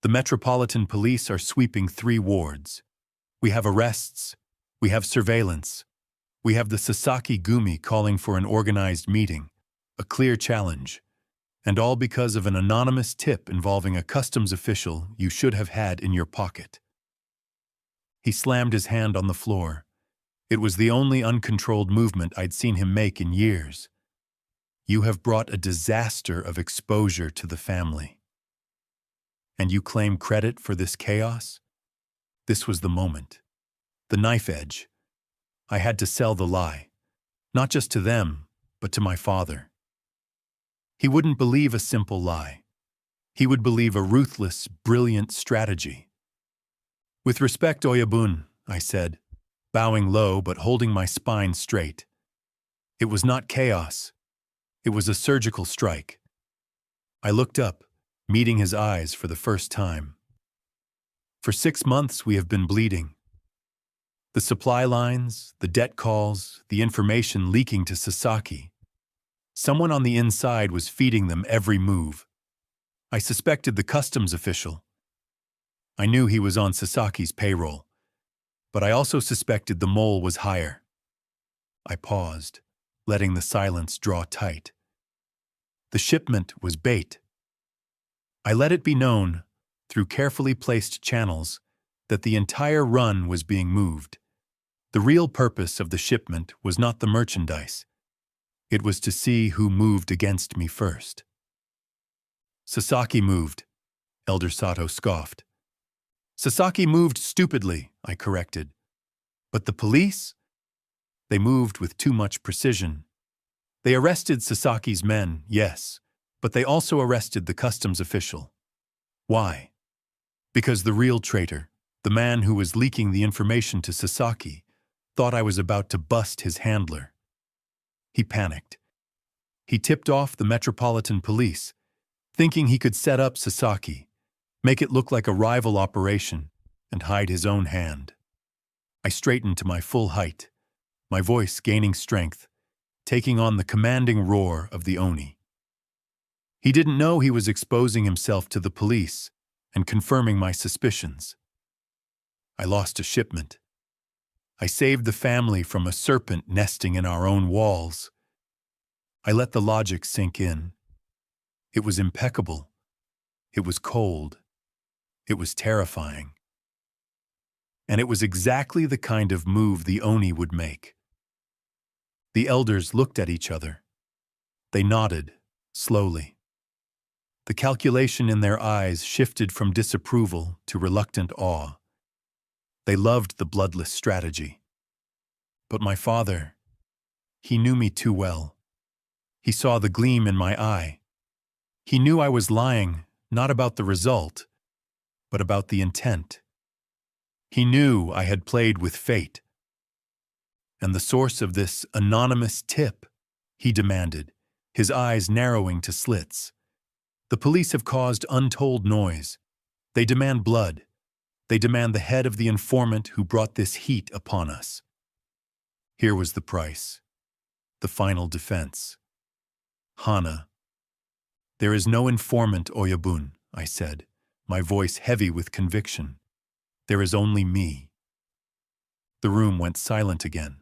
The Metropolitan Police are sweeping 3 wards. We have arrests. We have surveillance. We have the Sasaki-gumi calling for an organized meeting, a clear challenge, and all because of an anonymous tip involving a customs official you should have had in your pocket." He slammed his hand on the floor. It was the only uncontrolled movement I'd seen him make in years. "You have brought a disaster of exposure to the family. And you claim credit for this chaos?" This was the moment. The knife edge. I had to sell the lie, not just to them, but to my father. He wouldn't believe a simple lie. He would believe a ruthless, brilliant strategy. "With respect, Oyabun," I said, bowing low but holding my spine straight. It was not chaos. It was a surgical strike. I looked up, meeting his eyes for the first time. "For 6 months we have been bleeding. The supply lines, the debt calls, the information leaking to Sasaki. Someone on the inside was feeding them every move. I suspected the customs official. I knew he was on Sasaki's payroll, but I also suspected the mole was higher." I paused, letting the silence draw tight. The shipment was bait. I let it be known, through carefully placed channels, that the entire run was being moved. The real purpose of the shipment was not the merchandise. It was to see who moved against me first. "Sasaki moved," Elder Sato scoffed. "Sasaki moved stupidly," I corrected. "But the police? They moved with too much precision. They arrested Sasaki's men, yes, but they also arrested the customs official. Why? Because the real traitor, the man who was leaking the information to Sasaki, thought I was about to bust his handler. He panicked. He tipped off the Metropolitan Police, thinking he could set up Sasaki, make it look like a rival operation, and hide his own hand. I straightened to my full height, my voice gaining strength, taking on the commanding roar of the Oni. He didn't know he was exposing himself to the police and confirming my suspicions. I lost a shipment. I saved the family from a serpent nesting in our own walls. I let the logic sink in. It was impeccable. It was cold. It was terrifying. And it was exactly the kind of move the Oni would make. The elders looked at each other. They nodded, slowly. The calculation in their eyes shifted from disapproval to reluctant awe. They loved the bloodless strategy. But my father, he knew me too well. He saw the gleam in my eye. He knew I was lying, not about the result, but about the intent. He knew I had played with fate. And the source of this anonymous tip, he demanded, his eyes narrowing to slits. The police have caused untold noise. They demand blood. They demand the head of the informant who brought this heat upon us. Here was the price. The final defense. Hana. There is no informant, Oyabun, I said, my voice heavy with conviction. There is only me. The room went silent again.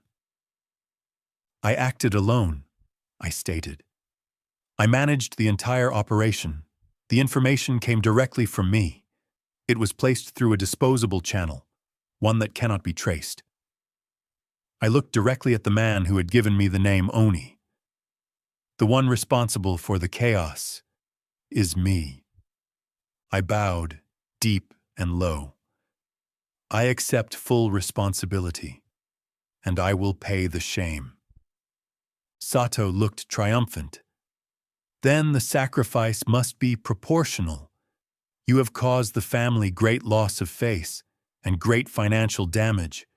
I acted alone, I stated. I managed the entire operation. The information came directly from me. It was placed through a disposable channel, one that cannot be traced. I looked directly at the man who had given me the name Oni. The one responsible for the chaos is me. I bowed, deep and low. I accept full responsibility, and I will pay the shame. Sato looked triumphant. Then the sacrifice must be proportional. You have caused the family great loss of face and great financial damage.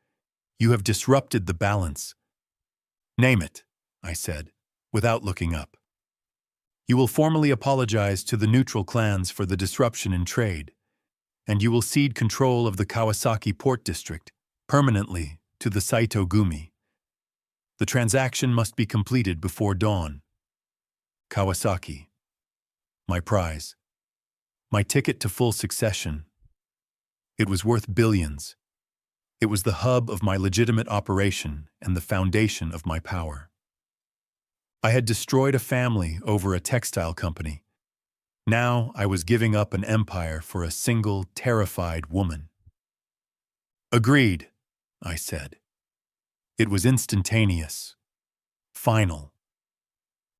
You have disrupted the balance. Name it, I said, without looking up. You will formally apologize to the neutral clans for the disruption in trade, and you will cede control of the Kawasaki Port District permanently to the Saito-gumi. The transaction must be completed before dawn. Kawasaki. My prize. My ticket to full succession. It was worth billions. It was the hub of my legitimate operation and the foundation of my power. I had destroyed a family over a textile company. Now I was giving up an empire for a single, terrified woman. Agreed, I said. It was instantaneous. Final.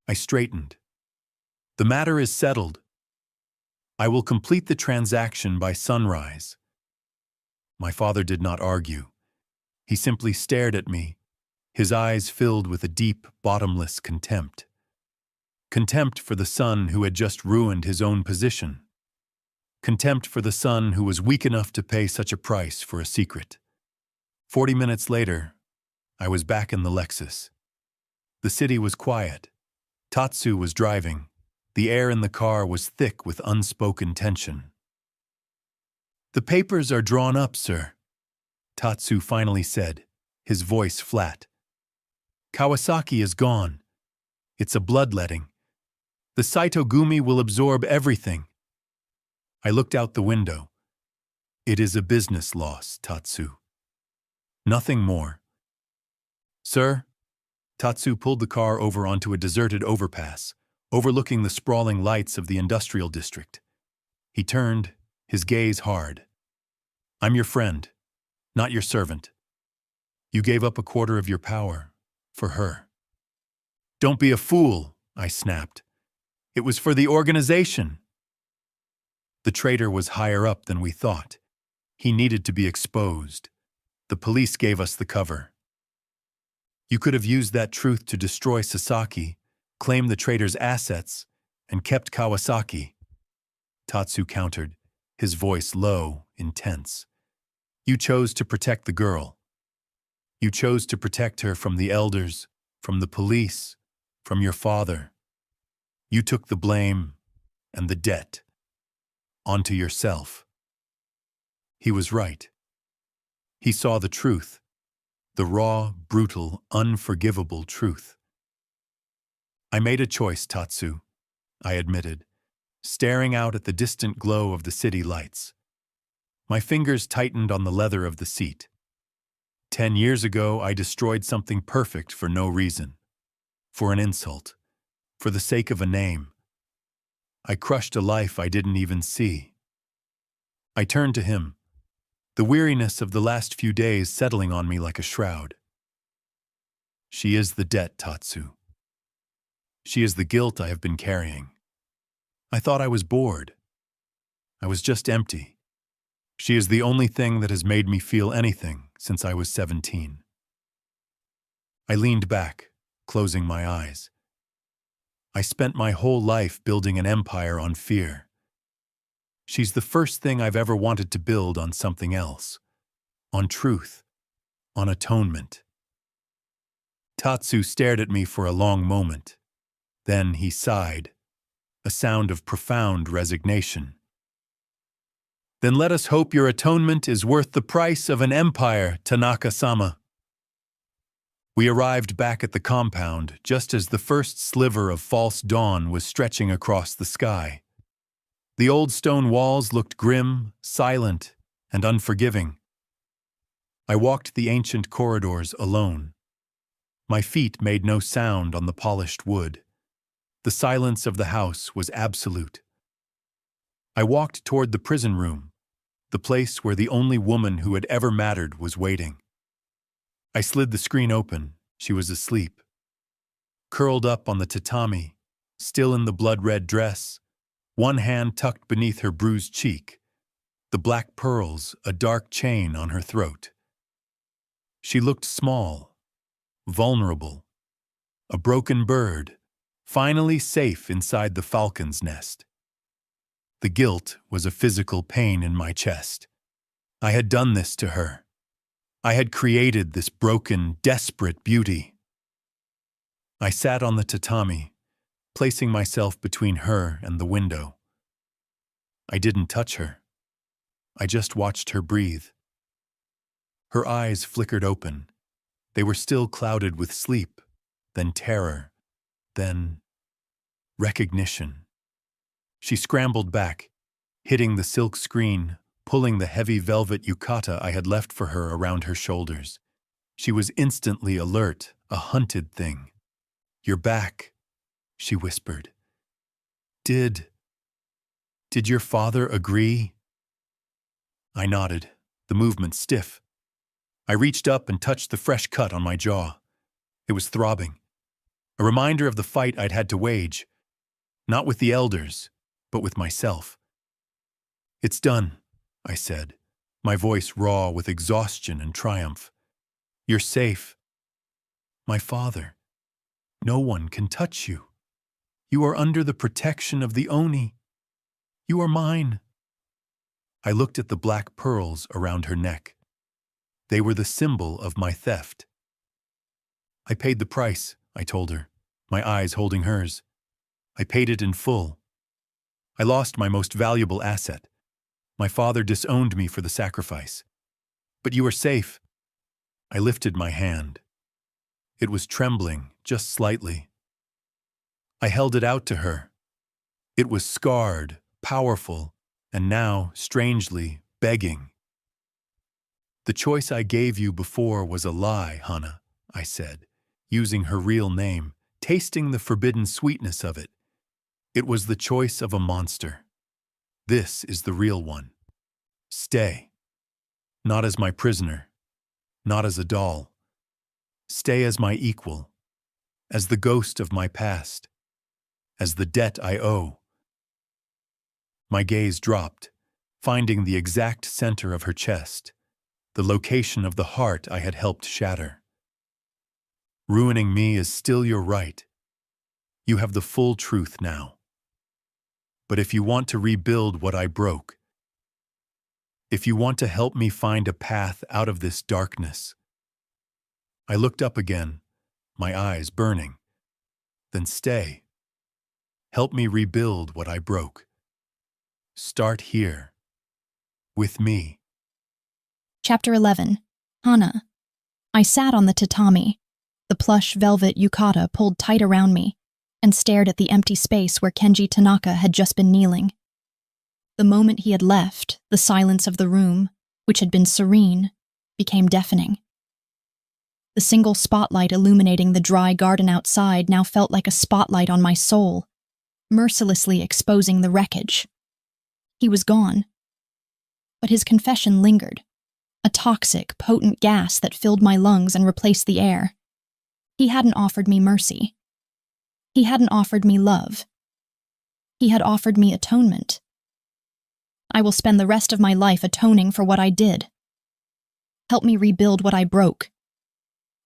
I straightened. The matter is settled. I will complete the transaction by sunrise. My father did not argue. He simply stared at me, his eyes filled with a deep, bottomless contempt. Contempt for the son who had just ruined his own position. Contempt for the son who was weak enough to pay such a price for a secret. 40 minutes later, I was back in the Lexus. The city was quiet. Tatsu was driving. The air in the car was thick with unspoken tension. The papers are drawn up, sir, Tatsu finally said, his voice flat. Kawasaki is gone. It's a bloodletting. The Saito-gumi will absorb everything. I looked out the window. It is a business loss, Tatsu. Nothing more. Sir, Tatsu pulled the car over onto a deserted overpass, overlooking the sprawling lights of the industrial district. He turned, his gaze hard. I'm your friend, not your servant. You gave up a quarter of your power for her. Don't be a fool, I snapped. It was for the organization. The traitor was higher up than we thought. He needed to be exposed. The police gave us the cover. You could have used that truth to destroy Sasaki, claimed the trader's assets, and kept Kawasaki. Tatsu countered, his voice low, intense. You chose to protect the girl. You chose to protect her from the elders, from the police, from your father. You took the blame and the debt onto yourself. He was right. He saw the truth, the raw, brutal, unforgivable truth. I made a choice, Tatsu, I admitted, staring out at the distant glow of the city lights. My fingers tightened on the leather of the seat. 10 years ago, I destroyed something perfect for no reason. For an insult. For the sake of a name. I crushed a life I didn't even see. I turned to him, the weariness of the last few days settling on me like a shroud. She is the debt, Tatsu. She is the guilt I have been carrying. I thought I was bored. I was just empty. She is the only thing that has made me feel anything since I was 17. I leaned back, closing my eyes. I spent my whole life building an empire on fear. She's the first thing I've ever wanted to build on something else. On truth. On atonement. Tatsu stared at me for a long moment. Then he sighed, a sound of profound resignation. Then let us hope your atonement is worth the price of an empire, Tanaka-sama. We arrived back at the compound just as the first sliver of false dawn was stretching across the sky. The old stone walls looked grim, silent, and unforgiving. I walked the ancient corridors alone. My feet made no sound on the polished wood. The silence of the house was absolute. I walked toward the prison room, the place where the only woman who had ever mattered was waiting. I slid the screen open. She was asleep. Curled up on the tatami, still in the blood-red dress, one hand tucked beneath her bruised cheek, the black pearls a dark chain on her throat. She looked small, vulnerable, a broken bird, finally safe inside the falcon's nest. The guilt was a physical pain in my chest. I had done this to her. I had created this broken, desperate beauty. I sat on the tatami, placing myself between her and the window. I didn't touch her. I just watched her breathe. Her eyes flickered open. They were still clouded with sleep, then terror, then recognition. She scrambled back, hitting the silk screen, pulling the heavy velvet yukata I had left for her around her shoulders. She was instantly alert, a hunted thing. "You're back," she whispered. Did your father agree?" I nodded, the movement stiff. I reached up and touched the fresh cut on my jaw. It was throbbing, a reminder of the fight I'd had to wage, not with the elders, but with myself. "It's done," I said, my voice raw with exhaustion and triumph. "You're safe." "My father, no one can touch you. You are under the protection of the Oni. You are mine." I looked at the black pearls around her neck. They were the symbol of my theft. "I paid the price," I told her, my eyes holding hers. "I paid it in full. I lost my most valuable asset. My father disowned me for the sacrifice. But you are safe." I lifted my hand. It was trembling, just slightly. I held it out to her. It was scarred, powerful, and now, strangely, begging. "The choice I gave you before was a lie, Hana," I said, using her real name, tasting the forbidden sweetness of it. "It was the choice of a monster. This is the real one. Stay. Not as my prisoner. Not as a doll. Stay as my equal. As the ghost of my past. As the debt I owe." My gaze dropped, finding the exact center of her chest, the location of the heart I had helped shatter. "Ruining me is still your right. You have the full truth now. But if you want to rebuild what I broke, if you want to help me find a path out of this darkness. I looked up again, my eyes burning. Then stay. Help me rebuild what I broke. Start here. With me. Chapter 11. Hana. I sat on the tatami, the plush velvet yukata pulled tight around me, and stared at the empty space where Kenji Tanaka had just been kneeling. The moment he had left, the silence of the room, which had been serene, became deafening. The single spotlight illuminating the dry garden outside now felt like a spotlight on my soul, mercilessly exposing the wreckage. He was gone. But his confession lingered, a toxic, potent gas that filled my lungs and replaced the air. He hadn't offered me mercy. He hadn't offered me love. He had offered me atonement. I will spend the rest of my life atoning for what I did. Help me rebuild what I broke.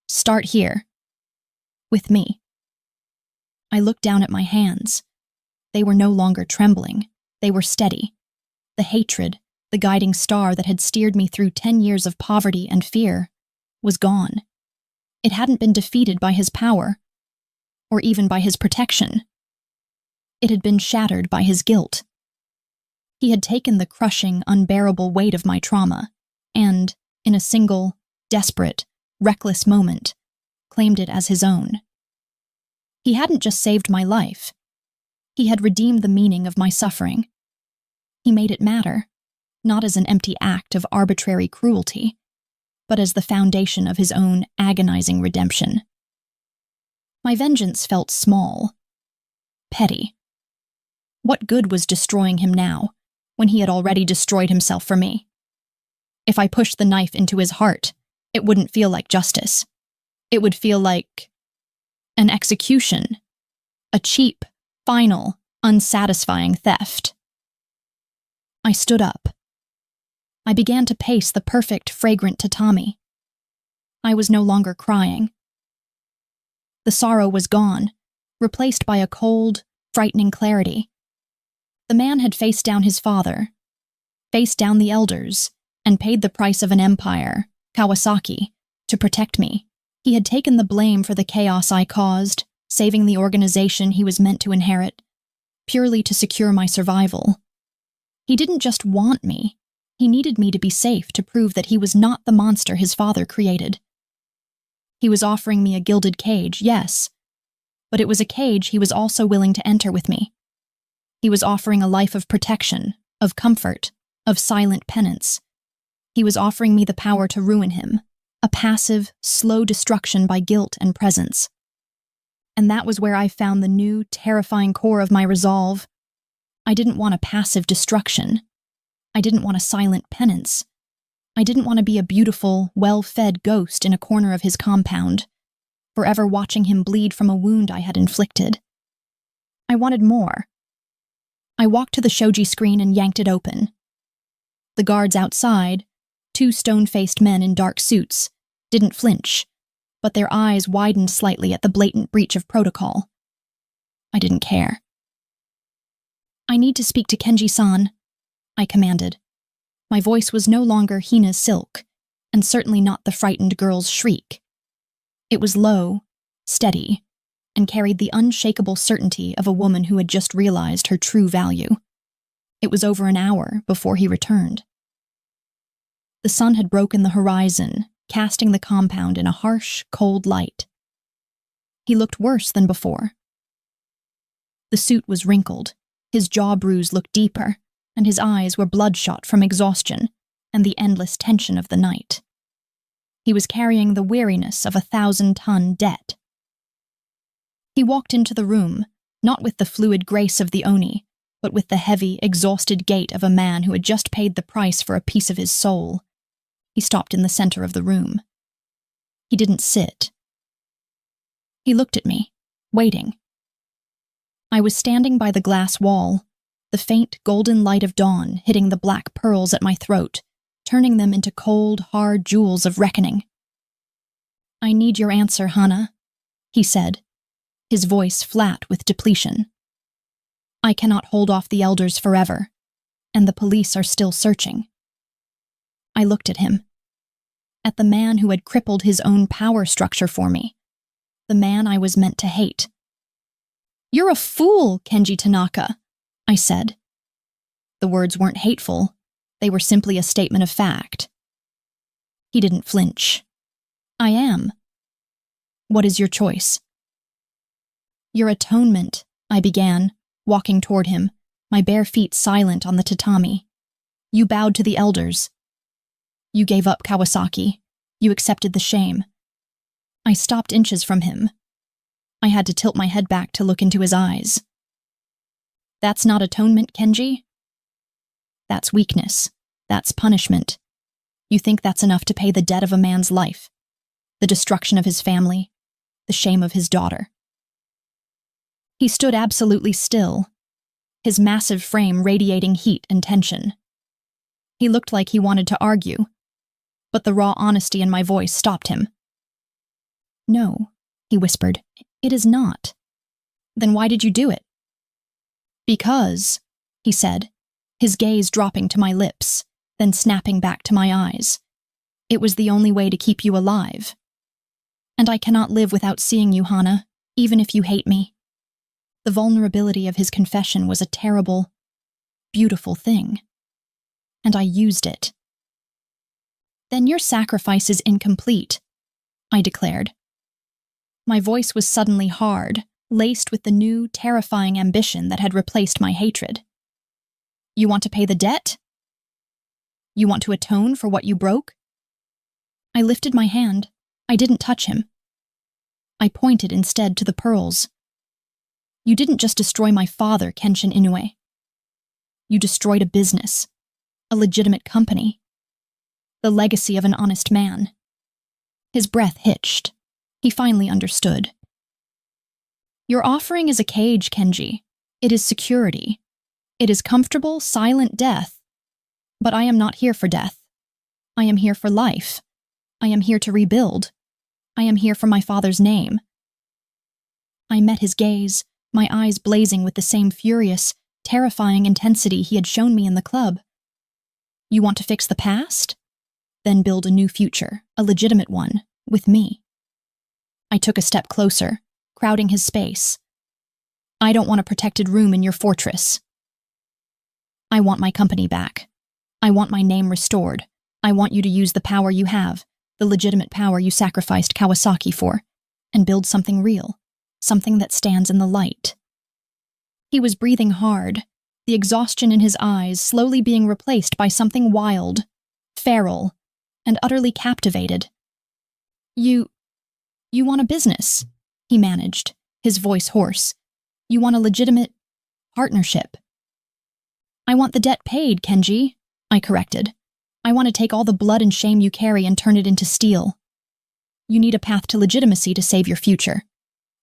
Start here. With me. I looked down at my hands. They were no longer trembling. They were steady. The hatred, the guiding star that had steered me through 10 years of poverty and fear, was gone. It hadn't been defeated by his power, or even by his protection. It had been shattered by his guilt. He had taken the crushing, unbearable weight of my trauma, and, in a single, desperate, reckless moment, claimed it as his own. He hadn't just saved my life. He had redeemed the meaning of my suffering. He made it matter, not as an empty act of arbitrary cruelty, but as the foundation of his own agonizing redemption. My vengeance felt small, petty. What good was destroying him now, when he had already destroyed himself for me? If I pushed the knife into his heart, it wouldn't feel like justice. It would feel like an execution, a cheap, final, unsatisfying theft. I stood up. I began to pace the perfect, fragrant tatami. I was no longer crying. The sorrow was gone, replaced by a cold, frightening clarity. The man had faced down his father, faced down the elders, and paid the price of an empire, Kawasaki, to protect me. He had taken the blame for the chaos I caused, saving the organization he was meant to inherit, purely to secure my survival. He didn't just want me. He needed me to be safe to prove that he was not the monster his father created. He was offering me a gilded cage, yes, but it was a cage he was also willing to enter with me. He was offering a life of protection, of comfort, of silent penance. He was offering me the power to ruin him, a passive, slow destruction by guilt and presence. And that was where I found the new, terrifying core of my resolve. I didn't want a passive destruction. I didn't want a silent penance. I didn't want to be a beautiful, well-fed ghost in a corner of his compound, forever watching him bleed from a wound I had inflicted. I wanted more. I walked to the shoji screen and yanked it open. The guards outside, two stone-faced men in dark suits, didn't flinch, but their eyes widened slightly at the blatant breach of protocol. I didn't care. I need to speak to Kenji-san, I commanded. My voice was no longer Hina's silk, and certainly not the frightened girl's shriek. It was low, steady, and carried the unshakable certainty of a woman who had just realized her true value. It was over an hour before he returned. The sun had broken the horizon, casting the compound in a harsh, cold light. He looked worse than before. The suit was wrinkled, his jaw bruise looked deeper, and his eyes were bloodshot from exhaustion and the endless tension of the night. He was carrying the weariness of a 1,000-ton debt. He walked into the room, not with the fluid grace of the Oni, but with the heavy, exhausted gait of a man who had just paid the price for a piece of his soul. He stopped in the center of the room. He didn't sit. He looked at me, waiting. I was standing by the glass wall, the faint golden light of dawn hitting the black pearls at my throat, turning them into cold, hard jewels of reckoning. "I need your answer, Hana," he said, his voice flat with depletion. I cannot hold off the elders forever, and the police are still searching. I looked at him, at the man who had crippled his own power structure for me, the man I was meant to hate. "You're a fool, Kenji Tanaka," I said. The words weren't hateful, they were simply a statement of fact. He didn't flinch. "I am." "What is your choice?" "Your atonement," I began, walking toward him, my bare feet silent on the tatami. "You bowed to the elders. You gave up Kawasaki. You accepted the shame." I stopped inches from him. I had to tilt my head back to look into his eyes. "That's not atonement, Kenji? That's weakness. That's punishment. You think that's enough to pay the debt of a man's life, the destruction of his family, the shame of his daughter." He stood absolutely still, his massive frame radiating heat and tension. He looked like he wanted to argue, but the raw honesty in my voice stopped him. "No," he whispered, "it is not." "Then why did you do it?" "Because," he said, his gaze dropping to my lips, then snapping back to my eyes. "It was the only way to keep you alive. And I cannot live without seeing you, Hana, even if you hate me." The vulnerability of his confession was a terrible, beautiful thing. And I used it. "Then your sacrifice is incomplete," I declared. My voice was suddenly hard, laced with the new, terrifying ambition that had replaced my hatred. "You want to pay the debt? You want to atone for what you broke?" I lifted my hand. I didn't touch him. I pointed instead to the pearls. "You didn't just destroy my father, Kenshin Inoue. You destroyed a business, a legitimate company, the legacy of an honest man." His breath hitched. He finally understood. "Your offering is a cage, Kenji. It is security. It is comfortable, silent death. But I am not here for death. I am here for life. I am here to rebuild. I am here for my father's name." I met his gaze, my eyes blazing with the same furious, terrifying intensity he had shown me in the club. "You want to fix the past? Then build a new future, a legitimate one, with me." I took a step closer, crowding his space. "I don't want a protected room in your fortress. I want my company back. I want my name restored. I want you to use the power you have, the legitimate power you sacrificed Kawasaki for, and build something real, something that stands in the light." He was breathing hard, the exhaustion in his eyes slowly being replaced by something wild, feral, and utterly captivated. You want a business," he managed, his voice hoarse. "You want a legitimate partnership." "I want the debt paid, Kenji," I corrected. "I want to take all the blood and shame you carry and turn it into steel. You need a path to legitimacy to save your future.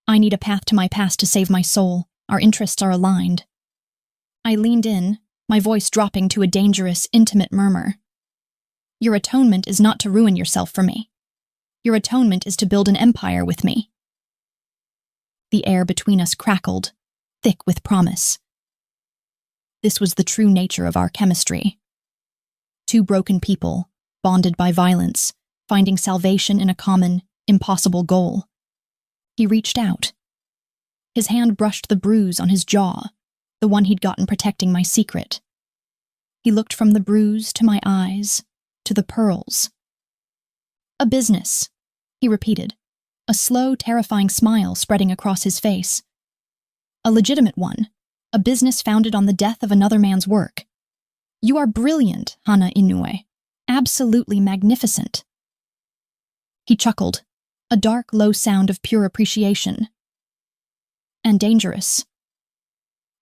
I need a path to my past to save my soul. Our interests are aligned." I leaned in, my voice dropping to a dangerous, intimate murmur. "Your atonement is not to ruin yourself for me. Your atonement is to build an empire with me." The air between us crackled, thick with promise. This was the true nature of our chemistry. Two broken people, bonded by violence, finding salvation in a common, impossible goal. He reached out. His hand brushed the bruise on his jaw, the one he'd gotten protecting my secret. He looked from the bruise to my eyes, to the pearls. "A business," he repeated, a slow, terrifying smile spreading across his face. "A legitimate one, a business founded on the death of another man's work. You are brilliant, Hana Inoue. Absolutely magnificent." He chuckled, a dark, low sound of pure appreciation. "And dangerous.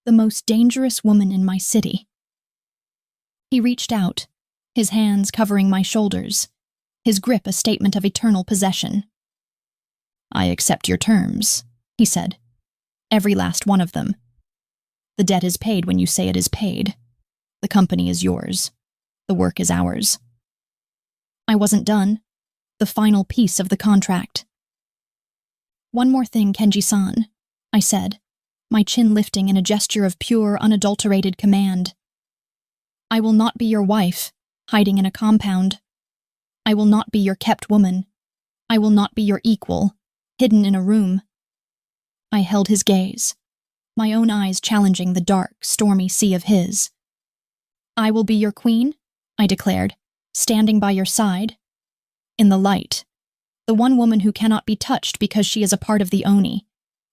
The most dangerous woman in my city." He reached out, his hands covering my shoulders, his grip a statement of eternal possession. "I accept your terms," he said. "Every last one of them. The debt is paid when you say it is paid. The company is yours. The work is ours." I wasn't done. The final piece of the contract. "One more thing, Kenji-san. I said, my chin lifting in a gesture of pure, unadulterated command. I will not be your wife, hiding in a compound. I will not be your kept woman. I will not be your equal, hidden in a room. I held his gaze, my own eyes challenging the dark, stormy sea of his. I will be your queen, I declared, standing by your side. In the light, the one woman who cannot be touched because she is a part of the Oni.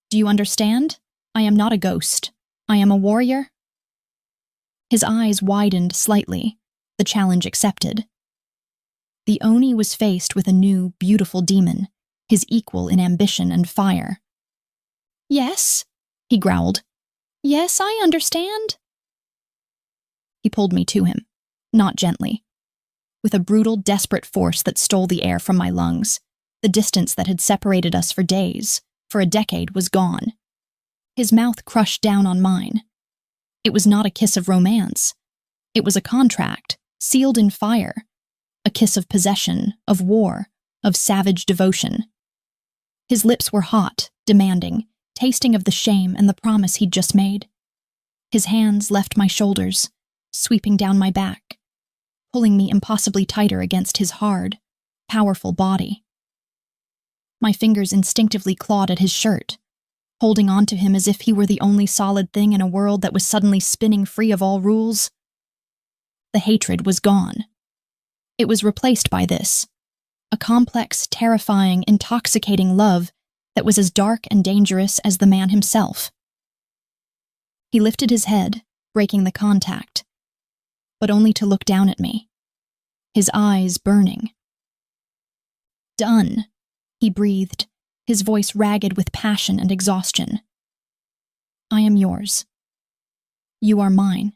Do you understand? I am not a ghost. I am a warrior. His eyes widened slightly, the challenge accepted. The Oni was faced with a new, beautiful demon, his equal in ambition and fire. Yes, he growled. Yes, I understand. He pulled me to him, not gently. With a brutal, desperate force that stole the air from my lungs, the distance that had separated us for days, for a decade, was gone. His mouth crushed down on mine. It was not a kiss of romance. It was a contract, sealed in fire. A kiss of possession, of war, of savage devotion. His lips were hot, demanding, tasting of the shame and the promise he'd just made. His hands left my shoulders, sweeping down my back, pulling me impossibly tighter against his hard, powerful body. My fingers instinctively clawed at his shirt, holding on to him as if he were the only solid thing in a world that was suddenly spinning free of all rules. The hatred was gone. It was replaced by this, a complex, terrifying, intoxicating love that was as dark and dangerous as the man himself. He lifted his head, breaking the contact, but only to look down at me, his eyes burning. Done, he breathed, his voice ragged with passion and exhaustion. I am yours. You are mine.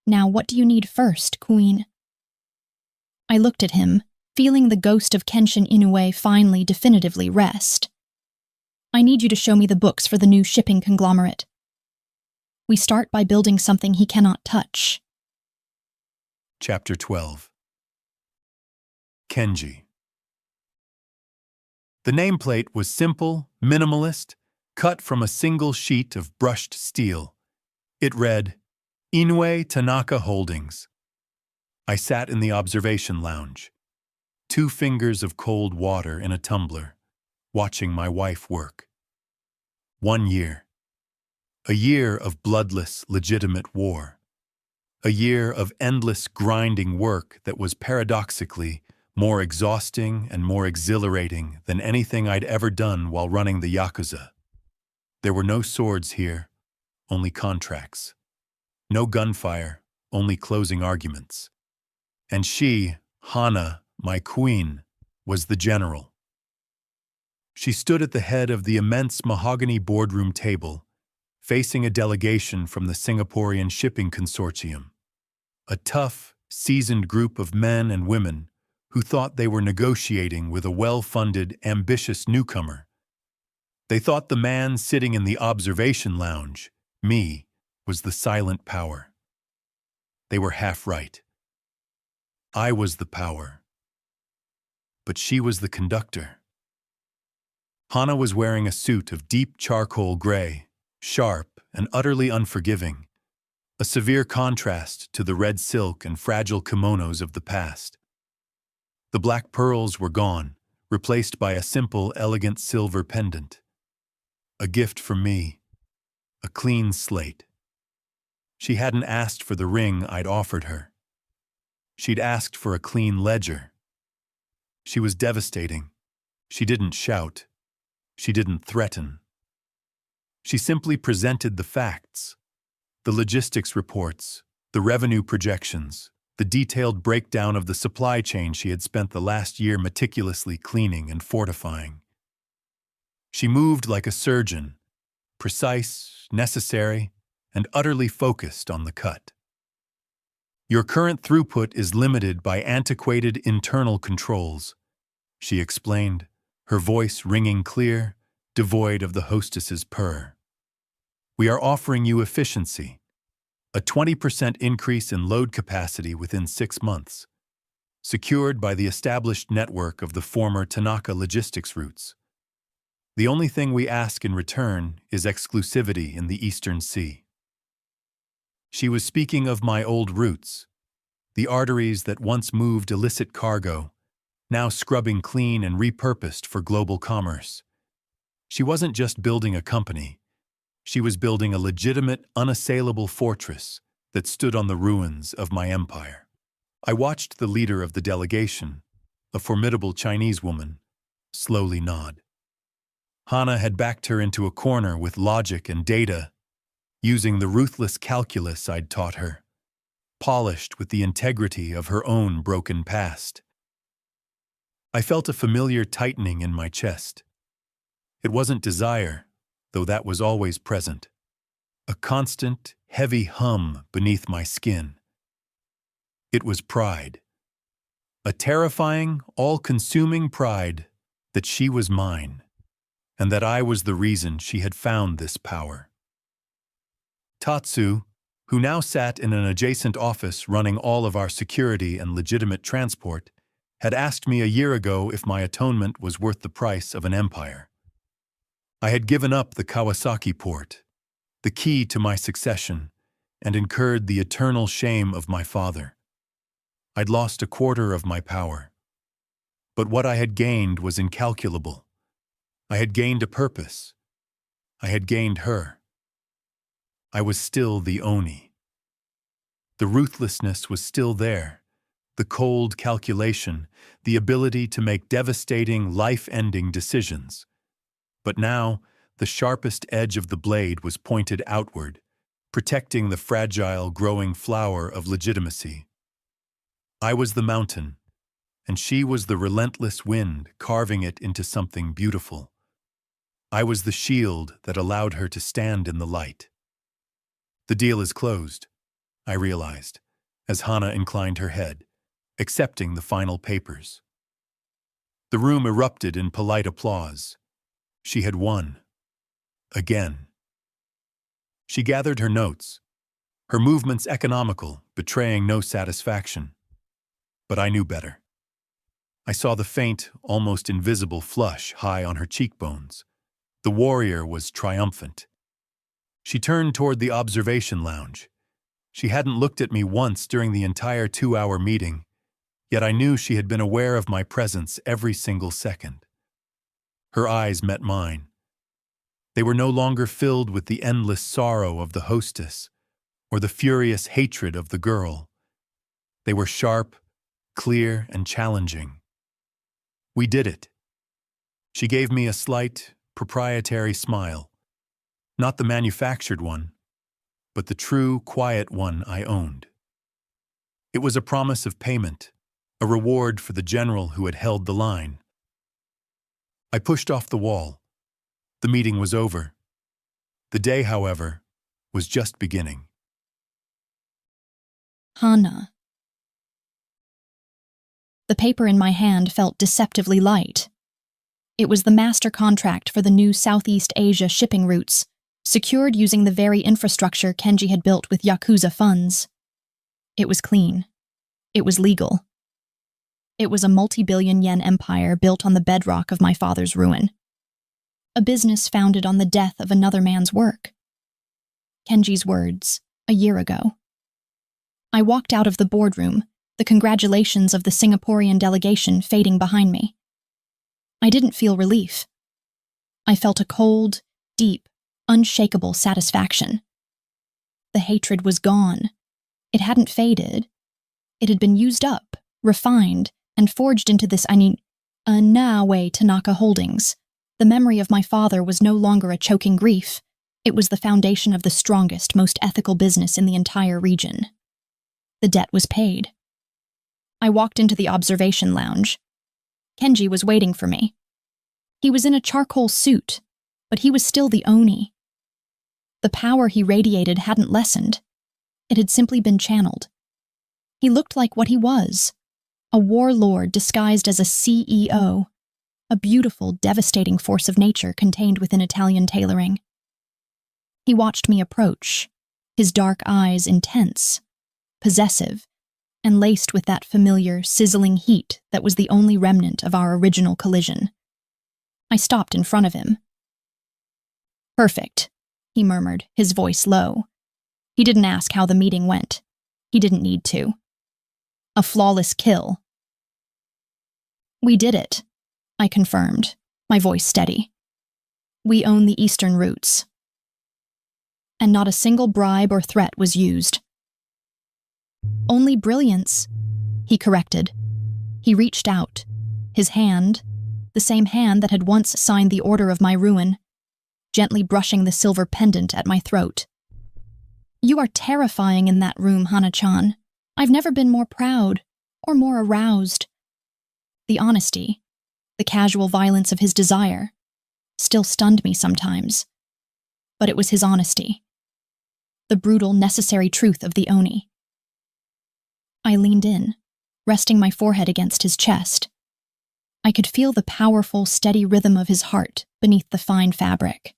Now what do you need first, Queen? I looked at him, feeling the ghost of Kenshin Inoue finally definitively rest. I need you to show me the books for the new shipping conglomerate. We start by building something he cannot touch. Chapter 12. Kenji. The nameplate was simple, minimalist, cut from a single sheet of brushed steel. It read, Inoue Tanaka Holdings. I sat in the observation lounge, 2 fingers of cold water in a tumbler, watching my wife work. 1 year. A year of bloodless, legitimate war. A year of endless grinding work that was paradoxically more exhausting and more exhilarating than anything I'd ever done while running the Yakuza. There were no swords here, only contracts. No gunfire, only closing arguments. And she, Hana, my queen, was the general. She stood at the head of the immense mahogany boardroom table, facing a delegation from the Singaporean Shipping Consortium, a tough, seasoned group of men and women who thought they were negotiating with a well-funded, ambitious newcomer. They thought the man sitting in the observation lounge, me, was the silent power. They were half right. I was the power, but she was the conductor. Hana was wearing a suit of deep charcoal gray, sharp and utterly unforgiving, a severe contrast to the red silk and fragile kimonos of the past. The black pearls were gone, replaced by a simple, elegant silver pendant. A gift from me, a clean slate. She hadn't asked for the ring I'd offered her. She'd asked for a clean ledger. She was devastating. She didn't shout. She didn't threaten. She simply presented the facts, the logistics reports, the revenue projections, the detailed breakdown of the supply chain she had spent the last year meticulously cleaning and fortifying. She moved like a surgeon, precise, necessary, and utterly focused on the cut. Your current throughput is limited by antiquated internal controls, she explained, her voice ringing clear, devoid of the hostess's purr. We are offering you efficiency, a 20% increase in load capacity within 6 months, secured by the established network of the former Tanaka logistics routes. The only thing we ask in return is exclusivity in the Eastern Sea. She was speaking of my old roots, the arteries that once moved illicit cargo, now scrubbing clean and repurposed for global commerce. She wasn't just building a company. She was building a legitimate, unassailable fortress that stood on the ruins of my empire. I watched the leader of the delegation, a formidable Chinese woman, slowly nod. Hana had backed her into a corner with logic and data, using the ruthless calculus I'd taught her, polished with the integrity of her own broken past. I felt a familiar tightening in my chest. It wasn't desire, though that was always present. A constant, heavy hum beneath my skin. It was pride. A terrifying, all-consuming pride that she was mine, and that I was the reason she had found this power. Tatsu, who now sat in an adjacent office running all of our security and legitimate transport, had asked me a year ago if my atonement was worth the price of an empire. I had given up the Kawasaki port, the key to my succession, and incurred the eternal shame of my father. I'd lost a quarter of my power. But what I had gained was incalculable. I had gained a purpose. I had gained her. I was still the Oni. The ruthlessness was still there, the cold calculation, the ability to make devastating, life-ending decisions. But now, the sharpest edge of the blade was pointed outward, protecting the fragile, growing flower of legitimacy. I was the mountain, and she was the relentless wind carving it into something beautiful. I was the shield that allowed her to stand in the light. The deal is closed, I realized, as Hana inclined her head, accepting the final papers. The room erupted in polite applause. She had won. Again. She gathered her notes, her movements economical, betraying no satisfaction. But I knew better. I saw the faint, almost invisible flush high on her cheekbones. The warrior was triumphant. She turned toward the observation lounge. She hadn't looked at me once during the entire 2-hour meeting, yet I knew she had been aware of my presence every single second. Her eyes met mine. They were no longer filled with the endless sorrow of the hostess or the furious hatred of the girl. They were sharp, clear, and challenging. We did it. She gave me a slight, proprietary smile. Not the manufactured one, but the true, quiet one I owned. It was a promise of payment, a reward for the general who had held the line. I pushed off the wall. The meeting was over. The day, however, was just beginning. Hana. The paper in my hand felt deceptively light. It was the master contract for the new Southeast Asia shipping routes, secured using the very infrastructure Kenji had built with Yakuza funds. It was clean. It was legal. It was a multi-billion-yen empire built on the bedrock of my father's ruin. A business founded on the death of another man's work. Kenji's words, a year ago. I walked out of the boardroom, the congratulations of the Singaporean delegation fading behind me. I didn't feel relief. I felt a cold, deep, unshakable satisfaction. The hatred was gone. It hadn't faded. It had been used up, refined, and forged into this Naoe Tanaka holdings. The memory of my father was no longer a choking grief. It was the foundation of the strongest, most ethical business in the entire region. The debt was paid. I walked into the observation lounge. Kenji was waiting for me. He was in a charcoal suit, but he was still the Oni. The power he radiated hadn't lessened. It had simply been channeled. He looked like what he was, a warlord disguised as a CEO, a beautiful, devastating force of nature contained within Italian tailoring. He watched me approach, his dark eyes intense, possessive, and laced with that familiar, sizzling heat that was the only remnant of our original collision. I stopped in front of him, Perfect, he murmured, his voice low. He didn't ask how the meeting went. He didn't need to. A flawless kill. We did it, I confirmed, my voice steady. We own the eastern routes. And not a single bribe or threat was used. Only brilliance, he corrected. He reached out, his hand, the same hand that had once signed the order of my ruin, gently brushing the silver pendant at my throat. You are terrifying in that room, Hana-chan. I've never been more proud, or more aroused. The honesty, the casual violence of his desire, still stunned me sometimes. But it was his honesty. The brutal, necessary truth of the Oni. I leaned in, resting my forehead against his chest. I could feel the powerful, steady rhythm of his heart beneath the fine fabric.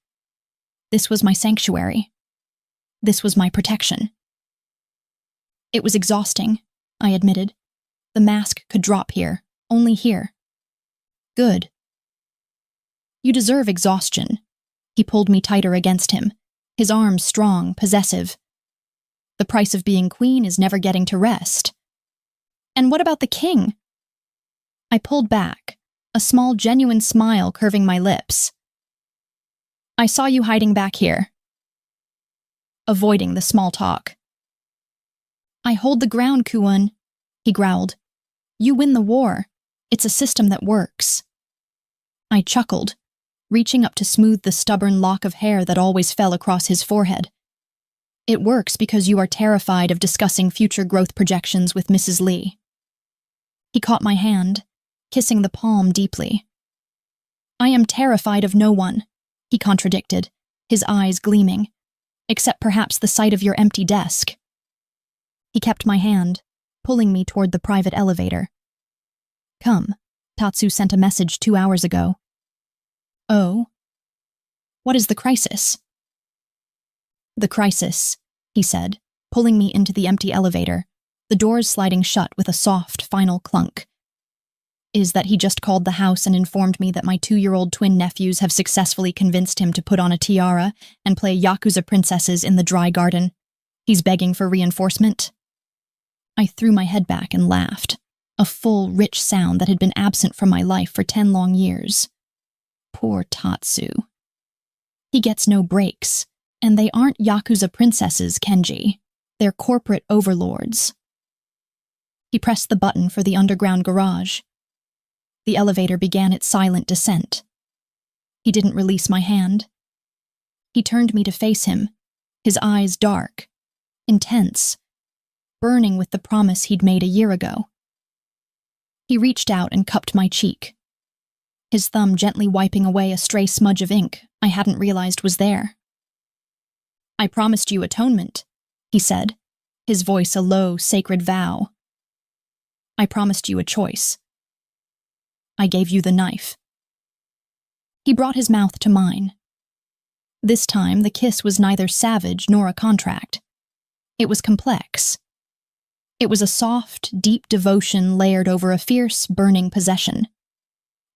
This was my sanctuary. This was my protection. It was exhausting, I admitted. The mask could drop here, only here. Good. You deserve exhaustion. He pulled me tighter against him, his arms strong, possessive. The price of being queen is never getting to rest. And what about the king? I pulled back, a small, genuine smile curving my lips. I saw you hiding back here. Avoiding the small talk. I hold the ground, Kuon, he growled. You win the war. It's a system that works. I chuckled, reaching up to smooth the stubborn lock of hair that always fell across his forehead. It works because you are terrified of discussing future growth projections with Mrs. Lee. He caught my hand, kissing the palm deeply. I am terrified of no one, he contradicted, his eyes gleaming, except perhaps the sight of your empty desk. He kept my hand, pulling me toward the private elevator. Come, Tatsu sent a message 2 hours ago. Oh? What is the crisis? The crisis, he said, pulling me into the empty elevator, the doors sliding shut with a soft, final clunk, is that he just called the house and informed me that my 2-year-old twin nephews have successfully convinced him to put on a tiara and play Yakuza princesses in the dry garden. He's begging for reinforcement. I threw my head back and laughed, a full, rich sound that had been absent from my life for 10 long years. Poor Tatsu. He gets no breaks, and they aren't Yakuza princesses, Kenji. They're corporate overlords. He pressed the button for the underground garage. The elevator began its silent descent. He didn't release my hand. He turned me to face him, his eyes dark, intense, burning with the promise he'd made a year ago. He reached out and cupped my cheek, his thumb gently wiping away a stray smudge of ink I hadn't realized was there. I promised you atonement, he said, his voice a low, sacred vow. I promised you a choice. I gave you the knife. He brought his mouth to mine. This time, the kiss was neither savage nor a contract. It was complex. It was a soft, deep devotion layered over a fierce, burning possession.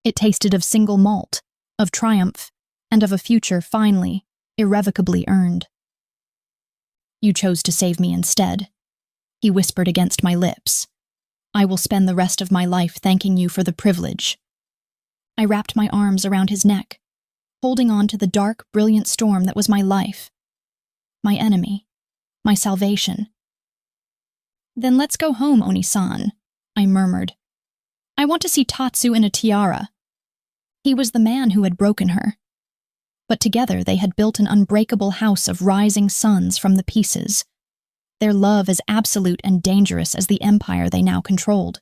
It tasted of single malt, of triumph, and of a future finally, irrevocably earned. You chose to save me instead, he whispered against my lips. I will spend the rest of my life thanking you for the privilege. I wrapped my arms around his neck, holding on to the dark, brilliant storm that was my life, my enemy, my salvation. Then let's go home, Oni-san, I murmured. I want to see Tatsu in a tiara. He was the man who had broken her. But together they had built an unbreakable house of rising suns from the pieces, their love as absolute and dangerous as the empire they now controlled.